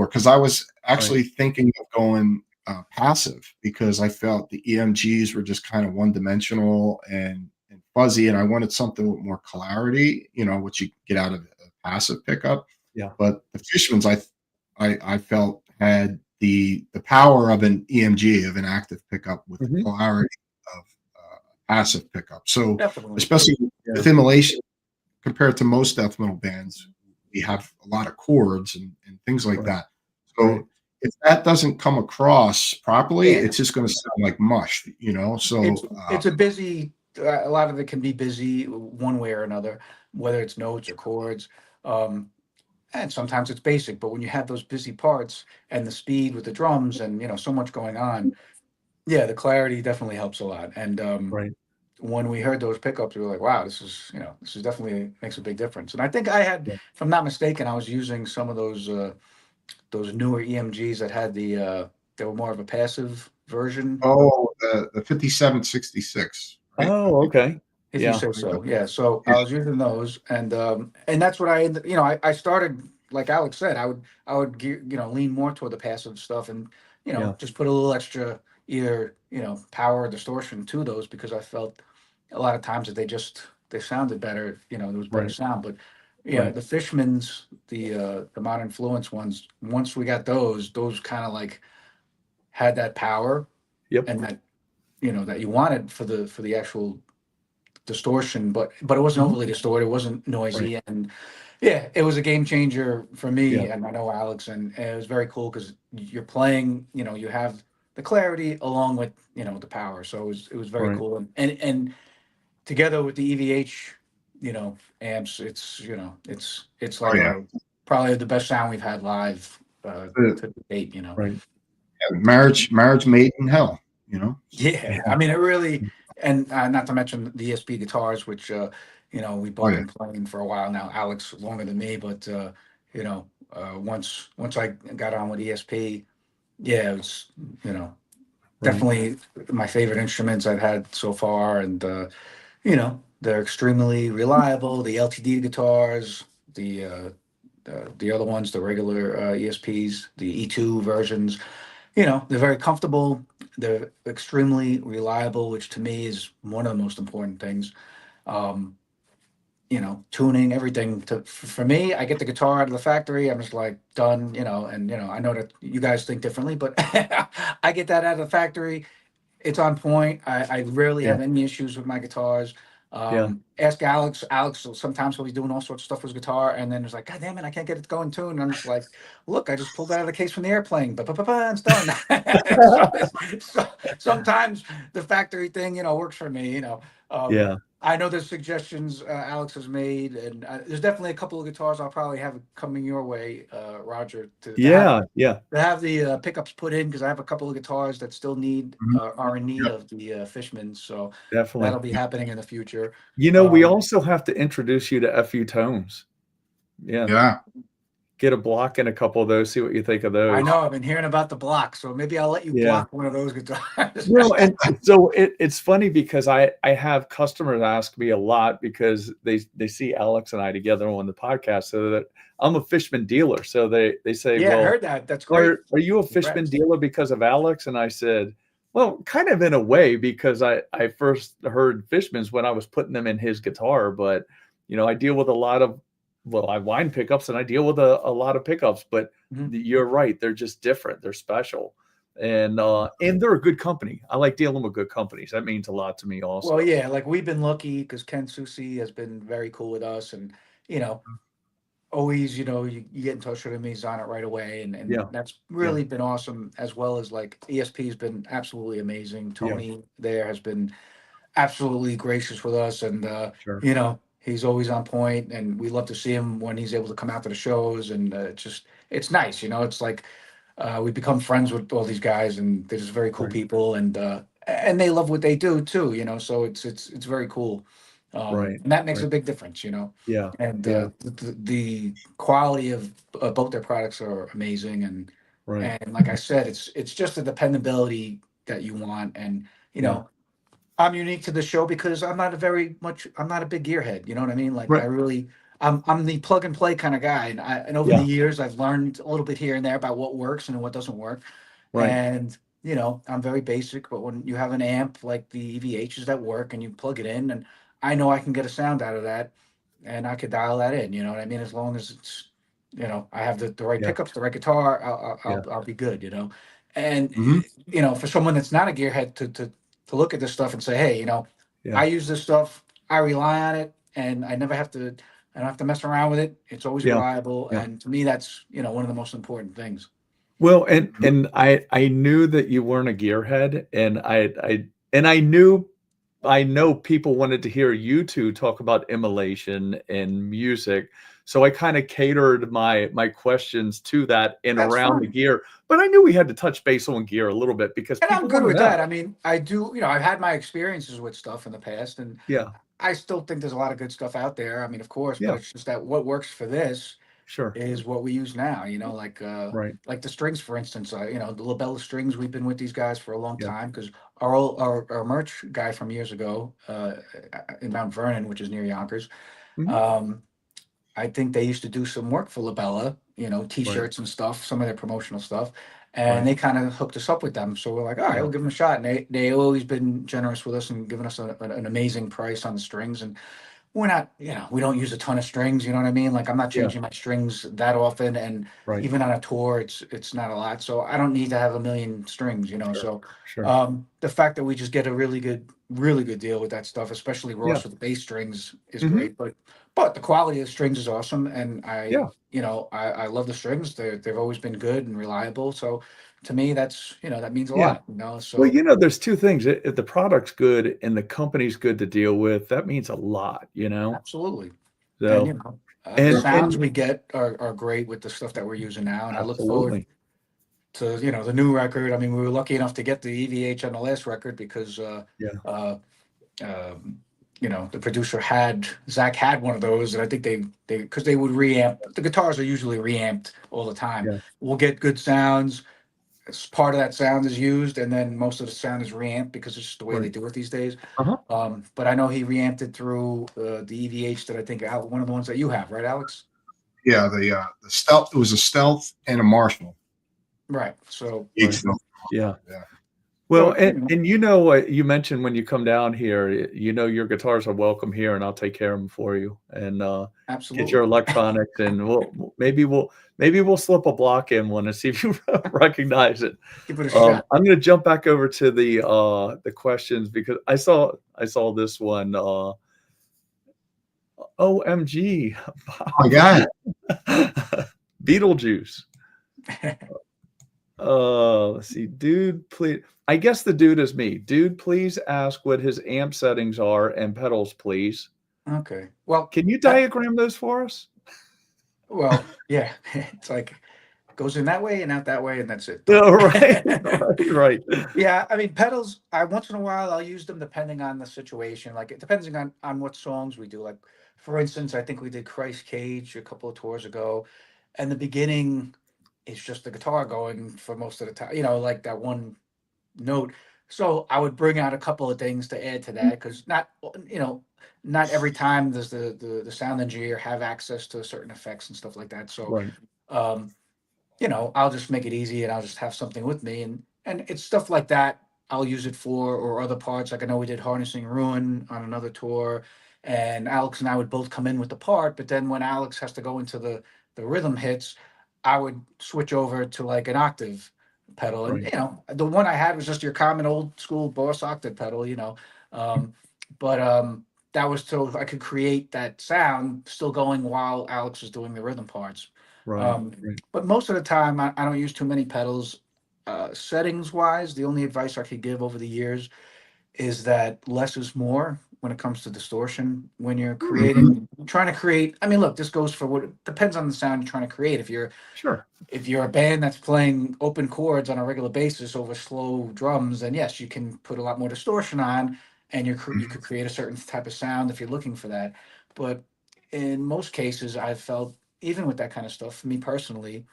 because I was actually thinking of going passive, because I felt the EMGs were just kind of one-dimensional and fuzzy, and I wanted something with more clarity, what you get out of a passive pickup. Yeah. But the Fishmans, I felt had the power of an EMG, of an active pickup, with the clarity of passive pickup. So especially with Immolation, compared to most death metal bands, we have a lot of chords and things like that. So if that doesn't come across properly, it's just going to sound like mush, So it's a busy. A lot of it can be busy one way or another, whether it's notes or chords. And sometimes it's basic, but when you have those busy parts and the speed with the drums and so much going on, the clarity definitely helps a lot. And when we heard those pickups, we were like, wow, this is definitely makes a big difference. And I think I had, if I'm not mistaken, I was using some of those newer EMGs that had they were more of a passive version. Oh, the 5766. Oh, okay. if you Yeah. say so. Yeah. So I was using those, and that's what I ended. I started like Alex said. I would lean more toward the passive stuff, and Yeah. just put a little extra either power or distortion to those because I felt a lot of times that they sounded better. There was better Right. sound, but yeah, Right. the Fishmans, the modern Fluence ones. Once we got those kind of like had that power Yep. and that that you wanted for the actual distortion, but it wasn't overly distorted. It wasn't Right. noisy, and yeah, it was a game changer for Yeah. me. And I know Alex, and it was very cool because you're playing. You have the clarity along with the power. So it was very Right. cool, and together with the EVH, amps, it's Oh like yeah. probably the best sound we've had live Uh, to date. Right. marriage made in hell. Yeah, I mean, it really, and not to mention the ESP guitars, which we've Oh both yeah. been playing for a while now. Alex longer than me, but once I got on with ESP, yeah, it was Right. definitely my favorite instruments I've had so far, and they're extremely reliable. The LTD guitars, the other ones, the regular ESPs, the E2 versions. They're very comfortable. They're extremely reliable, which to me is one of the most important things. Um, tuning everything for me, I get the guitar out of the factory. I'm just like done, and I know that you guys think differently, but I get that out of the factory. It's on point. I rarely Yeah. have any issues with my guitars. Yeah. Ask Alex. Alex sometimes he'll be doing all sorts of stuff with his guitar, and then it's like, God damn it, I can't get it going tune. And I'm just like, look, I just pulled that out of the case from the airplane. But it's done. So sometimes the factory thing, works for me. Yeah. I know there's suggestions Alex has made, and there's definitely a couple of guitars I'll probably have coming your way, Roger, to have Yeah. Yeah. the pickups put in because I have a couple of guitars that still Mhm. are in need Yep. of the Fishmans, so Definitely. that'll be happening in the future. We Um, also have to introduce you to FU tones. Yeah. Yeah. Get a block and a couple of those. See what you think of those. I know I've been hearing about the block, so maybe I'll let you Yeah. block one of those guitars. Well, and so it's funny because I have customers ask me a lot because they see Alex and I together on the podcast. So that I'm a Fishman dealer. So they say, Yeah, I well, heard that. That's great. are you a Fishman Congrats. dealer because of Alex? And I said, well, kind of in a way, because I first heard Fishman's when I was putting them in his guitar. But I deal with a lot of I wind pickups and I deal with a lot of pickups. But Mhm. you're right, they're just different. They're special, and they're a good company. I like dealing with good companies. That means a lot to me, also. Well, yeah, like we've been lucky because Ken Susi has been very cool with us, and always, you get in touch with him, he's on it right away, and Yeah, that's yeah, really been awesome. As well as like ESP has been absolutely amazing. yeah, Tony there has been absolutely gracious with us, and sure, he's always on point, and we love to see him when he's able to come out to the shows, and it's nice. It's like we become friends with all these guys, and they're just very cool right, people, and they love what they do too. So it's very cool, right, and that makes right, a big difference. yeah, And yeah, the quality of both their products are amazing, right, and like I said, it's just the dependability that you want, and you yeah, know I'm unique to the show because I'm not a big gearhead. You know what I mean? Like right, I'm the plug and play kind of guy, and over the yeah, years I've learned a little bit here and there about what works and what doesn't work. right, And I'm very basic, but when you have an amp like the EVHs that work and you plug it in, and I know I can get a sound out of that, and I could dial that in. You know what I mean? As long as it's I have the right yeah, pickups, the right guitar, yeah, I'll be good. And Hmm. for someone that's not a gearhead to look at this stuff and say, hey, yeah, I use this stuff, I rely on it, and I don't have to mess around with it. It's always yeah, reliable, yeah. and to me, that's one of the most important things. Well, and I knew that you weren't a gearhead, and I know people wanted to hear you two talk about immolation and music. So I kind of catered my questions to that and That's around the fine. gear. But I knew we had to touch base on gear a little bit because And I'm people good want to with that. know. I mean, I do, I've had my experiences with stuff in the past, and Yeah, I still think there's a lot of good stuff out there. I mean, of course, but yeah, it's just that what works for this, Sure. is what we use now. Right. Like the strings, for instance. The labella strings. We've been with these guys for a long Yeah. time because our merch guy from years ago in Mount Vernon, which is near Yonkers. Mhm. I think they used to do some work for Labella, T-shirts and stuff, some of their promotional stuff, and Right. they kind of hooked us up with them. So we're like, all right, Yeah. we'll give them a shot. And they always been generous with us and giving us an amazing price on the strings. And we're not, we don't use a ton of strings. You know what I mean? Like I'm not Yeah. changing my strings that often, and Right. even on a tour, it's not a lot. So I don't need to have a million strings. Sure. So Sure. the fact that we just get a really good deal with that stuff, especially Yeah. Ross with the bass strings, is Mhm. great. But the quality of the strings is awesome, and Yeah. I love the strings. They've always been good and reliable. So to me, that's that means a Yeah. lot. Well, So there's two things. If the product's good and the company's good to deal with, that means a lot. absolutely. And So the and sounds we get are great with the stuff that we're using now, and I look forward absolutely. to the new record. I mean, we were lucky enough to get the EVH on the last record because Yeah. um, the producer Zach had one of those, and I think they because they would reamp. The guitars are usually reamped all the time. Yeah. We'll get good sounds. Part of that sound is used, and then most of the sound is reamped because it's just the way they Right. do it these days. Uh-huh. But I know he reamped it through the EVH that I think one of the ones that you have, right, Alex? Yeah, the stealth. It was a stealth and a Marshall. Right. So Right. Stealth. Yeah. Yeah. Well, So, and what you mentioned when you come down here, your guitars are welcome here, and I'll take care of them for you, and get your absolutely. electronics, and we'll slip a block in one and see if you recognize it. Give it a shot. I'm going to jump back over to the questions because I saw this one. OMG, Oh my God. Beetlejuice. Let's see, dude, please. I guess the dude is me. Dude, please ask what his amp settings are and pedals, please. Okay. Well, Can you diagram those for us? well, yeah. It's like goes in that way and out that way, and that's it. Oh, right, right. Yeah, I mean pedals. I once in a while I'll use them depending on the situation. Like it depends on what songs we do. Like for instance, I think we did Christ Cage a couple of tours ago, and the beginning is just the guitar going for most of the time. Like that one note. So I would bring out a couple of things to add to that because not every time does the sound engineer have access to certain effects and stuff like that. So Right. um, I'll just make it easy and I'll just have something with me and it's stuff like that I'll use it for or other parts. Like I know we did Harnessing Ruin on another tour and Alex and I would both come in with the part, but then when Alex has to go into the rhythm hits, I would switch over to like an octave pedal. And Right. the one I had was just your common old school Boss octave pedal, Um, but that was so I could create that sound still going while Alex was doing the rhythm parts. Right. Um, Right. but most of the time, I don't use too many pedals. Settings wise, the only advice I could give over the years is that less is more when it comes to distortion. When you're Mhm. trying to create. I mean, look, this goes for what depends on the sound you're trying to create. Sure. If you're a band that's playing open chords on a regular basis over slow drums, then yes, you can put a lot more distortion on, and you could create a certain type of sound if you're looking for that. But in most cases, I've felt even with that kind of stuff, for me personally,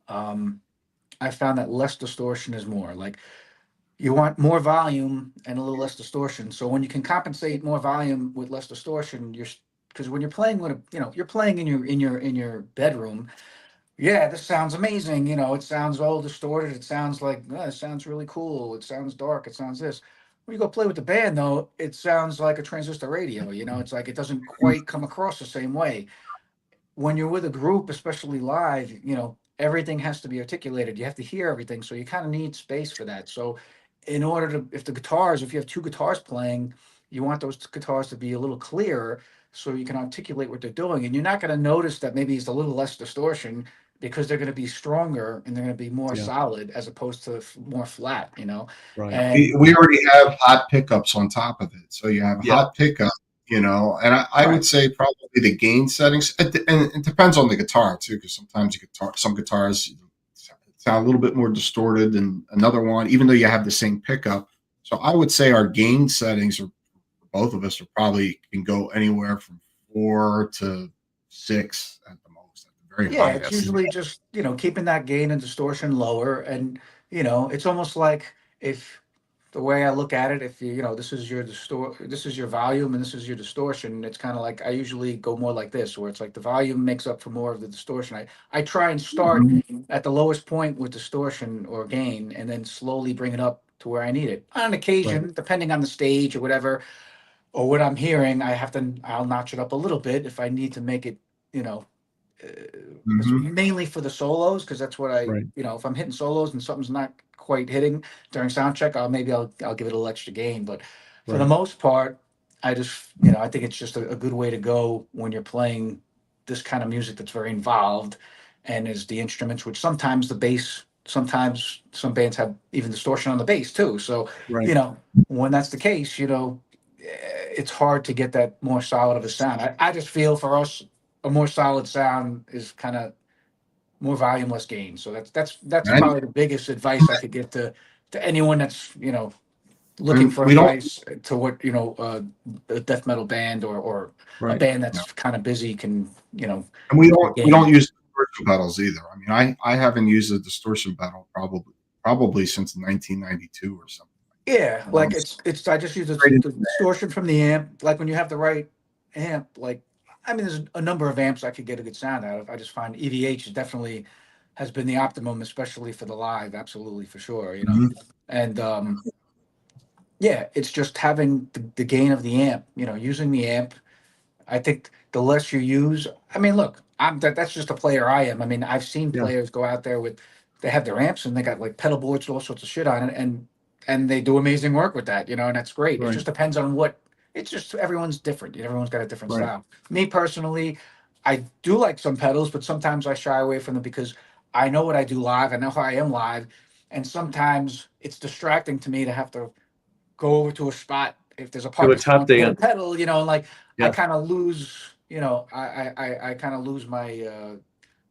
um, I found that less distortion is more. Like you want more volume and a little less distortion. So when you can compensate more volume with less distortion, because when you're playing with you're playing in your bedroom. Yeah, this sounds amazing. It sounds all distorted. It sounds like it sounds really cool. It sounds dark. It sounds this. When you go play with the band, though, it sounds like a transistor radio. It's like it doesn't quite come across the same way when you're with a group, especially live, everything has to be articulated. You have to hear everything. So you kind of need space for that. So in order to, if you have two guitars playing, you want those guitars to be a little clearer so you can articulate what they're doing. And you're not going to notice that maybe it's a little less distortion because they're going to be stronger and they're going to be more Yeah. solid as opposed to more flat, Right. And We already have hot pickups on top of it. So you have a Yeah. hot pickup, and I would Right. say probably the gain settings, and it depends on the guitar too, because sometimes some guitars sound a little bit more distorted than another one, even though you have the same pickup. So I would say our gain settings are both of us are probably can go anywhere from 4 to 6 at the most. very Yeah, high it's S. usually just, keeping that gain and distortion lower. And, it's almost like, if the way I look at it, if this is your this is your volume and this is your distortion, it's kind of like I usually go more like this, where it's like the volume makes up for more of the distortion. I try and start at the lowest point with distortion or gain and then slowly bring it up to where I need it. On Right. occasion, depending on the stage or whatever, or what I'm hearing, I'll notch it up a little bit if I need to make it, you know, it's Mhm. mainly for the solos, because that's what Right. if I'm hitting solos and something's not quite hitting during sound check, I'll give it a little extra gain. But for the Right. most part, I just, I think it's just a good way to go when you're playing this kind of music that's very involved, and is the instruments, which sometimes the bass, sometimes some bands have even distortion on the bass too. So, Right. when that's the case, it's hard to get that more solid of a sound. I just feel for us, a more solid sound is kind of more volume, less gain. So that's And probably the biggest advice I could give to anyone that's looking and for we don't. advice to what a death metal band or a Right. band Yeah. that's kind of busy can And we get don't we gain. don't use distortion pedals either. I mean, I haven't used a distortion pedal probably since 1992 or something. Yeah, You know, like it's it's I just use straight into the distortion from the amp. Like when you have the right amp, like I mean, there's a number of amps I could get a good sound out of. I just find EVH is definitely has been the optimum, especially for the live. Absolutely, for sure. Mhm. And yeah, it's just having the gain of the amp. Using the amp. I think the less you use, I mean, look, that's just a player I am. I mean, I've seen Yeah. players go out there with, they have their amps and they got like pedal boards and all sorts of shit on it, and they do amazing work with that, and that's great. It Right. just depends on what. It's just everyone's different. Everyone's got a different Right. style. Me personally, I do like some pedals, but sometimes I shy away from them because I know what I do live. I know how I am live, and sometimes it's distracting to me to have to go over to a spot if there's a Do part a that's going tap to hit a dance. pedal, and like I Yeah. kind of lose, I kind of lose my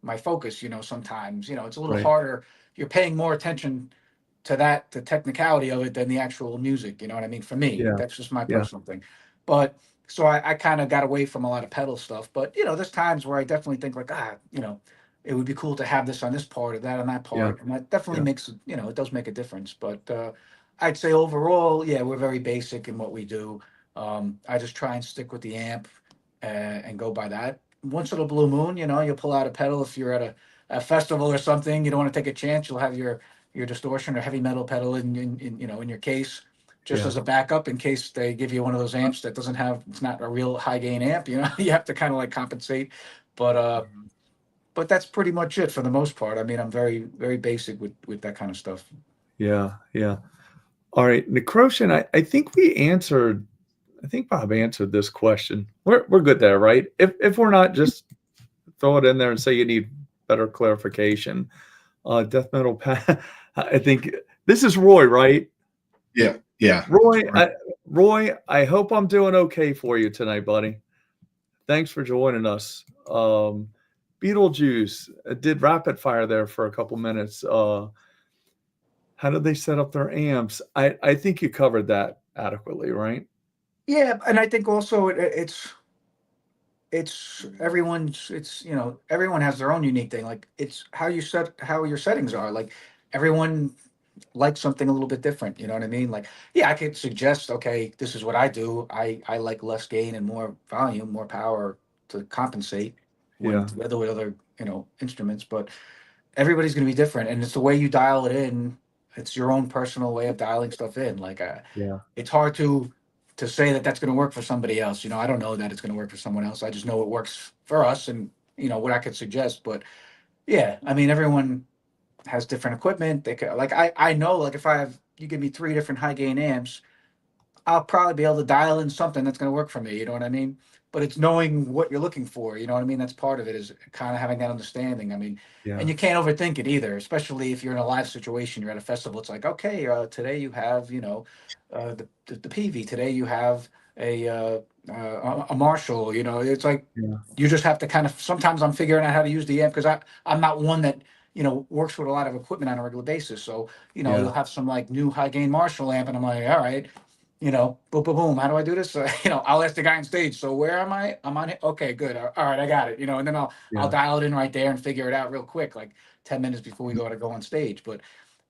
my focus, sometimes, it's a little Right. harder. You're paying more attention to the technicality of it than the actual music, you know what I mean? For me, Yeah. that's just my Yeah. personal thing. But so I kind of got away from a lot of pedal stuff, but there's times where I definitely think like, it would be cool to have this on this part or that on that Yeah. part. And that definitely Yeah. makes, it does make a difference. But I'd say overall, yeah, we're very basic in what we do. I just try and stick with the amp and go by that. Once in a blue moon, you'll pull out a pedal if you're at a festival or something. You don't want to take a chance. You'll have your distortion or heavy metal pedal in your case, just Yeah. as a backup in case they give you one of those amps that it's not a real high gain amp. You have to kind of like compensate. But Mhm. but that's pretty much it for the most part. I mean, I'm very very basic with that kind of stuff. Yeah. Yeah. All right, Necroshin, I think I think Bob answered this question. We're good there, right? If we're not, just throw it in there and say you need better clarification. Death metal I think this is Roy, right? Yeah, yeah. Roy, Right. I hope I'm doing okay for you tonight, buddy. Thanks for joining us. Beetlejuice did rapid fire there for a couple minutes. How did they set up their amps? I think you covered that adequately, right? Yeah, and I think also it's everyone's everyone has their own unique thing. Like it's how your settings are. Like everyone likes something a little bit different. You know what I mean? Like, yeah, I could suggest, okay, this is what I do. I like less gain and more volume, more power to compensate when Yeah, together with other instruments. But everybody's going to be different, and it's the way you dial it in. It's your own personal way of dialing stuff in. Like, yeah, it's hard to say that that's going to work for somebody else. I don't know that it's going to work for someone else. I just know it works for us, and what I could suggest. But yeah, I mean, everyone has different equipment. They could, like, I know, like, if you give me three different high gain amps, I'll probably be able to dial in something that's going to work for me. You know what I mean? But it's knowing what you're looking for. You know what I mean? That's part of it, is kind of having that understanding. I mean, and yeah, you can't overthink it either, especially if you're in a live situation. You're at a festival. It's like, okay, today you have, the Peavey. Today you have a Marshall. It's like yeah, you just have to kind of. Sometimes I'm figuring out how to use the amp because I'm not one that works with a lot of equipment on a regular basis. So yeah, you'll have some like new high gain Marshall amp, and I'm like, all right. boom, boom, boom. How do I do this? I'll ask the guy on stage. So where am I? I'm on it. Okay, good. All right, I got it. And then I'll dial it in right there and figure it out real quick, like 10 minutes before we go on stage. But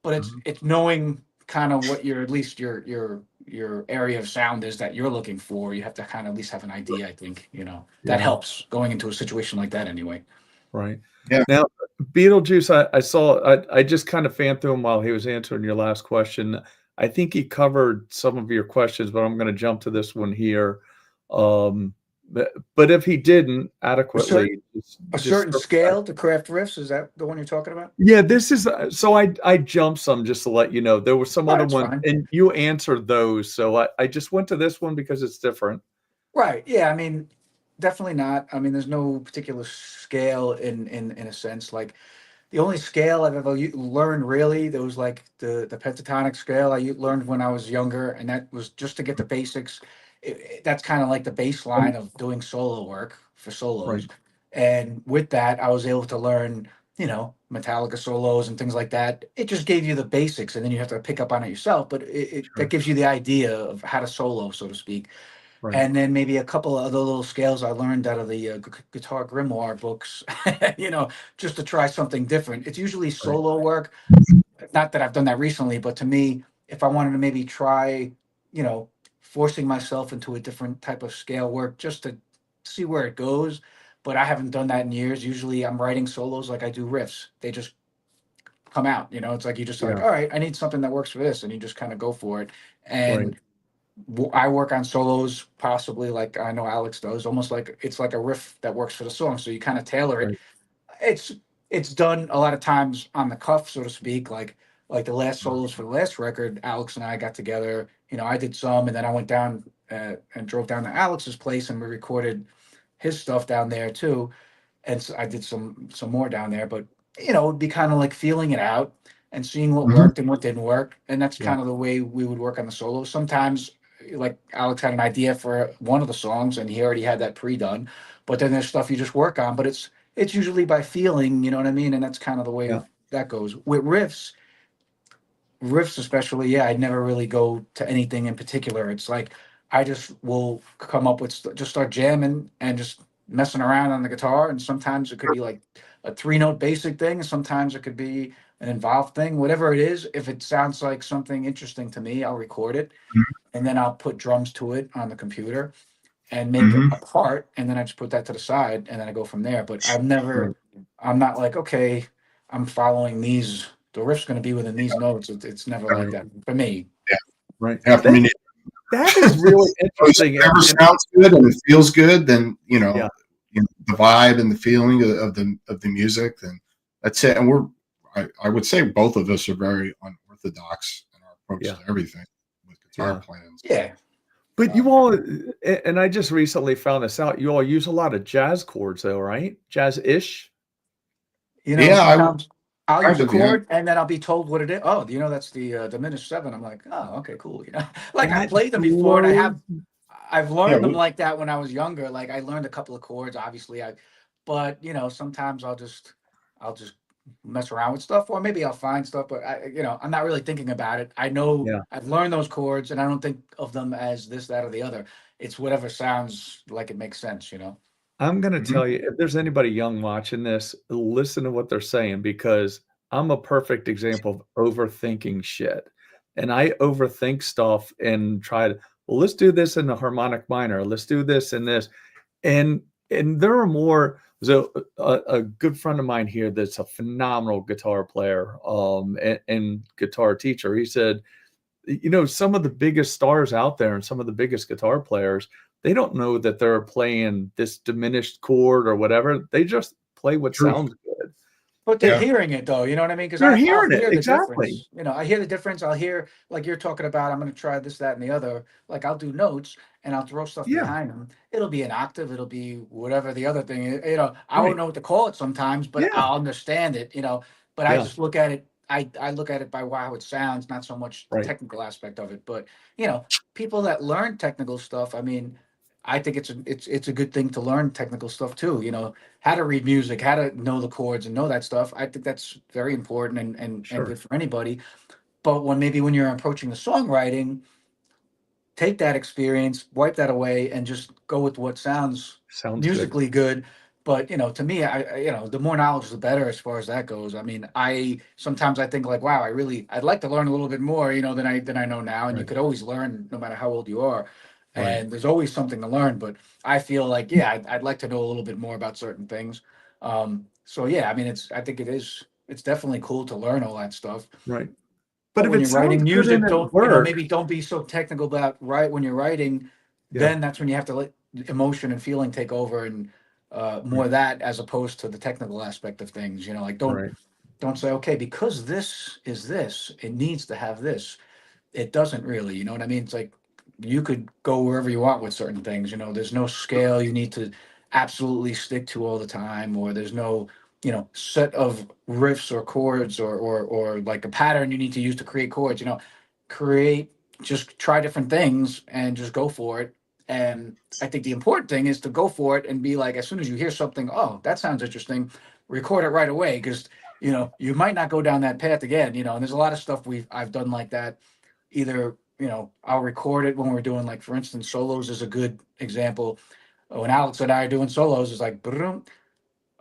it's knowing kind of what at least your area of sound is that you're looking for. You have to kind of at least have an idea. I think that helps going into a situation like that anyway. Right. Yeah. Now, Beetlejuice, I saw, I just kind of fanned through him while he was answering your last question. I think he covered some of your questions, but I'm going to jump to this one here. But if he didn't adequately, a certain scale to craft riffs, is that the one you're talking about? Yeah, this is so I jumped some just to let you know. There were some other ones, and you answered those, so I just went to this one because it's different. Right. Yeah. I mean, definitely not. I mean, there's no particular scale in a sense. Like the only scale I've ever learned really, there was like the pentatonic scale I learned when I was younger, and that was just to get the basics. That's kind of like the baseline of doing solo work for solos. Right. And with that, I was able to learn, Metallica solos and things like that. It just gave you the basics, and then you have to pick up on it yourself. But that gives you the idea of how to solo, so to speak. Right. And then maybe a couple of other little scales I learned out of the guitar grimoire books, just to try something different. It's usually solo work. Not that I've done that recently, but to me, if I wanted to maybe try, forcing myself into a different type of scale work just to see where it goes. But I haven't done that in years. Usually I'm writing solos like I do riffs. They just come out, it's like you just like, all right, I need something that works for this. And you just kind of go for it. And I work on solos possibly like I know Alex does, almost like it's like a riff that works for the song. So you kind of tailor it. It's done a lot of times on the cuff, so to speak. Like the last solos for the last record, Alex and I got together. I did some, and then I went down and drove down to Alex's place, and we recorded his stuff down there too. And so I did some more down there, but it'd be kind of like feeling it out and seeing what worked and what didn't work. And that's kind of the way we would work on the solos. Sometimes, like Alex had an idea for one of the songs, and he already had that pre-done. But then there's stuff you just work on. But it's usually by feeling, you know what I mean? And that's kind of the way that goes. With riffs especially, I never really go to anything in particular. It's like I just will come up with just start jamming and just messing around on the guitar. And sometimes it could be like a 3-note basic thing, and sometimes it could be an involved thing. Whatever it is, if it sounds like something interesting to me, I'll record it, and then I'll put drums to it on the computer and make it a part, and then I just put that to the side, and then I go from there. But I'm not like, okay, I'm following these. The riff's going to be within these notes. It's never like that for me. Yeah, right. Yeah, for me, that is really interesting. If it ever sounds good and it feels good, then the vibe and the feeling of the music, then that's it. And I would say both of us are very unorthodox in our approach to everything with guitar plans. Yeah. But you all, and I just recently found this out, you all use a lot of jazz chords though, right? Jazz-ish? I'll use a chord and then I'll be told what it is. Oh, that's the diminished 7. I'm like, oh, okay, cool. Like I played them before, and I've learned them like that when I was younger. Like I learned a couple of chords, obviously. But sometimes I'll just mess around with stuff, or maybe I'll find stuff, but I'm not really thinking about it. I know I've learned those chords, and I don't think of them as this, that, or the other. It's whatever sounds like it makes sense. I'm going to tell you, if there's anybody young watching this, listen to what they're saying, because I'm a perfect example of overthinking shit. And I overthink stuff and try to, well, let's do this in the harmonic minor. Let's do this and this. And there are more. So a good friend of mine here that's a phenomenal guitar player and guitar teacher, he said, some of the biggest stars out there and some of the biggest guitar players, they don't know that they're playing this diminished chord or whatever. They just play what sounds good. But they're hearing it though, you know what I mean? Because they're hearing it, exactly. I hear the difference. I'll hear, like you're talking about, I'm going to try this, that, and the other. Like I'll do notes and I'll throw stuff behind them. It'll be an octave. It'll be whatever the other thing is. I won't know what to call it sometimes, but I'll understand it. But I just look at it. I look at it by how it sounds, not so much the technical aspect of it. But people that learn technical stuff, I mean, I think it's a good thing to learn technical stuff too. How to read music, how to know the chords and know that stuff. I think that's very important and good for anybody. But when you're approaching the songwriting, take that experience, wipe that away, and just go with what sounds musically good. But to me, the more knowledge, the better as far as that goes. I mean, sometimes I think like, wow, I'd like to learn a little bit more, than I know now. And you could always learn no matter how old you are. And there's always something to learn. But I feel like, yeah, I'd like to know a little bit more about certain things. So yeah, I mean, it's definitely cool to learn all that stuff. Right. But if when it you're writing sounds good music, and it don't works, maybe don't be so technical about when you're writing. Yeah. Then that's when you have to let emotion and feeling take over, and more of that as opposed to the technical aspect of things. Like don't say, okay, because this is this, it needs to have this. It doesn't really, you know what I mean? It's like you could go wherever you want with certain things. There's no scale you need to absolutely stick to all the time, or there's no set of riffs or chords or like a pattern you need to use to create chords. Just try different things and just go for it. And I think the important thing is to go for it and be like, as soon as you hear something, oh, that sounds interesting, record it right away, because you might not go down that path again. And there's a lot of stuff I've done like that. Either I'll record it when we're doing, like, for instance, solos is a good example. When Alex and I are doing solos, it's like,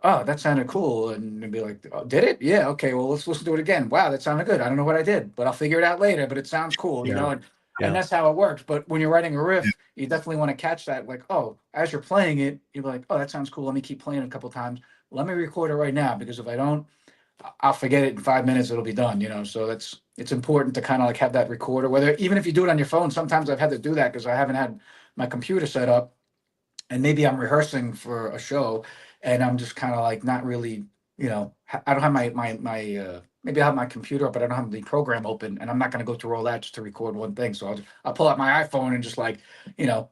oh, that sounded cool, and it'd be like, oh, did it? Yeah, okay, well, let's listen to it again. Wow, that sounded good. I don't know what I did, but I'll figure it out later. But it sounds cool, and that's how it works. But when you're writing a riff, you definitely want to catch that, like, oh, as you're playing it, you're like, oh, that sounds cool. Let me keep playing it a couple times. Let me record it right now, because if I don't, I'll forget it in 5 minutes. It'll be done. So it's important to kind of like have that recorder. Whether even if you do it on your phone, sometimes I've had to do that because I haven't had my computer set up, and maybe I'm rehearsing for a show, and I'm just kind of like not really, I don't have my maybe I have my computer up, but I don't have the program open, and I'm not going to go through all that just to record one thing. So I'll pull out my iPhone and just like,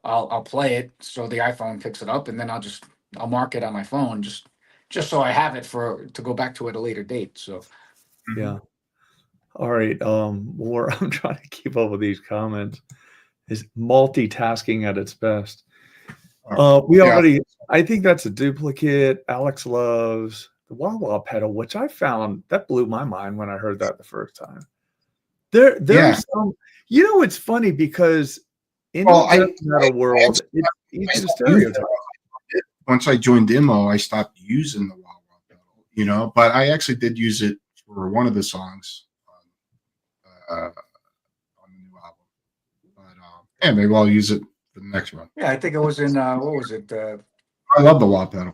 I'll play it so the iPhone picks it up, and then I'll mark it on my phone just so I have it to go back to at a later date. So yeah. All right. More. I'm trying to keep up with these comments. Is multitasking at its best. I think that's a duplicate. Alex loves the wah-wah pedal, which I found that blew my mind when I heard that the first time. There's some, it's funny because in the metal world, it's easy to stereotype. Once I joined Immo, I stopped using the wah-wah pedal, but I actually did use it for one of the songs on the new album. But maybe I'll use it for the next one. Yeah, I think it was in what was it? I love the wah pedal.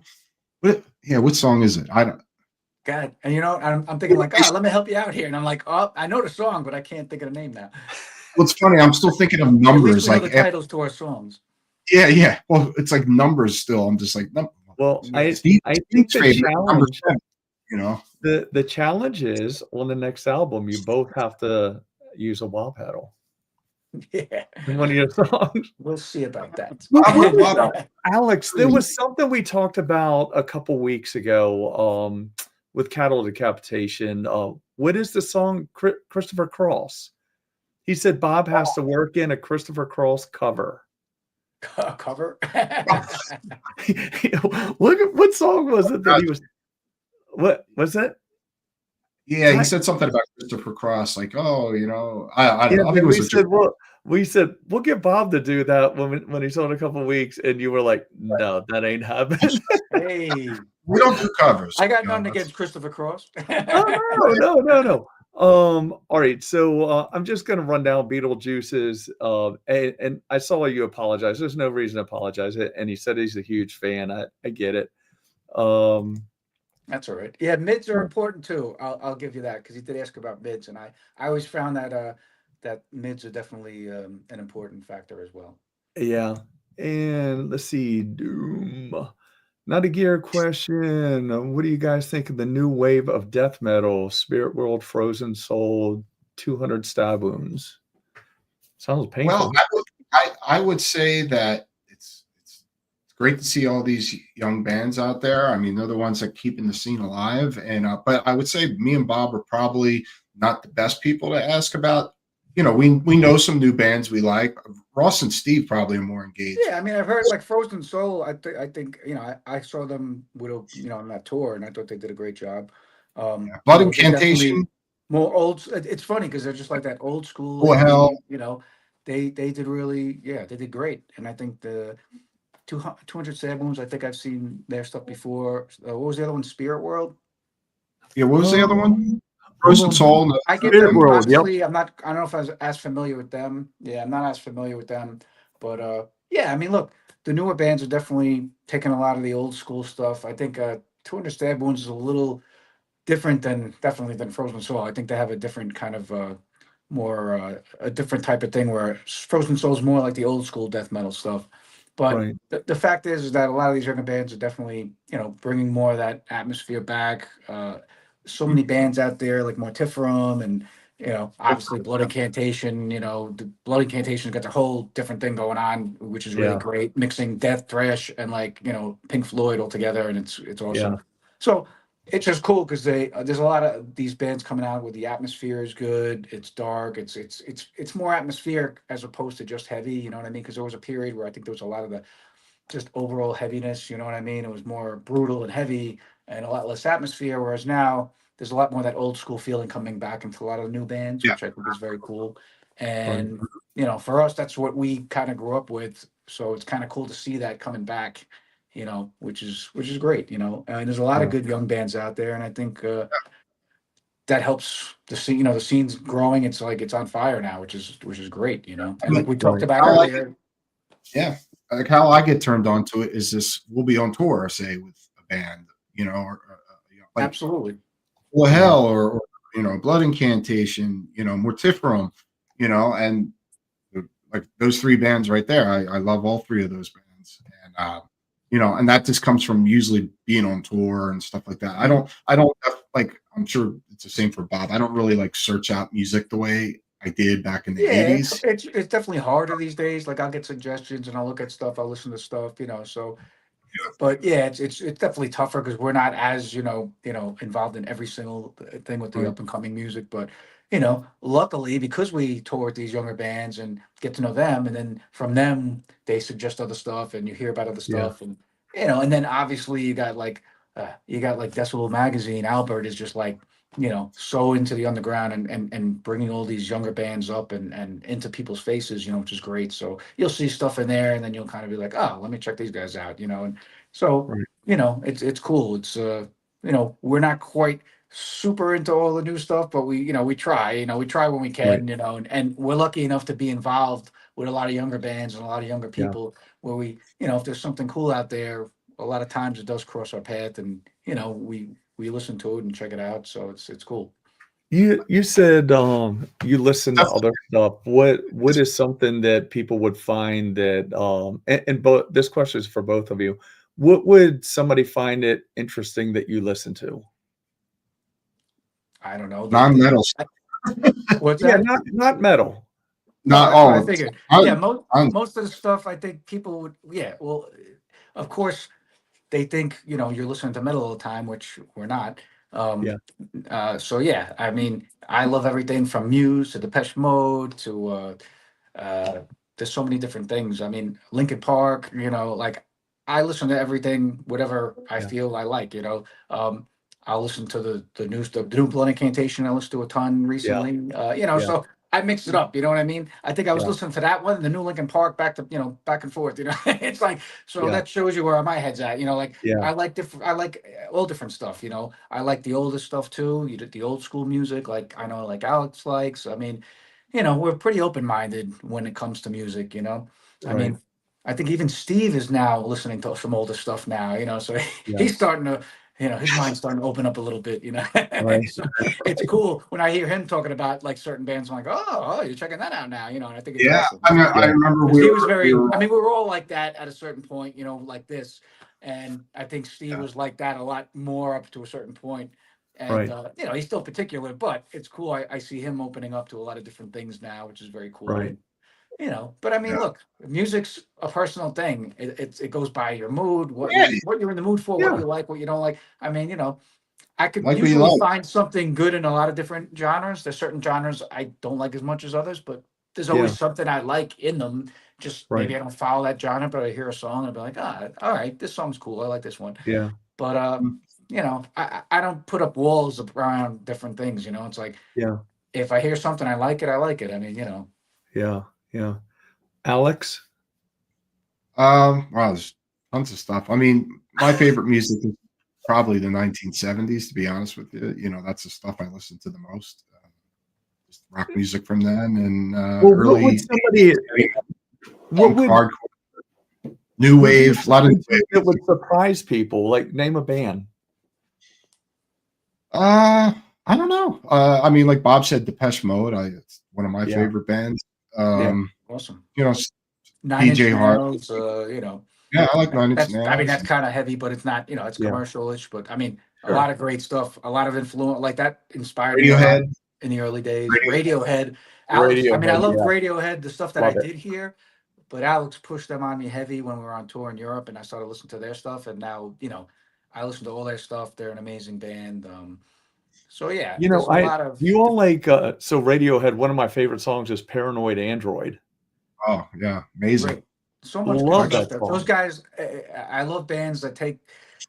What song is it? I don't. God, and I'm thinking like, oh, let me help you out here, and I'm like, oh, I know the song, but I can't think of the name now. Well, it's funny. I'm still thinking of numbers, like the titles to our songs. Yeah. Well, it's like numbers still. I'm just like, no. Well, I think the challenge, the challenge is on the next album, you both have to use a wah pedal. Yeah, in one of your songs. We'll see about that. Alex, there was something we talked about a couple weeks ago with Cattle Decapitation. What is the song Christopher Cross? He said Bob has to work in a Christopher Cross cover. Cover? Look at what song was it that he was? What was it? Yeah, he said something about Christopher Cross, like, oh, I don't know. I think it was we said we'll get Bob to do that when he's on a couple of weeks, and you were like, no, that ain't happening. Hey, we don't do covers. I got nothing against Christopher Cross. No. All right, so I'm just going to run down Beetlejuice's, and I saw you apologize. There's no reason to apologize, and he said he's a huge fan. I get it. That's all right. Yeah, mids are important too. I'll give you that, because he did ask about mids, and I always found that that mids are definitely an important factor as well. Yeah, and let's see, Doom. Not a gear question. What do you guys think of the new wave of death metal? Spirit World, Frozen Soul, 200 Stab Wounds. Sounds painful. Well, I would say that it's great to see all these young bands out there. I mean, they're the ones that are keeping the scene alive. And but I would say me and Bob are probably not the best people to ask about. We know some new bands we like. Ross and Steve probably are more engaged. Yeah, I mean, I've heard like Frozen Soul. I think I saw them with on that tour, and I thought they did a great job. Blood Incantation, more old. It's funny because they're just like that old school. Oh hell, they did really, they did great. And I think the 200 Sad Wounds, I think I've seen their stuff before. What was the other one? Spirit World. Yeah, what was the other one? Hold Frozen on. Soul. I get Spirit them, World, yep. honestly. I don't know if I was as familiar with them. Yeah, I'm not as familiar with them. But yeah, I mean, look, the newer bands are definitely taking a lot of the old school stuff. I think 200 Stab Wounds is a little different definitely than Frozen Soul. I think they have a different kind of more a different type of thing where Frozen Soul is more like the old school death metal stuff. But Right. the fact is that a lot of these younger bands are definitely, bringing more of that atmosphere back. So many bands out there like Mortiferum and, obviously Blood Incantation. The Blood Incantation's got the whole different thing going on, which is really Yeah. great, mixing death, thrash, and like, Pink Floyd all together, and it's awesome. Yeah. So it's just cool because there's a lot of these bands coming out where the atmosphere is good. It's dark. It's more atmospheric as opposed to just heavy. You know what I mean? Because there was a period where I think there was a lot of the just overall heaviness. You know what I mean? It was more brutal and heavy and a lot less atmosphere. Whereas now there's a lot more of that old school feeling coming back into a lot of the new bands, Yeah. which I think is very cool. Right. And for us, that's what we kind of grew up with. So it's kind of cool to see that coming back. Which is great. And there's a lot of Yeah. good young bands out there, and I think that helps the scene. The scene's growing. It's like it's on fire now, which is great. And like we talked Right. about I like it. earlier. Yeah, like how I get turned on to it is this: we'll be on tour, say, with a band, or like Absolutely. Well Hell, or Blood Incantation, Mortiferum, and like those three bands right there. I love all three of those bands, and and that just comes from usually being on tour and stuff like that. I don't like. I'm sure it's the same for Bob. I don't really like search out music the way I did back in the Yeah, 80s. it's definitely harder these days. Like I'll get suggestions and I'll look at stuff, I'll listen to stuff, So, but yeah, it's definitely tougher because we're not as involved in every single thing with the Right. up and coming music. But luckily because we tour with these younger bands and get to know them, and then from them they suggest other stuff, and you hear about other Yeah. stuff, and and then obviously you got like Decibel Magazine. Albert is just like so into the underground and bringing all these younger bands up and into people's faces, which is great. So you'll see stuff in there, and then you'll kind of be like, oh, let me check these guys out, and so Right. it's cool. It's we're not quite super into all the new stuff, but we try, we try when we Right. can, and we're lucky enough to be involved with a lot of younger bands and a lot of younger Yeah. people where we, if there's something cool out there, a lot of times it does cross our path, and we listen to it and check it out. So it's cool. You said you listen to That's other stuff. What is something that people would find that and both this question is for both of you. What would somebody find it interesting that you listen to? I don't know. non-metal. What's Yeah, that? not metal. No, Not that's what I oh, figured. I'm, Yeah, I'm, most of the stuff I think people would. Yeah, well, of course they think you're listening to metal all the time, which we're not. Yeah. So yeah, I mean, I love everything from Muse to Depeche Mode to uh, there's so many different things. I mean, Linkin Park. Like I listen to everything, whatever I Yeah. feel I like. I'll listen to the new stuff, the new Blood Incantation. I listened to a ton Yeah. recently. Yeah. So I mixed it up. You know what I mean? I think I was Yeah. listening to that one, the new Linkin Park, back to back and forth. It's like so Yeah. that shows you where my head's at. Like Yeah. I like different. I like all different stuff. I like the oldest stuff too. You did the old school music, like I know, like Alex likes. I mean, we're pretty open minded when it comes to music. I Right. mean, I think even Steve is now listening to some older stuff now. So Yeah. he's starting to. His mind's starting to open up a little bit. Right. So it's cool when I hear him talking about like certain bands. I'm like, oh, you're checking that out now. And I think it's yeah. awesome. I Yeah. remember Because we he was were, we very. were, I mean, we were all like that at a certain point. Like this, and I think Steve yeah, was like that a lot more up to a certain point. And Right. he's still particular, but it's cool. I see him opening up to a lot of different things now, which is very cool. Right. And but I mean, yeah, look, music's a personal thing. It goes by your mood, yeah, what you're in the mood for, what Yeah. you like, what you don't like. I mean, I could like what you usually like. find something good in a lot of different genres. There's certain genres I don't like as much as others, but there's Yeah. always something I like in them. Just Right. maybe I don't follow that genre, but I hear a song and I'll be like, all right, this song's cool. I like this one. Yeah. But I don't put up walls around different things. It's like Yeah. if I hear something I like it, I like it. I mean, Yeah. Yeah. Alex? Wow, there's tons of stuff. I mean, my favorite music is probably the 1970s, to be honest with you. You know, that's the stuff I listen to the most. Just rock music from then and Well, what would early somebody, what punk, would, hardcore, new who's wave, a lot of new wave that would music. surprise people? Like, name a band. Uh, I don't know. I mean, like Bob said, Depeche Mode. It's one of my Yeah. favorite bands. Yeah. Awesome. You know, 9 Inch PJ Hart. Nails, you know. Yeah, I like Nine Inch That's, I mean, Nails. that's kind of heavy, but it's not, you know, it's Yeah. commercial-ish, but I mean, a Sure. lot of great stuff, a lot of influence, like that inspired me a lot Radiohead. in the early days. Radio. Radiohead, Alex, I mean, I Radiohead, loved yeah. Radiohead, the stuff that I Love it. did hear, but Alex pushed them on me heavy when we were on tour in Europe, and I started listening to their stuff, and now, you know, I listen to all their stuff. They're an amazing band. So yeah, You there's know, a lot of you all like, so Radiohead, one of my favorite songs is Paranoid Android. Oh, yeah. Amazing. great, so much Love good that stuff. song. Those guys, I love bands that take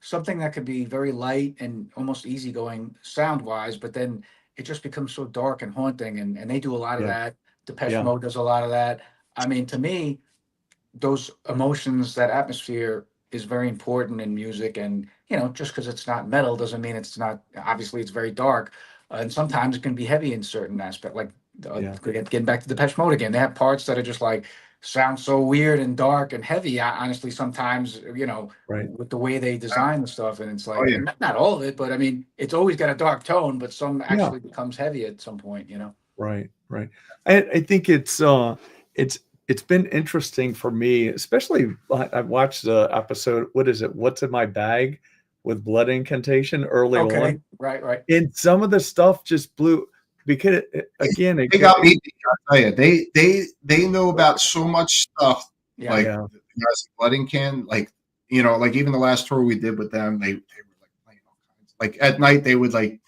something that could be very light and almost easygoing sound wise, but then it just becomes so dark and haunting. And they do a lot of Yeah. that. Depeche Yeah. Mode does a lot of that. I mean, to me, those emotions, that atmosphere is very important in music. And, you know, just because it's not metal doesn't mean it's not, obviously it's very dark. And sometimes it can be heavy in certain aspects. Like Yeah. getting back to Depeche Mode again, they have parts that are just like, sound so weird and dark and heavy. I, honestly, sometimes, you know, Right. with the way they design the stuff, and it's Oh, like, yeah. not all of it, but I mean, it's always got a dark tone, but some Yeah. actually becomes heavy at some point, you know? Right. Right. I think it's been interesting for me, especially I watched the episode, what is it? What's in My Bag with Blood Incantation early on. Okay, right. And some of the stuff just blew because again, They got me. I'll tell you, they know about so much stuff. Yeah. Like Yeah. the guys at Blooding Can, like, you know, like even the last tour we did with them, they were like playing all kinds. Like at night, they would like,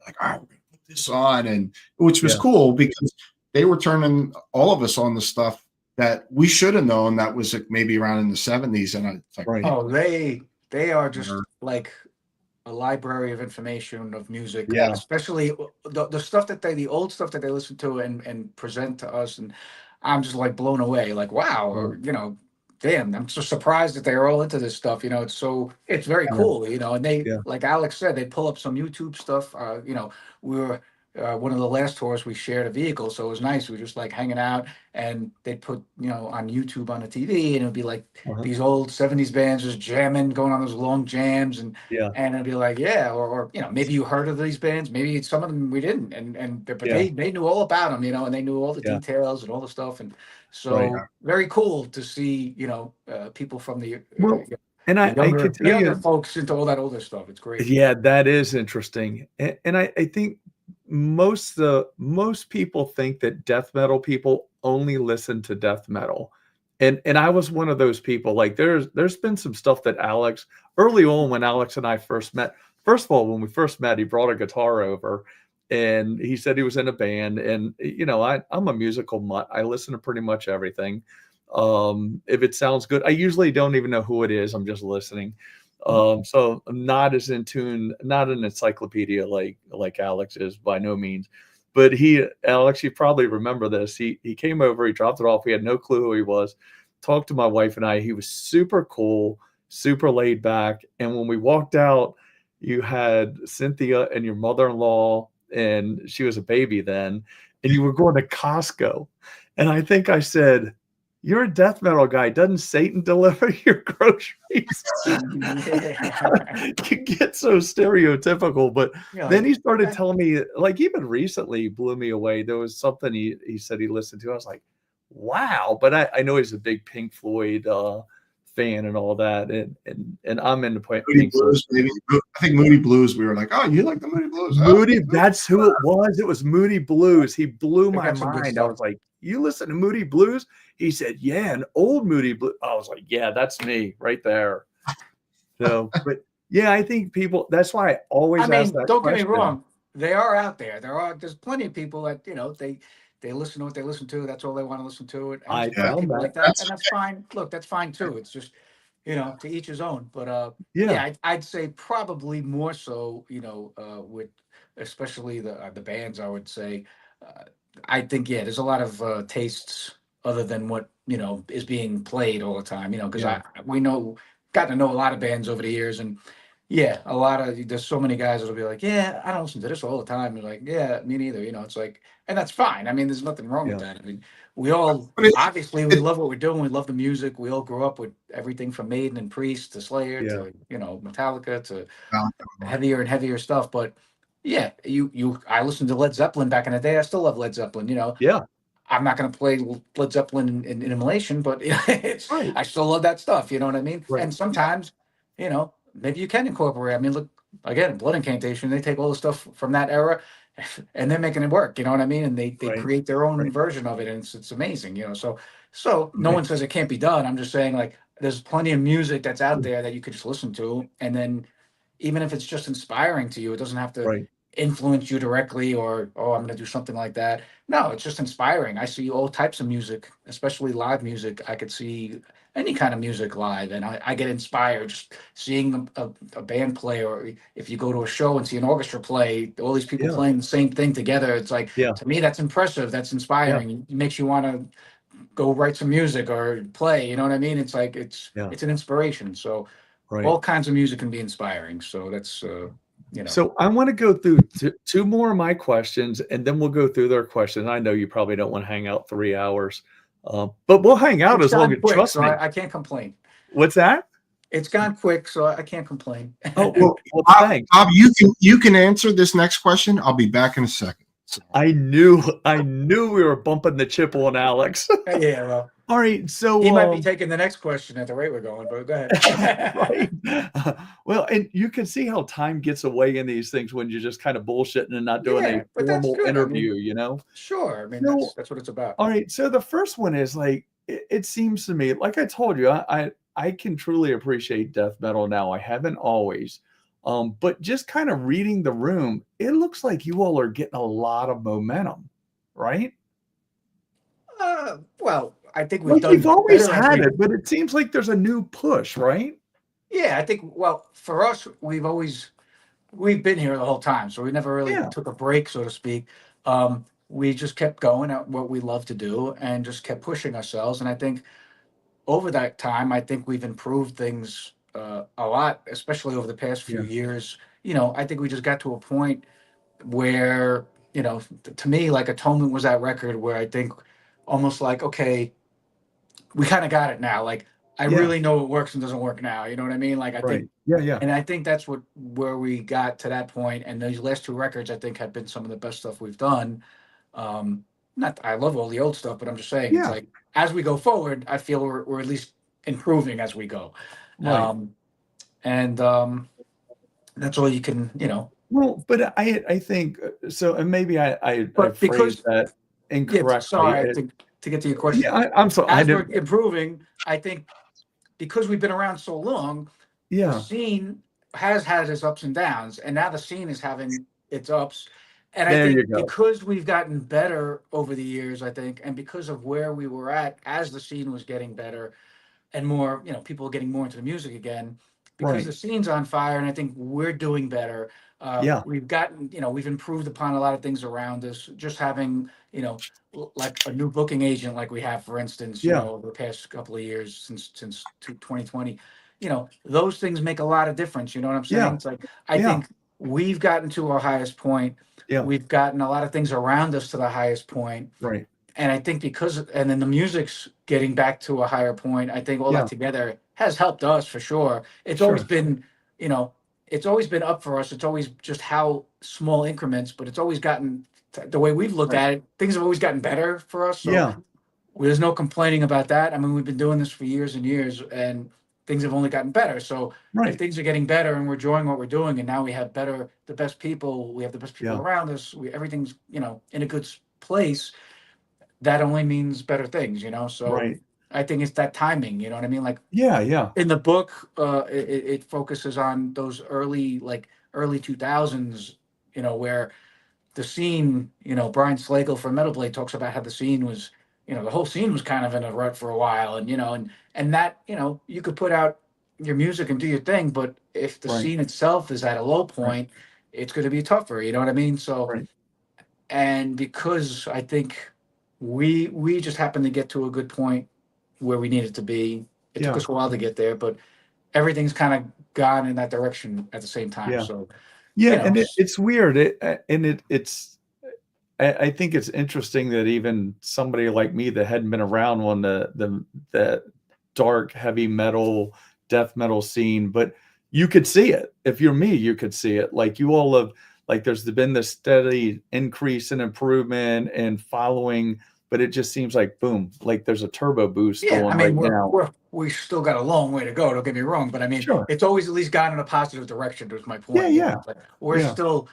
oh, we're gonna put this on, and which was Yeah. cool because they were turning all of us on the stuff that we should have known that was like maybe around in the 70s. And it's like, Right. Oh, they are just Nerd. like a library of information of music, Yeah. especially the stuff that the old stuff that they listen to and present to us, and I'm just like blown away, like wow, or, you know, damn, I'm so surprised that they're all into this stuff, you know. It's very Yeah. cool, you know. And they, Yeah. like Alex said, they pull up some YouTube stuff. You know, we were one of the last tours, we shared a vehicle, so it was nice. We were just like hanging out, and they'd put, you know, on YouTube on the TV, and it would be like Uh-huh. these old 70s bands just jamming, going on those long jams, and Yeah. it'd be like, yeah, or you know, maybe you heard of these bands, maybe some of them we didn't, but Yeah. they knew all about them, you know, and they knew all the Yeah. details and all the stuff, and so Right. very cool to see, you know, people from the Well, and I could tell younger you, folks into all that older stuff. It's great. yeah, that is interesting. And I think most people think that death metal people only listen to death metal. And I was one of those people. Like there's been some stuff that Alex, early on when Alex and I first met. First of all, when we first met, he brought a guitar over and he said he was in a band. And you know, I'm a musical mutt. I listen to pretty much everything. If it sounds good, I usually don't even know who it is. I'm just listening. So I'm not as in tune, not an encyclopedia like Alex is by no means. But Alex, you probably remember this. He came over, he dropped it off. We had no clue who he was. Talked to my wife and I. He was super cool, super laid back. And when we walked out, you had Cynthia and your mother-in-law, and she was a baby then, and you were going to Costco. And I think I said, "You're a death metal guy. Doesn't Satan deliver your groceries?" You get so stereotypical, but Yeah, then he started okay. telling me, like even recently, he blew me away. There was something he said he listened to. I was like, wow. But I know he's a big Pink Floyd fan and all that, and I'm into Moody Pink Floyd. Blues, maybe. I think Moody Blues. We were like, oh, you like the Moody Blues? Moody, Oh, that's who it was. It was Moody Blues. He blew They my got some good mind. I stuff. was like, "You listen to Moody Blues?" He said, "Yeah, an old Moody Blues." I was like, "Yeah, that's me right there." So, but yeah, I think people. That's why I always I ask mean, that don't get me question. wrong, they are out there. There's plenty of people that, you know, they listen to what they listen to. That's all they want to listen to. And I there's plenty of found people that. like that, and that's fine. Look, that's fine too. It's just, you know, to each his own. But Yeah, yeah, I'd say probably more so, you know, with especially the bands. I would say, uh, I think, yeah, there's a lot of tastes other than what, is being played all the time, because Yeah. got to know a lot of bands over the years, and yeah, there's so many guys that'll be like, yeah, I don't listen to this all the time. You're like, yeah, me neither. It's like, and that's fine. I mean, there's nothing wrong with Yeah. that. I mean, we all, But obviously, we love what we're doing. We love the music. We all grew up with everything from Maiden and Priest to Slayer Yeah. to, Metallica to uh, heavier and heavier stuff. But yeah, I listened to Led Zeppelin back in the day. I still love Led Zeppelin. Yeah. I'm not going to play Led Zeppelin in Immolation, but Right. I still love that stuff. You know what I mean? Right. And sometimes, maybe you can incorporate. I mean, look, again, Blood Incantation, they take all the stuff from that era and they're making it work. You know what I mean? And they Right. create their own Right. version of it, and it's amazing. So no Right. one says it can't be done. I'm just saying, like, there's plenty of music that's out there that you could just listen to, and then even if it's just inspiring to you, it doesn't have to Right. influence you directly, or I'm going to do something like that. No, it's just inspiring. I see all types of music, especially live music. I could see any kind of music live, and I get inspired just seeing a band play, or if you go to a show and see an orchestra play, all these people Yeah. playing the same thing together. It's like, Yeah. to me, that's impressive. That's inspiring. It makes you want to go write some music or play. You know what I mean? It's like it's an inspiration. So Right. all kinds of music can be inspiring. So that's So I want to go through two more of my questions, and then we'll go through their questions. I know you probably don't want to hang out 3 hours, but we'll hang out It's as long gone as, quick, trust so me. I can't complain. What's that? It's gone quick, so I can't complain. Oh, well, Bob, thanks. Bob, you can answer this next question. I'll be back in a second. So, I knew we were bumping the chip on Alex. Yeah, well, All right, so he might be taking the next question at the rate we're going, but go ahead. right. Well, and you can see how time gets away in these things when you're just kind of bullshitting and not doing a but that's formal good. interview, Sure. I mean, So- that's what it's about. All right, so the first one is like, it seems to me, like I told you, I can truly appreciate death metal now. I haven't always. But just kind of reading the room, it looks like you all are getting a lot of momentum, right? Well, I think we've Like done you've always better as had we- it, but it seems like there's a new push, right? Yeah, I think, well, for us, we've been here the whole time, so we never really Yeah. took a break, so to speak. We just kept going at what we love to do and just kept pushing ourselves. And I think over that time, I think we've improved things a lot, especially over the past few Yeah. years. I think we just got to a point where, to me, like Atonement was that record where I think almost like, okay, we kind of got it now. Like, I Yeah. really know what works and doesn't work now. You know what I mean? Like, I Right. think, Yeah. and I think that's where we got to that point. And these last two records, I think, have been some of the best stuff we've done. Not, I love all the old stuff, but I'm just saying, it's Yeah. like, as we go forward, I feel we're at least improving as we go. Right. And that's all you can, Well, but I think so, and maybe I But because- phrased that incorrectly. sorry, to get to your question. Yeah, I'm sorry. I As we're didn't. improving, I think because we've been around so long, the Yeah. scene has had its ups and downs, and now the scene is having its ups. And I There think you go. because we've gotten better over the years, I think, and because of where we were at as the scene was getting better and more, people getting more into the music again, because Right. the scene's on fire, and I think we're doing better. Yeah. We've gotten, we've improved upon a lot of things around us. Just having, like a new booking agent, like we have, for instance, Yeah. over the past couple of years since 2020, those things make a lot of difference. You know what I'm saying? Yeah. It's like, I Yeah. think we've gotten to our highest point. Yeah. We've gotten a lot of things around us to the highest point. Right. And I think and then the music's getting back to a higher point. I think all Yeah. that together has helped us for sure. It's Sure. always been, it's always been up for us. It's always just how small increments, but it's always gotten, the way we've looked Right. at it, things have always gotten better for us. So Yeah. there's no complaining about that. I mean, we've been doing this for years and years, and things have only gotten better. So if Right. things are getting better and we're enjoying what we're doing, and now we have the best people, we have the best people Yeah. around us, everything's, in a good place, that only means better things, So Right. I think it's that timing, you know what I mean? Like Yeah. Yeah. in the book, it focuses on those early 2000s, where the scene, Brian Slagle from Metal Blade talks about how the scene was, the whole scene was kind of in a rut for a while, and and that, you could put out your music and do your thing, but if the Right. scene itself is at a low point, it's going to be tougher, you know what I mean? So, Right. and because I think we just happened to get to a good point where we needed to be. It took Yeah. us a while to get there, but everything's kind of gone in that direction at the same time. Yeah. So, Yeah, you know, and it's weird. It's I think it's interesting that even somebody like me that hadn't been around on the dark heavy metal, death metal scene, but you could see it. If you're me, you could see it. Like you all have, like there's been this steady increase in improvement and following, but it just seems like boom, like there's a turbo boost yeah, I going mean, right now. we still got a long way to go. Don't get me wrong, but I mean, Sure. it's always at least gone in a positive direction. Was my Yeah, point. yeah, But we're yeah, still,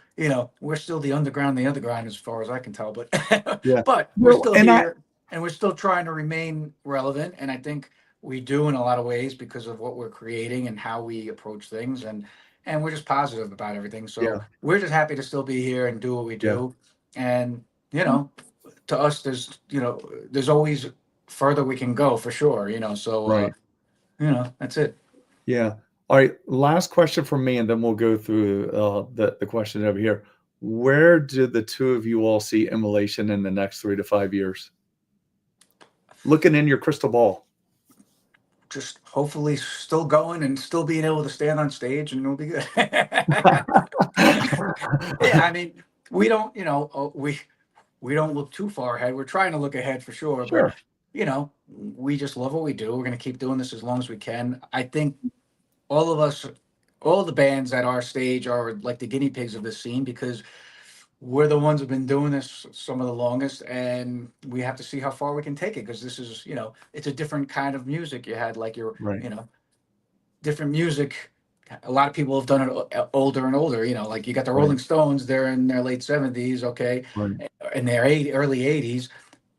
we're still the underground, as far as I can tell. But yeah. but we're Well, still and here, and we're still trying to remain relevant. And I think we do in a lot of ways because of what we're creating and how we approach things, and we're just positive about everything. So yeah, we're just happy to still be here and do what we yeah, do. And to us, there's always further we can go for sure. So right. that's it. Yeah. All right. Last question from me, and then we'll go through the question over here. Where do the two of you all see Immolation in the next 3 to 5 years? Looking in your crystal ball. Just hopefully still going and still being able to stand on stage, and it'll be good. Yeah, I mean, we don't, we don't look too far ahead. We're trying to look ahead for sure, but Sure. we just love what we do. We're going to keep doing this as long as we can. I think all of us, all the bands at our stage are like the guinea pigs of this scene because we're the ones who've been doing this some of the longest, and we have to see how far we can take it because this is, it's a different kind of music. You had like Right. different music. A lot of people have done it older and older. Like you got the Right. Rolling Stones. They're in their late 70s, okay, Right. in their early 80s.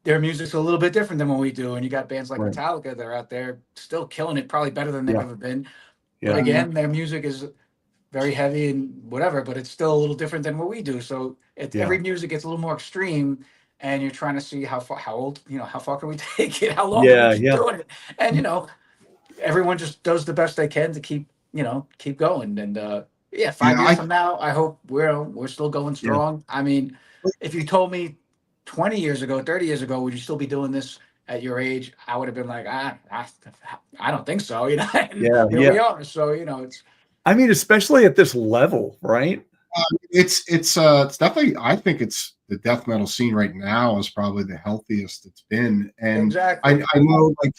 Their music's a little bit different than what we do, and you got bands like Right. Metallica that are out there still killing it, probably better than they've Yeah. ever been. But Yeah. again, their music is very heavy and whatever, but it's still a little different than what we do. So Yeah. every music gets a little more extreme, and you're trying to see how far can we take it? How long can we keep Yeah. doing it? And everyone just does the best they can to keep going. And 5 years from now, I hope we're still going strong. I mean, if you told me 20 years ago, 30 years ago, would you still be doing this at your age? I would have been like, I don't think so. And Yeah. here we are. So it's. I mean, especially at this level, right? It's definitely, I think it's the death metal scene right now is probably the healthiest it's been. And Exactly. I know like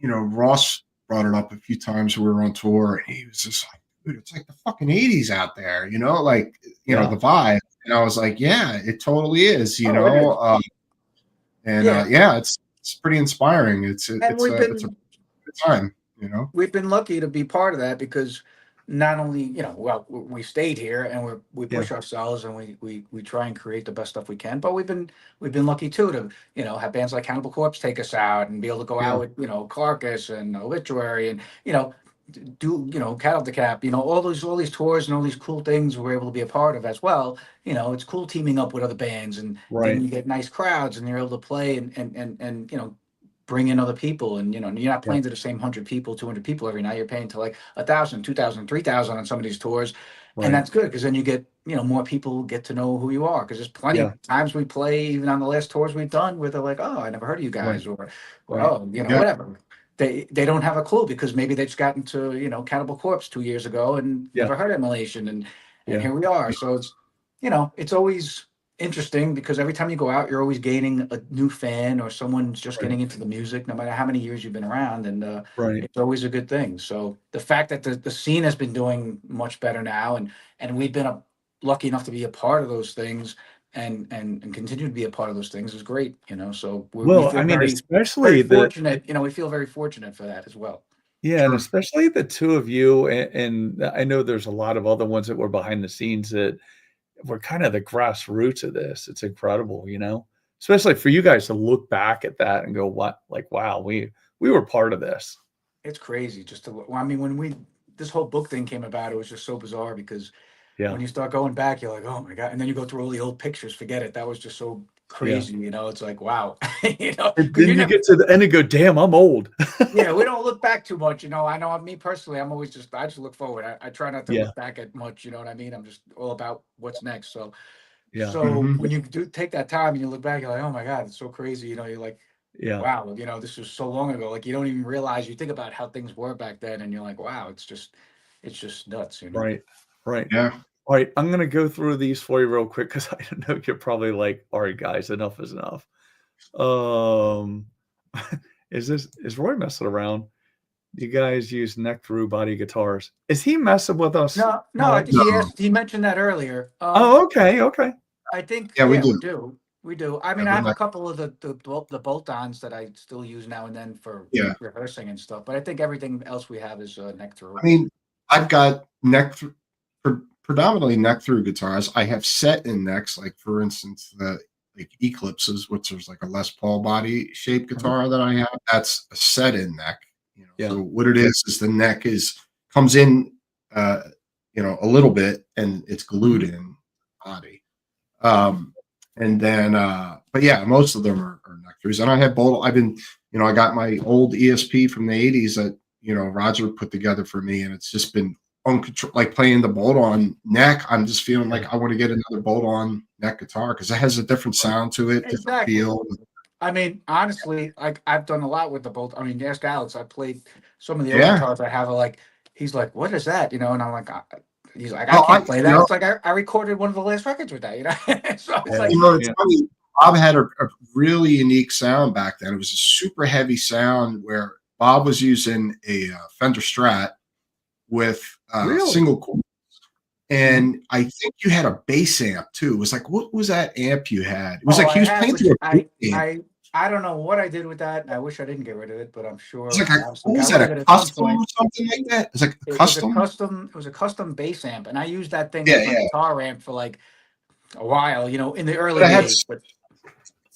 Ross brought it up a few times when we were on tour, and he was just like, dude, it's like the fucking 80s out there, like the vibe. And I was like, yeah, it totally is, It is. It's pretty inspiring. It's a good time, We've been lucky to be part of that because not only, we stayed here and we push ourselves and we try and create the best stuff we can, but we've been lucky too to, have bands like Cannibal Corpse take us out and be able to go out with, Carcass and Obituary and, do, Cattle Decap, all these tours and all these cool things we're able to be a part of as well. It's cool teaming up with other bands and then you get nice crowds and you're able to play and bring in other people, and you're not playing to the same 100 people, 200 people every night. You're paying to like 1,000, 2,000, 3,000 on some of these tours, and that's good because then you get more people get to know who you are, because there's plenty of times we play even on the last tours we've done where they're like, oh, I never heard of you guys, or oh, whatever. They don't have a clue because maybe they just got into Cannibal Corpse 2 years ago and never heard Immolation, and here we are. So it's it's always interesting because every time you go out, you're always gaining a new fan or someone's just getting into the music, no matter how many years you've been around, and it's always a good thing. So the fact that the scene has been doing much better now, and we've been lucky enough to be a part of those things and continue to be a part of those things is great. So we feel especially very fortunate. We feel very fortunate for that as well. Yeah, and especially the two of you, and I know there's a lot of other ones that were behind the scenes that we're kind of the grassroots of this. It's incredible, especially for you guys to look back at that and go, what, like, wow, we were part of this. It's crazy when this whole book thing came about, it was just so bizarre because when you start going back, you're like, oh my God. And then you go through all the old pictures, forget it. That was just so crazy. It's like, wow. And then you get to the end and go, damn, I'm old. Yeah, we don't look back too much. I know me personally, I just look forward. I try not to look back at much, you know what I mean? I'm just all about what's next. So, Yeah. So Mhm. when you do take that time and you look back, you're like, oh my God, it's so crazy. You know, you're like, Yeah. wow, this was so long ago. Like you don't even realize, you think about how things were back then and you're like, wow, it's just nuts, Right. Right. Yeah. All right. I'm going to go through these for you real quick because I know you're probably like, all right, guys, enough is enough. Is Roy messing around? You guys use neck through body guitars. Is he messing with us? No, I think No. he mentioned that earlier. Oh, okay. Okay. I think, Yeah, we we do. do. We do. I mean, Yeah, I but have a like, couple of the bolt-ons that I still use now and then for yeah. rehearsing and stuff, but I think everything else we have is neck through. I mean, I've got predominantly neck through guitars. I have set in necks, like for instance, the like Eclipses, which is like a Les Paul body shaped guitar that I have. That's a set in neck. Yeah. So what it is the neck comes in, a little bit, and it's glued in body. And then, but yeah, most of them are neck throughs. And I have both. I got my old ESP from the 80s that, Roger put together for me. And it's just been uncontrolled, like playing the bolt on neck. I'm just feeling like I want to get another bolt on neck guitar because it has a different sound to it, different Exactly. feel. I mean, honestly, like I've done a lot with the bolt. I mean, ask Alex. I played some of the old Yeah. guitars I have. He's like, what is that? And I'm like, he's like, I Well, can't play that. It's like I recorded one of the last records with that. So it's like, it's funny. Bob had a really unique sound back then. It was a super heavy sound where Bob was using a Fender Strat with single coil. And I think you had a bass amp too. It was like, what was that amp you had? It was like he was playing through a bass amp. I don't know what I did with that. I wish I didn't get rid of it, but I'm sure. It's like what was that, a custom or something like that? It's like a custom? It was a custom bass amp, and I used that thing as my guitar amp for like a while, in the early days. But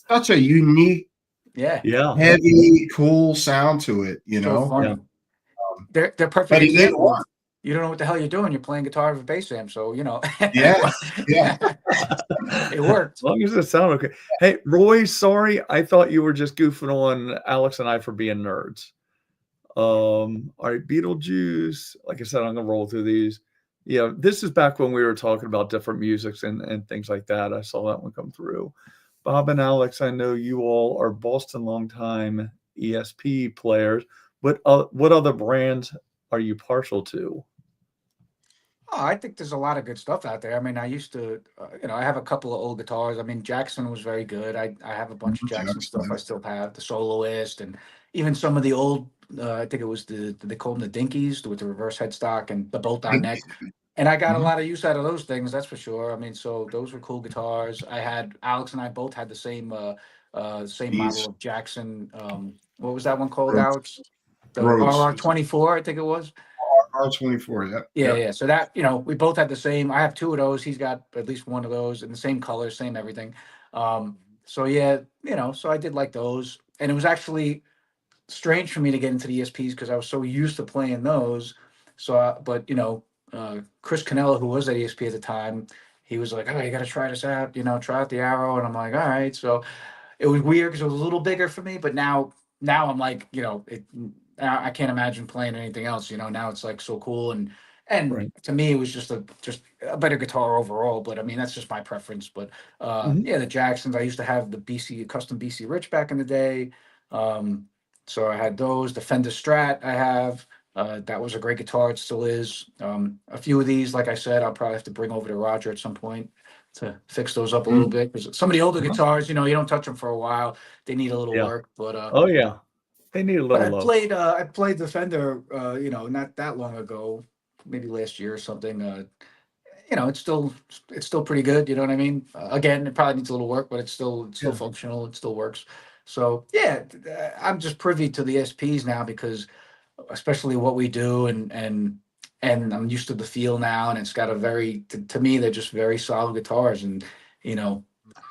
such a unique, heavy, cool sound to it, So funny. They're perfect. But it didn't work. You don't know what the hell you're doing. You're playing guitar with a bass amp, so Yeah. It worked. As long as it sounded okay. Hey, Roy, sorry, I thought you were just goofing on Alex and I for being nerds. All right, Beetlejuice. Like I said, I'm gonna roll through these. Yeah, this is back when we were talking about different musics and things like that. I saw that one come through. Bob and Alex, I know you all are Boston longtime ESP players. What other brands are you partial to? Oh, I think there's a lot of good stuff out there. I mean, I used to, I have a couple of old guitars. I mean, Jackson was very good. I have a bunch of Jackson stuff. I still have the Soloist, and even some of the old. I think it was they call them the Dinkies with the reverse headstock and the bolt-on neck. And I got a lot of use out of those things. That's for sure. I mean, so those were cool guitars. Alex and I both had the same model of Jackson. What was that one called, Alex? The RR24, I think it was. R24, Yeah. So that, we both had the same. I have two of those. He's got at least one of those in the same color, same everything. So yeah, so I did like those. And it was actually strange for me to get into the ESPs because I was so used to playing those. So, but Chris Canella, who was at ESP at the time, he was like, "Oh, you got to try this out. Try out the Arrow." And I'm like, "All right." So it was weird because it was a little bigger for me, but now I'm like, I can't imagine playing anything else. Now it's like so cool, and to me it was just a better guitar overall. But I mean, that's just my preference. But the Jacksons, I used to have the custom BC Rich back in the day. So I had those. The Fender Strat I have. That was a great guitar. It still is. A few of these, like I said, I'll probably have to bring over to Roger at some point to fix those up a little bit, because some of the older guitars, you don't touch them for a while. They need a little work. But they need a little. But I played the Fender, not that long ago, maybe last year or something. It's still pretty good. You know what I mean? Again, it probably needs a little work, but it's still functional. It still works. So yeah, I'm just privy to the SPs now because, especially what we do, and I'm used to the feel now, and it's got to me, they're just very solid guitars, and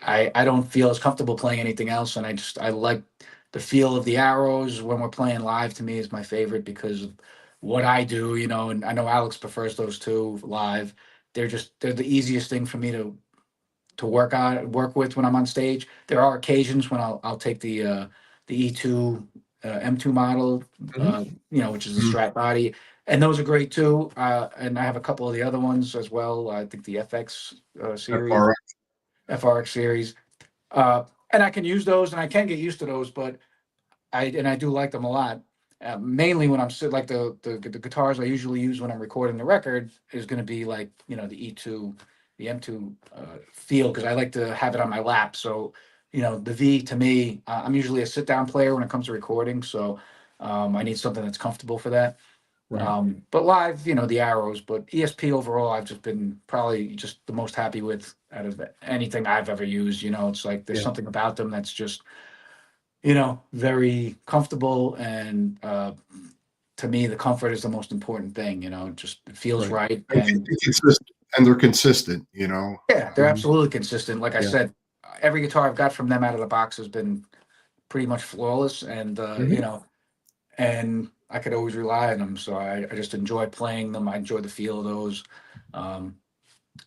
I don't feel as comfortable playing anything else, and I like the feel of the Arrows when we're playing live. To me, is my favorite because of what I do, and I know Alex prefers those too live. They're the easiest thing for me to work with when I'm on stage. There are occasions when I'll take the E2 M2 model, which is a Strat body, and those are great too. And I have a couple of the other ones as well. I think the FX series. FRX series. And I can use those, and I can get used to those, but I do like them a lot. Mainly when I'm like the guitars I usually use when I'm recording the record is going to be like, you know, the E2, the M2 feel, because I like to have it on my lap. So, you know, the V to me, I'm usually a sit down player when it comes to recording. So I need something that's comfortable for that. Right. But live, you know, the arrows, but ESP overall, I've just been probably just the most happy with out of anything I've ever used. You know, it's like there's Yeah. something about them that's just, you know, very comfortable. And to me, the comfort is the most important thing. You know, it just it feels right. And And they're consistent, you know. yeah, they're absolutely consistent. Like I Yeah. said, every guitar I've got from them out of the box has been pretty much flawless. And, you know, and I could always rely on them. So I just enjoy playing them. I enjoy the feel of those.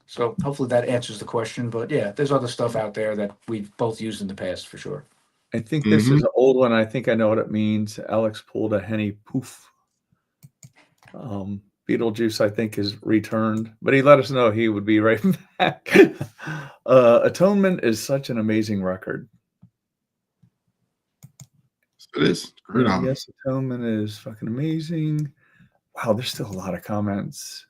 So hopefully that answers the question. But yeah, there's other stuff out there that we've both used in the past for sure. I think this is an old one. I think I know what it means. Alex pulled a Henny poof. Beetlejuice, I think, is returned, but he let us know he would be right back. Atonement is such an amazing record. It is. Great album. Yes, Atonement is fucking amazing. Wow, there's still a lot of comments.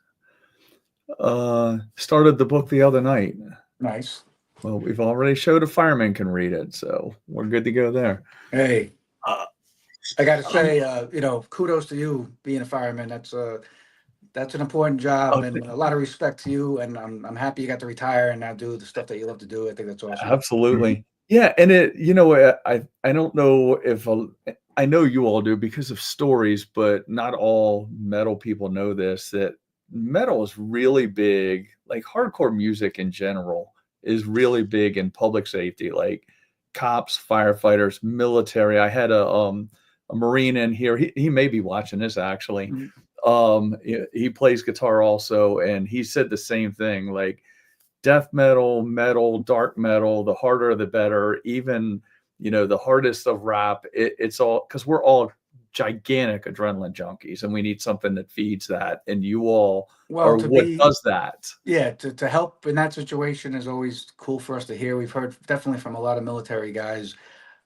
Started the book the other night. Nice. Well, we've already showed a fireman can read it, so we're good to go there. Hey, I got to say, you know, kudos to you being a fireman. That's an important job, and a lot of respect to you. And I'm happy you got to retire and now do the stuff that you love to do. I think that's awesome. Absolutely. Yeah, and it, you know, I don't know if I know you all do because of stories, but not all metal people know this, that metal is really big, like hardcore music in general is really big in public safety, like cops, firefighters, military. I had a Marine in here. He may be watching this actually. He plays guitar also, and he said the same thing, like death metal, metal, dark metal, the harder the better. Even, you know, the hardest of rap, it's all because we're all gigantic adrenaline junkies, and we need something that feeds that. And you all are what does that. Yeah, to help in that situation is always cool for us to hear. We've heard definitely from a lot of military guys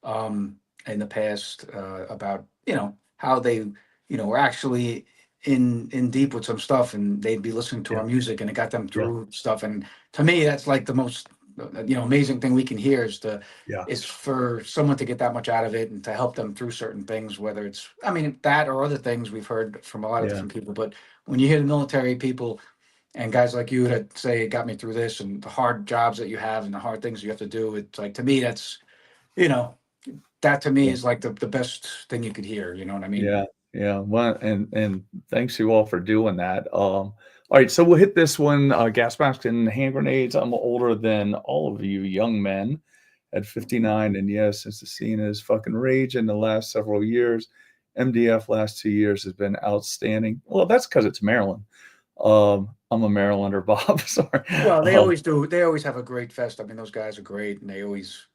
in the past about, you know, how they, you know, were actually in deep with some stuff, and they'd be listening to our music, and it got them through stuff. And to me, that's like the most, you know, amazing thing we can hear is for someone to get that much out of it and to help them through certain things, whether it's, I mean, that or other things we've heard from a lot of different people. But when you hear the military people and guys like you that say it got me through this, and the hard jobs that you have and the hard things you have to do, it's like, to me, that's, you know, that to me is like the best thing you could hear. You know what I mean? Yeah. Well, and thanks you all for doing that. All right, so we'll hit this one. Gas masks and hand grenades. I'm older than all of you young men at 59, and yes, since the scene is fucking rage in the last several years, MDF last 2 years has been outstanding. Well, that's because it's Maryland. I'm a Marylander, Bob. Sorry. Well, they always do. They always have a great fest. I mean, those guys are great, and they always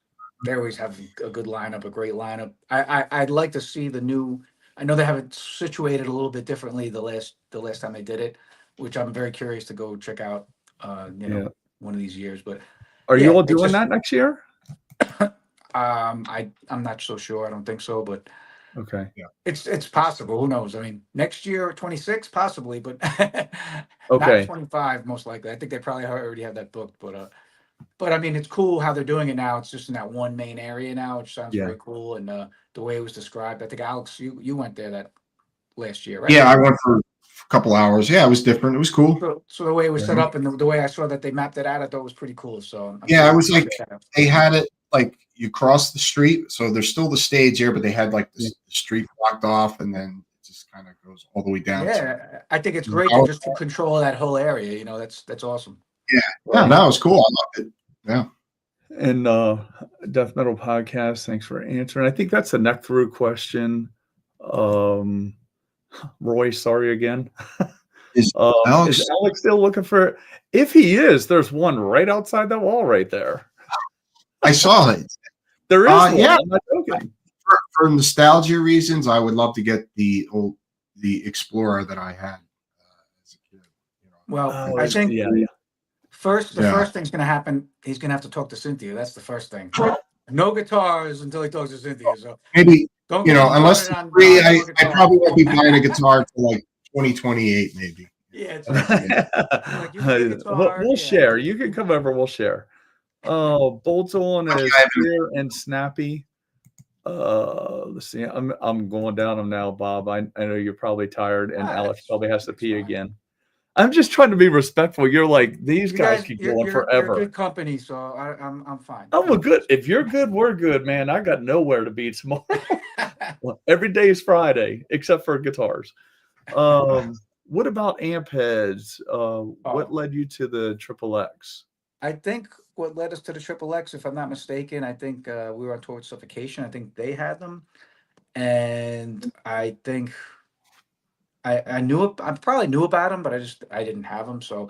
have a good lineup, a great lineup. I'd like to see the new. I know they have it situated a little bit differently the last time they did it, which I'm very curious to go check out. You know, one of these years. But are you all doing that next year? I'm not so sure. I don't think so, but okay. Yeah, it's possible. Who knows? I mean, next year 26 possibly, but okay, not 25 most likely. I think they probably already have that booked, but I mean, it's cool how they're doing it now. It's just in that one main area now, which sounds very cool. And the way it was described, I think Alex, you went there that last year, right? Yeah, I went for a couple hours. Yeah, it was different. It was cool. So the way it was set up and the way I saw that they mapped it out, I thought it was pretty cool. So it was like they had it like you cross the street, so there's still the stage here, but they had like the street blocked off, and then it just kind of goes all the way down. Yeah, I think it's great to just control that whole area. You know, that's awesome. Yeah, no, it was cool. I loved it. Yeah. And Death Metal Podcast, thanks for answering. I think that's a neck through question. Roy, sorry again. Is Alex still looking for? If he is, there's one right outside that wall right there. I saw it. There is one. Yeah. I'm not joking. For nostalgia reasons, I would love to get the Explorer that I had as a kid. You know. Well, I think The first thing's going to happen. He's going to have to talk to Cynthia. That's the first thing. No guitars until he talks to Cynthia. So maybe, don't you get know, me unless started it's free, I guitars. probably won't be buying a guitar till like 2028, maybe. Yeah, it's like you get a guitar. We'll share. You can come over. We'll share. Bolts on is clear and snappy. Let's see. I'm going down them now, Bob. I know you're probably tired, and Alex probably has to pee again. I'm just trying to be respectful. You're like, these guys keep going forever. You're good company, so I'm fine. I'm good. If you're good, we're good, man. I got nowhere to be tomorrow. Well, every day is Friday, except for guitars. What about amp heads? What led you to the XXX? I think what led us to the XXX, if I'm not mistaken, I think we were on tour with Suffocation. I think they had them, and I think I probably knew about them, but I didn't have them. So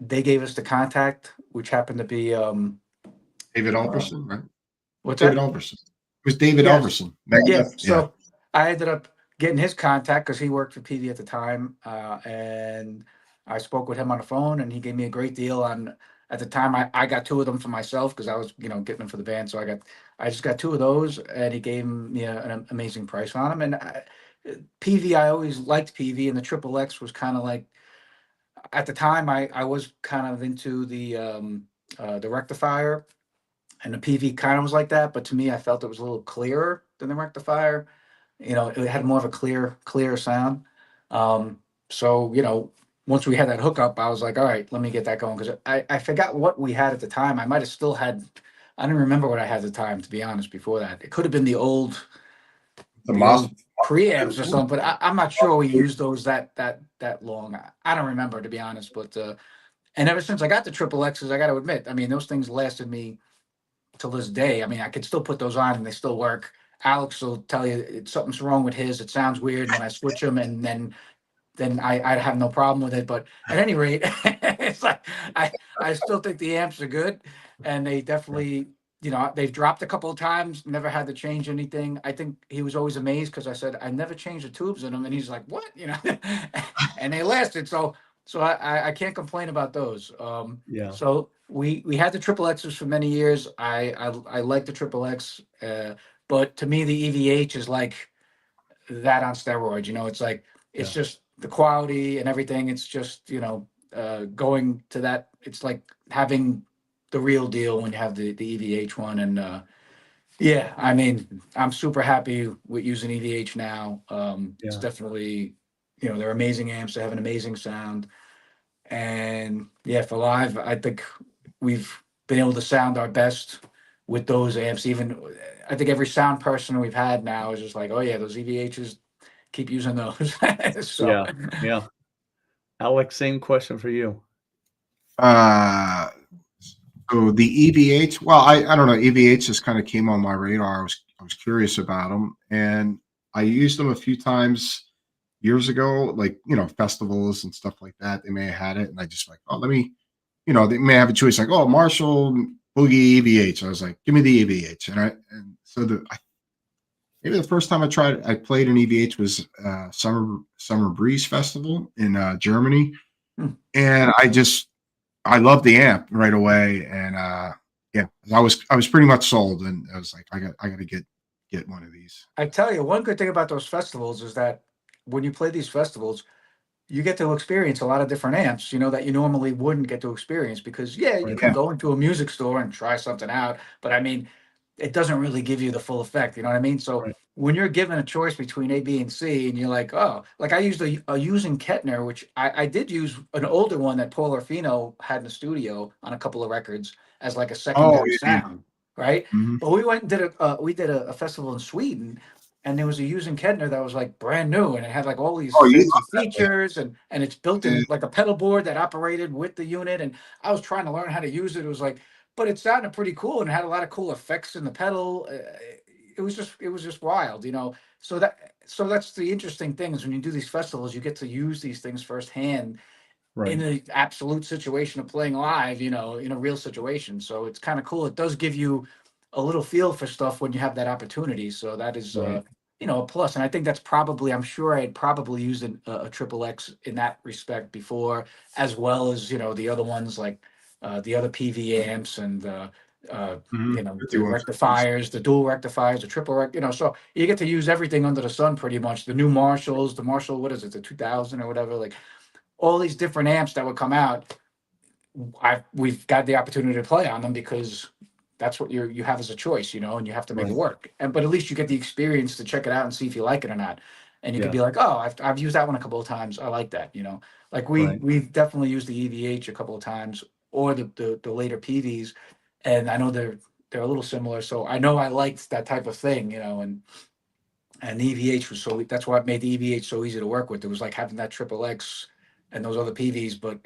they gave us the contact, which happened to be David Alverson, right? What's David that? Alverson. It was David Alverson. Yeah. So I ended up getting his contact because he worked for Peavey at the time, and I spoke with him on the phone, and he gave me a great deal on. At the time, I got two of them for myself because I was, getting them for the band. So I just got two of those, and he gave me an amazing price on them. And Peavey, I always liked Peavey, and the XXX was kind of like, at the time, I was kind of into the rectifier, and the Peavey kind of was like that. But to me, I felt it was a little clearer than the rectifier. It had more of a clear sound. So, once we had that hookup, I was like, all right, let me get that going. Because I forgot what we had at the time. I might have still had, I don't remember what I had at the time, to be honest, before that. It could have been the old preamps or something, but I'm not sure we used those that long. I don't remember, to be honest. But and ever since I got the XXXs, I got to admit, I mean, those things lasted me till this day. I mean, I could still put those on and they still work. Alex will tell you something's wrong with his. It sounds weird when I switch them, and then I'd have no problem with it. But at any rate, it's like I still think the amps are good, and they definitely, they've dropped a couple of times. Never had to change anything. I think he was always amazed because I said I never changed the tubes in them, and he's like, "What?" And they lasted. So I can't complain about those. So we had the XXXs for many years. I like the XXX, but to me the EVH is like that on steroids. It's like it's just the quality and everything. It's just going to that. It's like having the real deal when you have the EVH one. And I mean, I'm super happy with using EVH now. It's definitely they're amazing amps. They have an amazing sound. And for live, I think we've been able to sound our best with those amps. Even I think every sound person we've had now is just like, oh yeah, those EVHs, keep using those. So yeah. Alex, same question for you. So the EVH, well, I don't know. EVH just kind of came on my radar. I was curious about them, and I used them a few times years ago, like festivals and stuff like that. They may have had it, and I just like, oh, let me, they may have a choice like, oh, Marshall Boogie EVH. I was like, give me the EVH, and so maybe the first time I played an EVH was Summer Breeze Festival in Germany, and I loved the amp right away, and I was pretty much sold, and I was like, I got to get one of these. I tell you, one good thing about those festivals is that when you play these festivals, you get to experience a lot of different amps, that you normally wouldn't get to experience because you can go into a music store and try something out, but I mean, it doesn't really give you the full effect. You know what I mean? So when you're given a choice between A, B, and C, and you're like, oh, like I used a using Kettner, which I did use an older one that Paul Orfino had in the studio on a couple of records as like a secondary sound, right? Mm-hmm. But we went and did a festival in Sweden, and there was a using Kettner that was like brand new, and it had like all these fancy features, and it's built in like a pedal board that operated with the unit. And I was trying to learn how to use it. It was like, but it sounded pretty cool and had a lot of cool effects in the pedal. It was just wild, So that's the interesting thing is when you do these festivals, you get to use these things firsthand in an absolute situation of playing live, in a real situation. So it's kind of cool. It does give you a little feel for stuff when you have that opportunity. So that is, a plus. And I think that's probably, I'm sure I had probably used a triple X in that respect before, as well as, the other ones like the other PV amps and the rectifiers, the dual rectifiers, the triple so you get to use everything under the sun pretty much. The new Marshalls, the Marshall, what is it, the 2000 or whatever, like all these different amps that would come out. We've got the opportunity to play on them because that's what you have as a choice, and you have to make it work. But at least you get the experience to check it out and see if you like it or not. And you could be like, oh, I've used that one a couple of times. I like that, Like we've definitely used the EVH a couple of times, or the later PVs, and I know they're a little similar. So I know I liked that type of thing, and the EVH was that's why it made the EVH so easy to work with. It was like having that triple X and those other PVs, but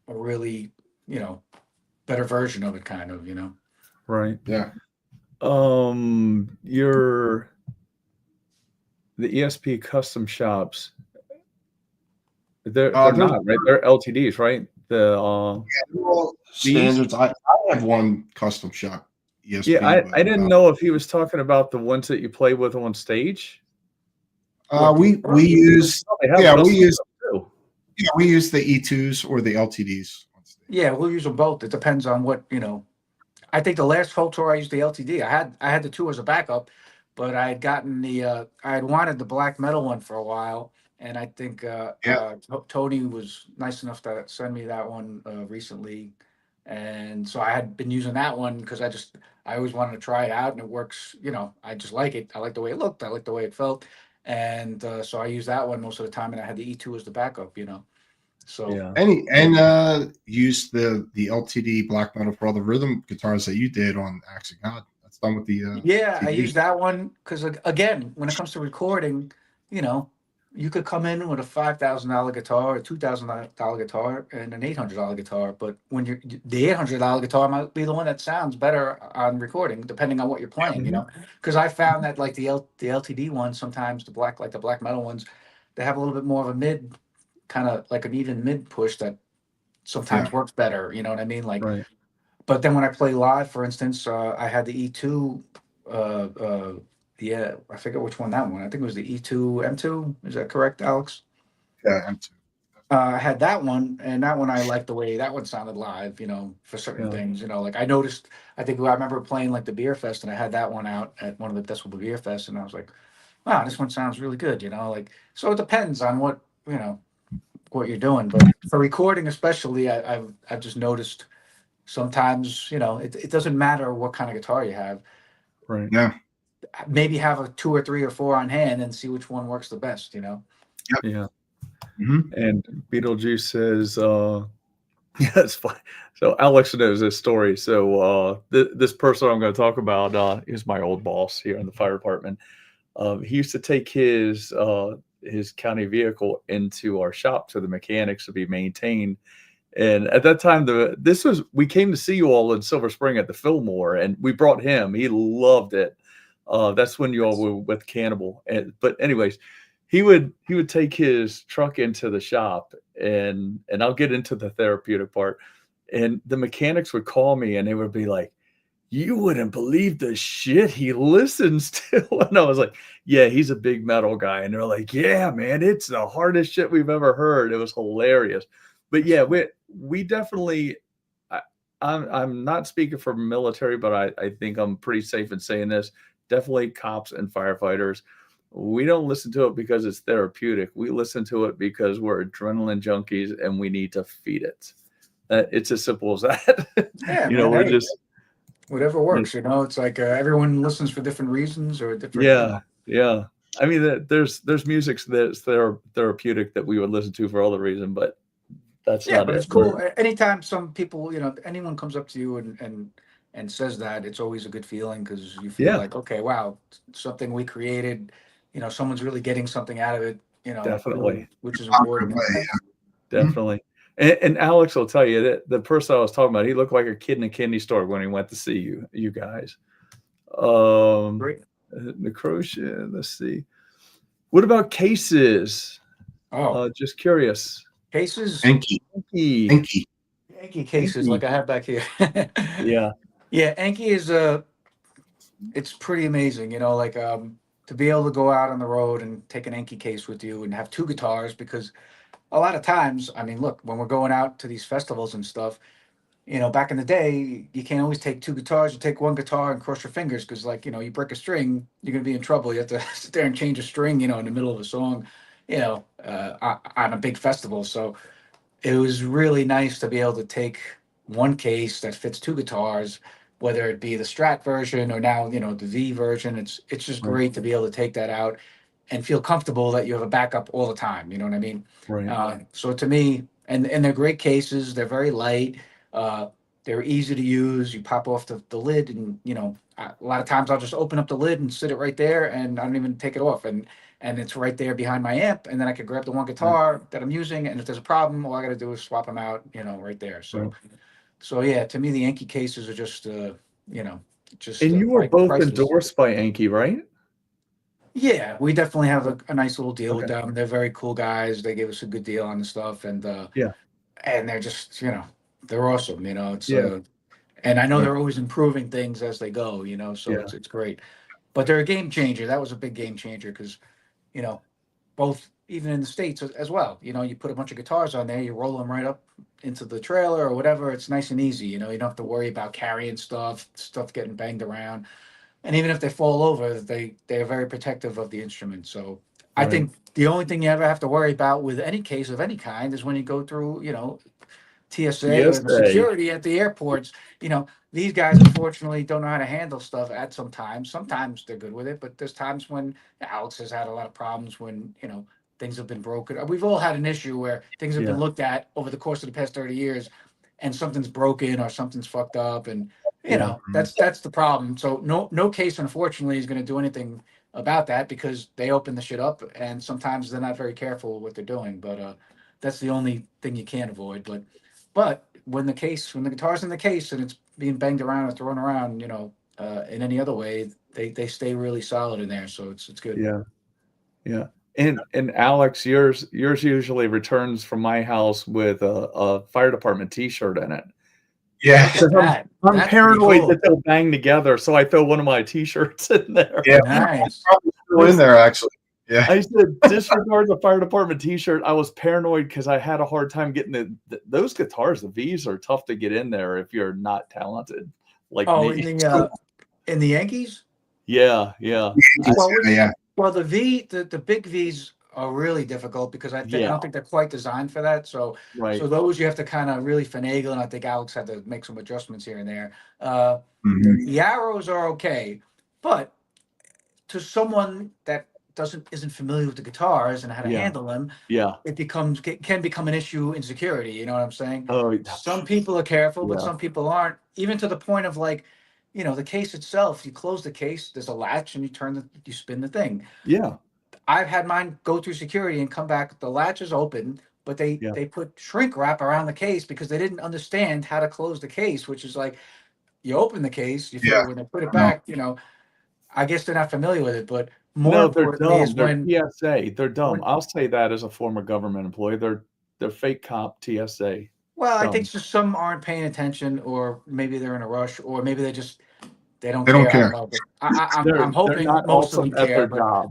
a really, better version of it, kind of, Right. Yeah. The ESP custom shops. They're not right. They're LTDs, right? They're all standards. I have one custom shop ESP. Yeah, I didn't know if he was talking about the ones that you play with on stage. We use we use the E2s or the LTDs. Yeah, we'll use them both. It depends on what, I think the last Folk Tour I used the LTD. I had the 2 as a backup, but I had gotten I had wanted the black metal one for a while, and I think Tony was nice enough to send me that one recently, and so I had been using that one because I always wanted to try it out, and it works. I just like it. I like the way it looked. I like the way it felt, and so I used that one most of the time, and I had the E2 as the backup. So use the LTD black metal for all the rhythm guitars that you did on Acts of God. That's done with the I use that one because again, when it comes to recording, you could come in with a $5,000 guitar, a $2,000 guitar, and an $800 guitar. But when the $800 guitar might be the one that sounds better on recording, depending on what you're playing. Because I found that like the LTD ones, sometimes the black metal ones, they have a little bit more of a mid, kind of like an even mid push that sometimes works better. You know what I mean? Like, but then when I play live, for instance, I had the E2. I forget which one that one. I think it was the E2 M2. Is that correct, Alex? Yeah, M2. I had that one, and that one I liked the way that one sounded live. For certain things. Like I noticed. I remember playing like the Beer Fest, and I had that one out at one of the Decibel Beer Fest, and I was like, wow, this one sounds really good. Like so it depends on what what you're doing, but for recording especially, I've just noticed sometimes it doesn't matter what kind of guitar you have. Right. Yeah. Maybe have a 2 or 3 or 4 on hand and see which one works the best. Yep. Yeah. Mm-hmm. And Beetlejuice says, yeah, it's fine. So Alex knows this story. So this person I'm going to talk about is my old boss here in the fire department. He used to take his county vehicle into our shop to the mechanics to be maintained. And at that time, we came to see you all in Silver Spring at the Fillmore, and we brought him. He loved it. That's when you all were with Cannibal. But anyways, he would take his truck into the shop, and I'll get into the therapeutic part. And the mechanics would call me, and they would be like, "You wouldn't believe the shit he listens to." And I was like, yeah, he's a big metal guy. And they're like, yeah, man, it's the hardest shit we've ever heard. It was hilarious. But yeah, we definitely, I'm not speaking for military, but I think I'm pretty safe in saying this. Definitely cops and firefighters. We don't listen to it because it's therapeutic. We listen to it because we're adrenaline junkies and we need to feed it. It's as simple as that. Yeah, we're just... whatever works, it's like everyone listens for different reasons or different. Yeah. I mean, there's music that's therapeutic that we would listen to for other reason, but that's not but it. It's cool. Anytime some people, anyone comes up to you and says that, it's always a good feeling because you feel like, okay, wow, something we created, someone's really getting something out of it, definitely, which is important. Definitely. And Alex will tell you that the person I was talking about, he looked like a kid in a candy store when he went to see you guys. Great. Necrotia, let's see. What about Cases? Just curious. Cases? Enki Cases, like I have back here. Yeah. Yeah, Enki is it's pretty amazing, like to be able to go out on the road and take an Enki case with you and have 2 guitars, because a lot of times, I mean, look, when we're going out to these festivals and stuff, you know, back in the day, you can't always take 2 guitars. You take 1 guitar and cross your fingers, because, like, you know, you break a string, you're gonna be in trouble. You have to sit there and change a string, you know, in the middle of a song, you know, on a big festival. So it was really nice to be able to take 1 case that fits 2 guitars, whether it be the Strat version or now, you know, the V version. It's just Right. great to be able to take that out and feel comfortable that you have a backup all the time. You know what I mean? Right. So to me, and they're great cases. They're very light. Uh, they're easy to use. You pop off the lid, and you know, a lot of times I'll just open up the lid and sit it right there, and I don't even take it off, and it's right there behind my amp, and then I could grab the 1 guitar that I'm using, and if there's a problem, all I got to do is swap them out, you know, right there. So, Right. so yeah, to me, the Enki cases are just, you know, just And you were both priceless. endorsed by Enki, right? Yeah, we definitely have a nice little deal with Okay. them. They're very cool guys. They gave us a good deal on the stuff, and Yeah. and they're just, you know, they're awesome. You know, it's Yeah. and I know Right. they're always improving things as they go. You know, so Yeah. it's great. But they're a game changer. That was a big game changer, because, you know, both even in the States as well. You know, you put a bunch of guitars on there, you roll them right up into the trailer or whatever. It's nice and easy. You know, you don't have to worry about carrying stuff getting banged around. And even if they fall over, they're very protective of the instrument. So I Right. think the only thing you ever have to worry about with any case of any kind is when you go through, you know, TSA or the TSA. security at the airports. You know, these guys unfortunately don't know how to handle stuff at some times. Sometimes they're good with it, but there's times when Alex has had a lot of problems when, you know, things have been broken. We've all had an issue where things have Yeah. been looked at over the course of the past 30 years, and something's broken or something's fucked up, and you know, that's the problem. So no case unfortunately is going to do anything about that, because they open the shit up, and sometimes they're not very careful with what they're doing. But that's the only thing you can't avoid. But when the guitar's in the case and it's being banged around or thrown around, you know, in any other way, they stay really solid in there. So it's good. Yeah. Yeah. And Alex, yours usually returns from my house with a fire department T-shirt in it. Yeah. Look at that. I'm That's paranoid pretty cool. that they'll bang together, so I throw one of my T-shirts in there. Yeah. Nice. Probably still in there, actually. Yeah. I said, disregard the fire department T-shirt. I was paranoid because I had a hard time getting those guitars. The V's are tough to get in there if you're not talented like Oh, me. in the Yankees? Yeah. Yeah. Well, the big V's are really difficult, because I don't think they're quite designed for that. So Right. so those you have to kind of really finagle, and I think Alex had to make some adjustments here and there. The arrows are okay, but to someone that isn't familiar with the guitars and how to handle them, Yeah. it can become an issue in security. You know what I'm saying? Oh, Some people are careful, but Yeah. some people aren't. Even to the point of, like, you know, the case itself. You close the case, there's a latch, and you spin the thing. Yeah. I've had mine go through security and come back. The latch is open, but they put shrink wrap around the case because they didn't understand how to close the case. Which is like, you open the case, you feel when they put it back. You know, I guess they're not familiar with it, but more No, they're importantly dumb. is They're when TSA. They're dumb. when- I'll say that as a former government employee. They're fake cop TSA. well, I Dumb. think just some aren't paying attention, or maybe they're in a rush, or maybe they don't They care. don't care. I don't know, but I'm They're hoping not most of awesome them at care. their But job.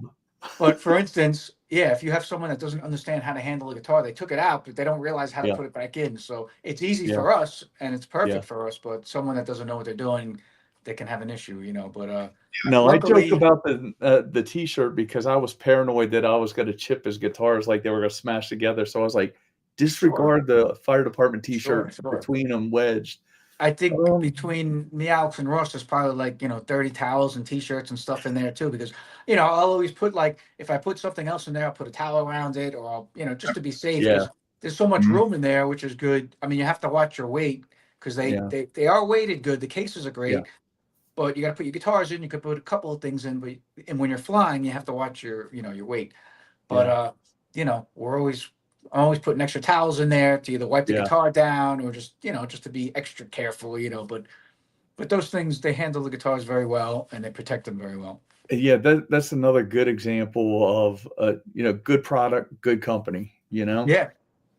But for instance, yeah, if you have someone that doesn't understand how to handle a guitar, they took it out, but they don't realize how to Yeah. put it back in. So it's easy Yeah. for us and it's perfect Yeah. for us, but someone that doesn't know what they're doing, they can have an issue, you know. But No, I joke luckily, about the T-shirt because I was paranoid that I was going to chip his guitars, like they were going to smash together. So I was like, disregard the fire department T-shirt Sure. between them wedged. I think between me, Alex, and Ross, there's probably like, 30 towels and t-shirts and stuff in there too, because, I'll always put, like, if I put something else in there, I'll put a towel around it, or I'll, just to be safe. Yeah. 'Cause there's so much Mhm. room in there, which is good. I mean, you have to watch your weight, because they are weighted good. The cases are great, but you got to put your guitars in. You could put a couple of things in, and when you're flying, you have to watch your weight. But I'm always putting extra towels in there to either wipe the Yeah. guitar down, or just to be extra careful, but those things, they handle the guitars very well, and they protect them very well. Yeah, that's another good example of good product, good company, Yeah,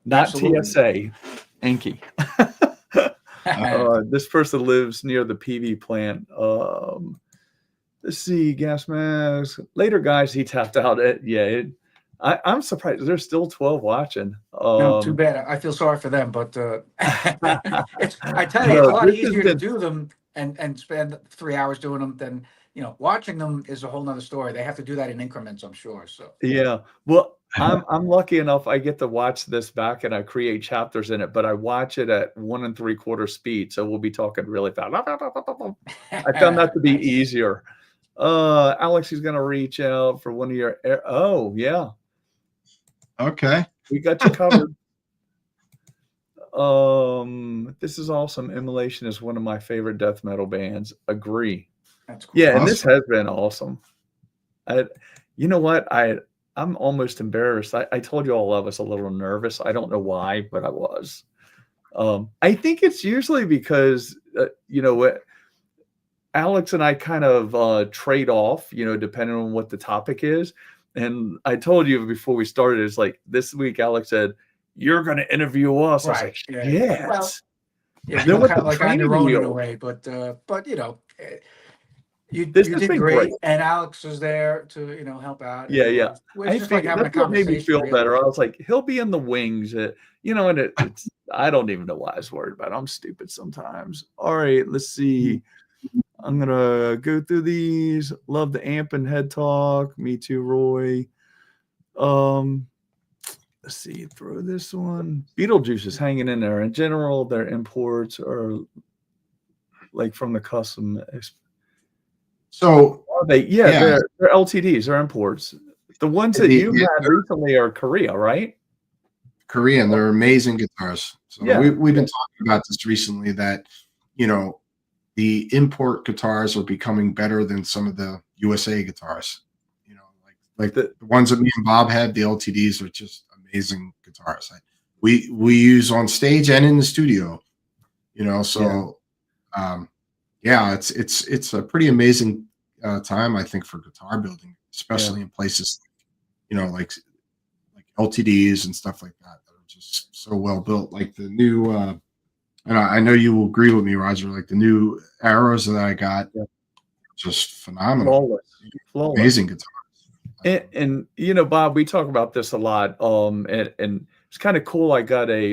not absolutely. TSA, Enki. This person lives near the Peavey plant. Let's see, gas mask. Later, guys, he tapped out. I'm surprised there's still 12 watching. No, too bad. I feel sorry for them, but I tell you, No, it's a lot this has easier to been- do them and spend 3 hours doing them than watching them is a whole nother story. They have to do that in increments, I'm sure. So Yeah. Well, I'm lucky enough. I get to watch this back and I create chapters in it, but I watch it at 1 3/4 speed. So we'll be talking really fast. I found that to be Nice. easier. Alex is gonna reach out for one of your oh yeah. Okay. We got you covered. This is awesome. Immolation is one of my favorite death metal bands. Agree. That's cool. Yeah, and this Awesome. has been awesome. You know what? I'm almost embarrassed. I told you all I was a little nervous. I don't know why, but I was. I think it's usually because Alex and I kind of trade off, depending on what the topic is. And I told you before we started, it's like this week, Alex said, "You're going to interview us." I was like, Right. "Yeah." Well, yeah, Then you're with kind of the like on your training own in a wheel. way, but you This has did been great, great. and Alex was there to help out. Yeah, and, yeah. It's just like having a That's what made me conversation. feel Really. better. I was like, he'll be in the wings. And it's I don't even know why I was worried about it. I'm stupid sometimes. All right, let's see. I'm gonna go through these. Love the amp and head talk. Me too, Roy. Let's see. Throw this one. Beetlejuice is hanging in there. In general, their imports are like from the custom. So They're LTDs. They're imports. The ones that you had they're recently are Korea, right? Korean. They're amazing guitars. So Yeah. we've been talking about this recently that, the import guitars are becoming better than some of the USA guitars. Like the ones that me and Bob had, the LTDs are just amazing guitars. We use on stage and in the studio, so it's a pretty amazing time, I think, for guitar building, especially in places like LTDs and stuff like that are just so well built. Like the new and I know you will agree with me, Roger, like the new arrows that I got, just phenomenal. Flawless. Amazing guitar. And Bob, we talk about this a lot. And it's kind of cool. I got I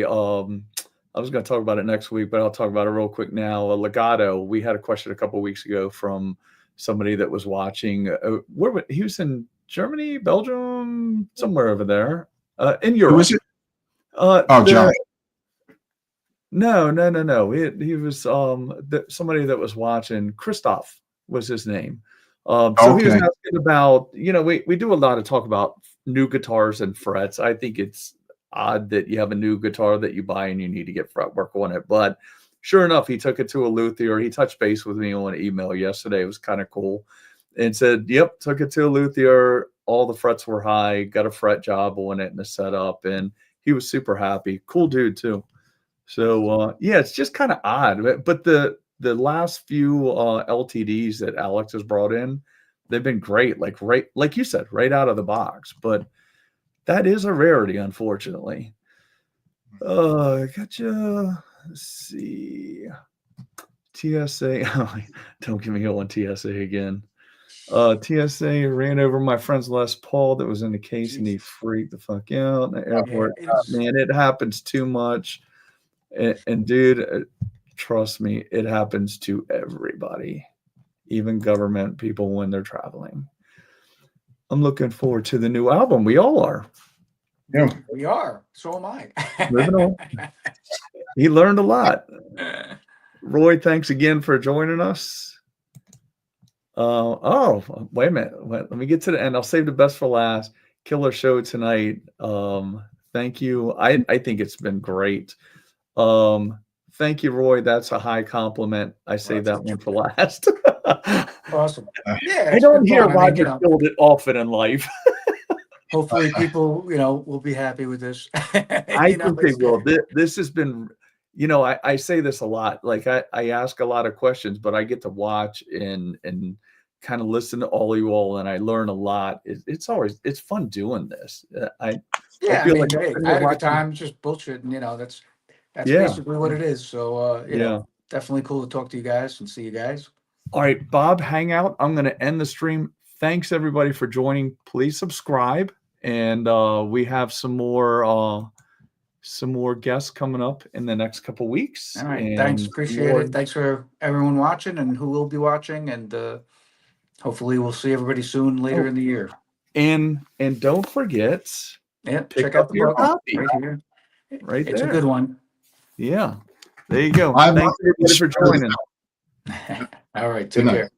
was going to talk about it next week, but I'll talk about it real quick now. A legato. We had a question a couple of weeks ago from somebody that was watching. He was in Germany, Belgium, somewhere over there, in Europe. Who was it? John. No. He was somebody that was watching. Christoph was his name. So he was asking about, we do a lot of talk about new guitars and frets. I think it's odd that you have a new guitar that you buy and you need to get fret work on it. But sure enough, he took it to a luthier. He touched base with me on email yesterday. It was kind of cool. And said, yep, took it to a luthier. All the frets were high, got a fret job on it and a setup. And he was super happy. Cool dude too. So, it's just kind of odd. But the last few LTDs that Alex has brought in, they've been great. Like you said, right out of the box. But that is a rarity, unfortunately. Gotcha. Let's see. TSA. Don't get me on TSA again. TSA ran over my friend's Les Paul that was in the case and he freaked the fuck out in the airport. Man, it happens too much. And dude, trust me, it happens to everybody, even government people when they're traveling. I'm looking forward to the new album. We all are. Yeah, we are. So am I. Moving on. He learned a lot. Roy, thanks again for joining us. Wait a minute. Let me get to the end. I'll save the best for last. Killer show tonight. Thank you. I think it's been great. Thank you, Roy. That's a high compliment. I saved that one for last. Awesome. Yeah, I don't hear Roger build it often in life. Hopefully people, will be happy with this. I think they will. This has been, I say this a lot. Like I ask a lot of questions, but I get to watch and kind of listen to all you all, and I learn a lot. It's fun doing this. I had a good time just bullshitting. That's basically what it is. So definitely cool to talk to you guys and see you guys. All right, Bob, hang out. I'm going to end the stream. Thanks everybody for joining. Please subscribe, and we have some more guests coming up in the next couple weeks. All right. And Thanks. Appreciate it. Thanks for everyone watching and who will be watching. And hopefully we'll see everybody soon later in the year. And don't forget, Yep. pick Check out up the your book copy. right here. Right It's there. a good one. Yeah. There you go. I'm Thanks everybody for joining. All right. Good Take night. care.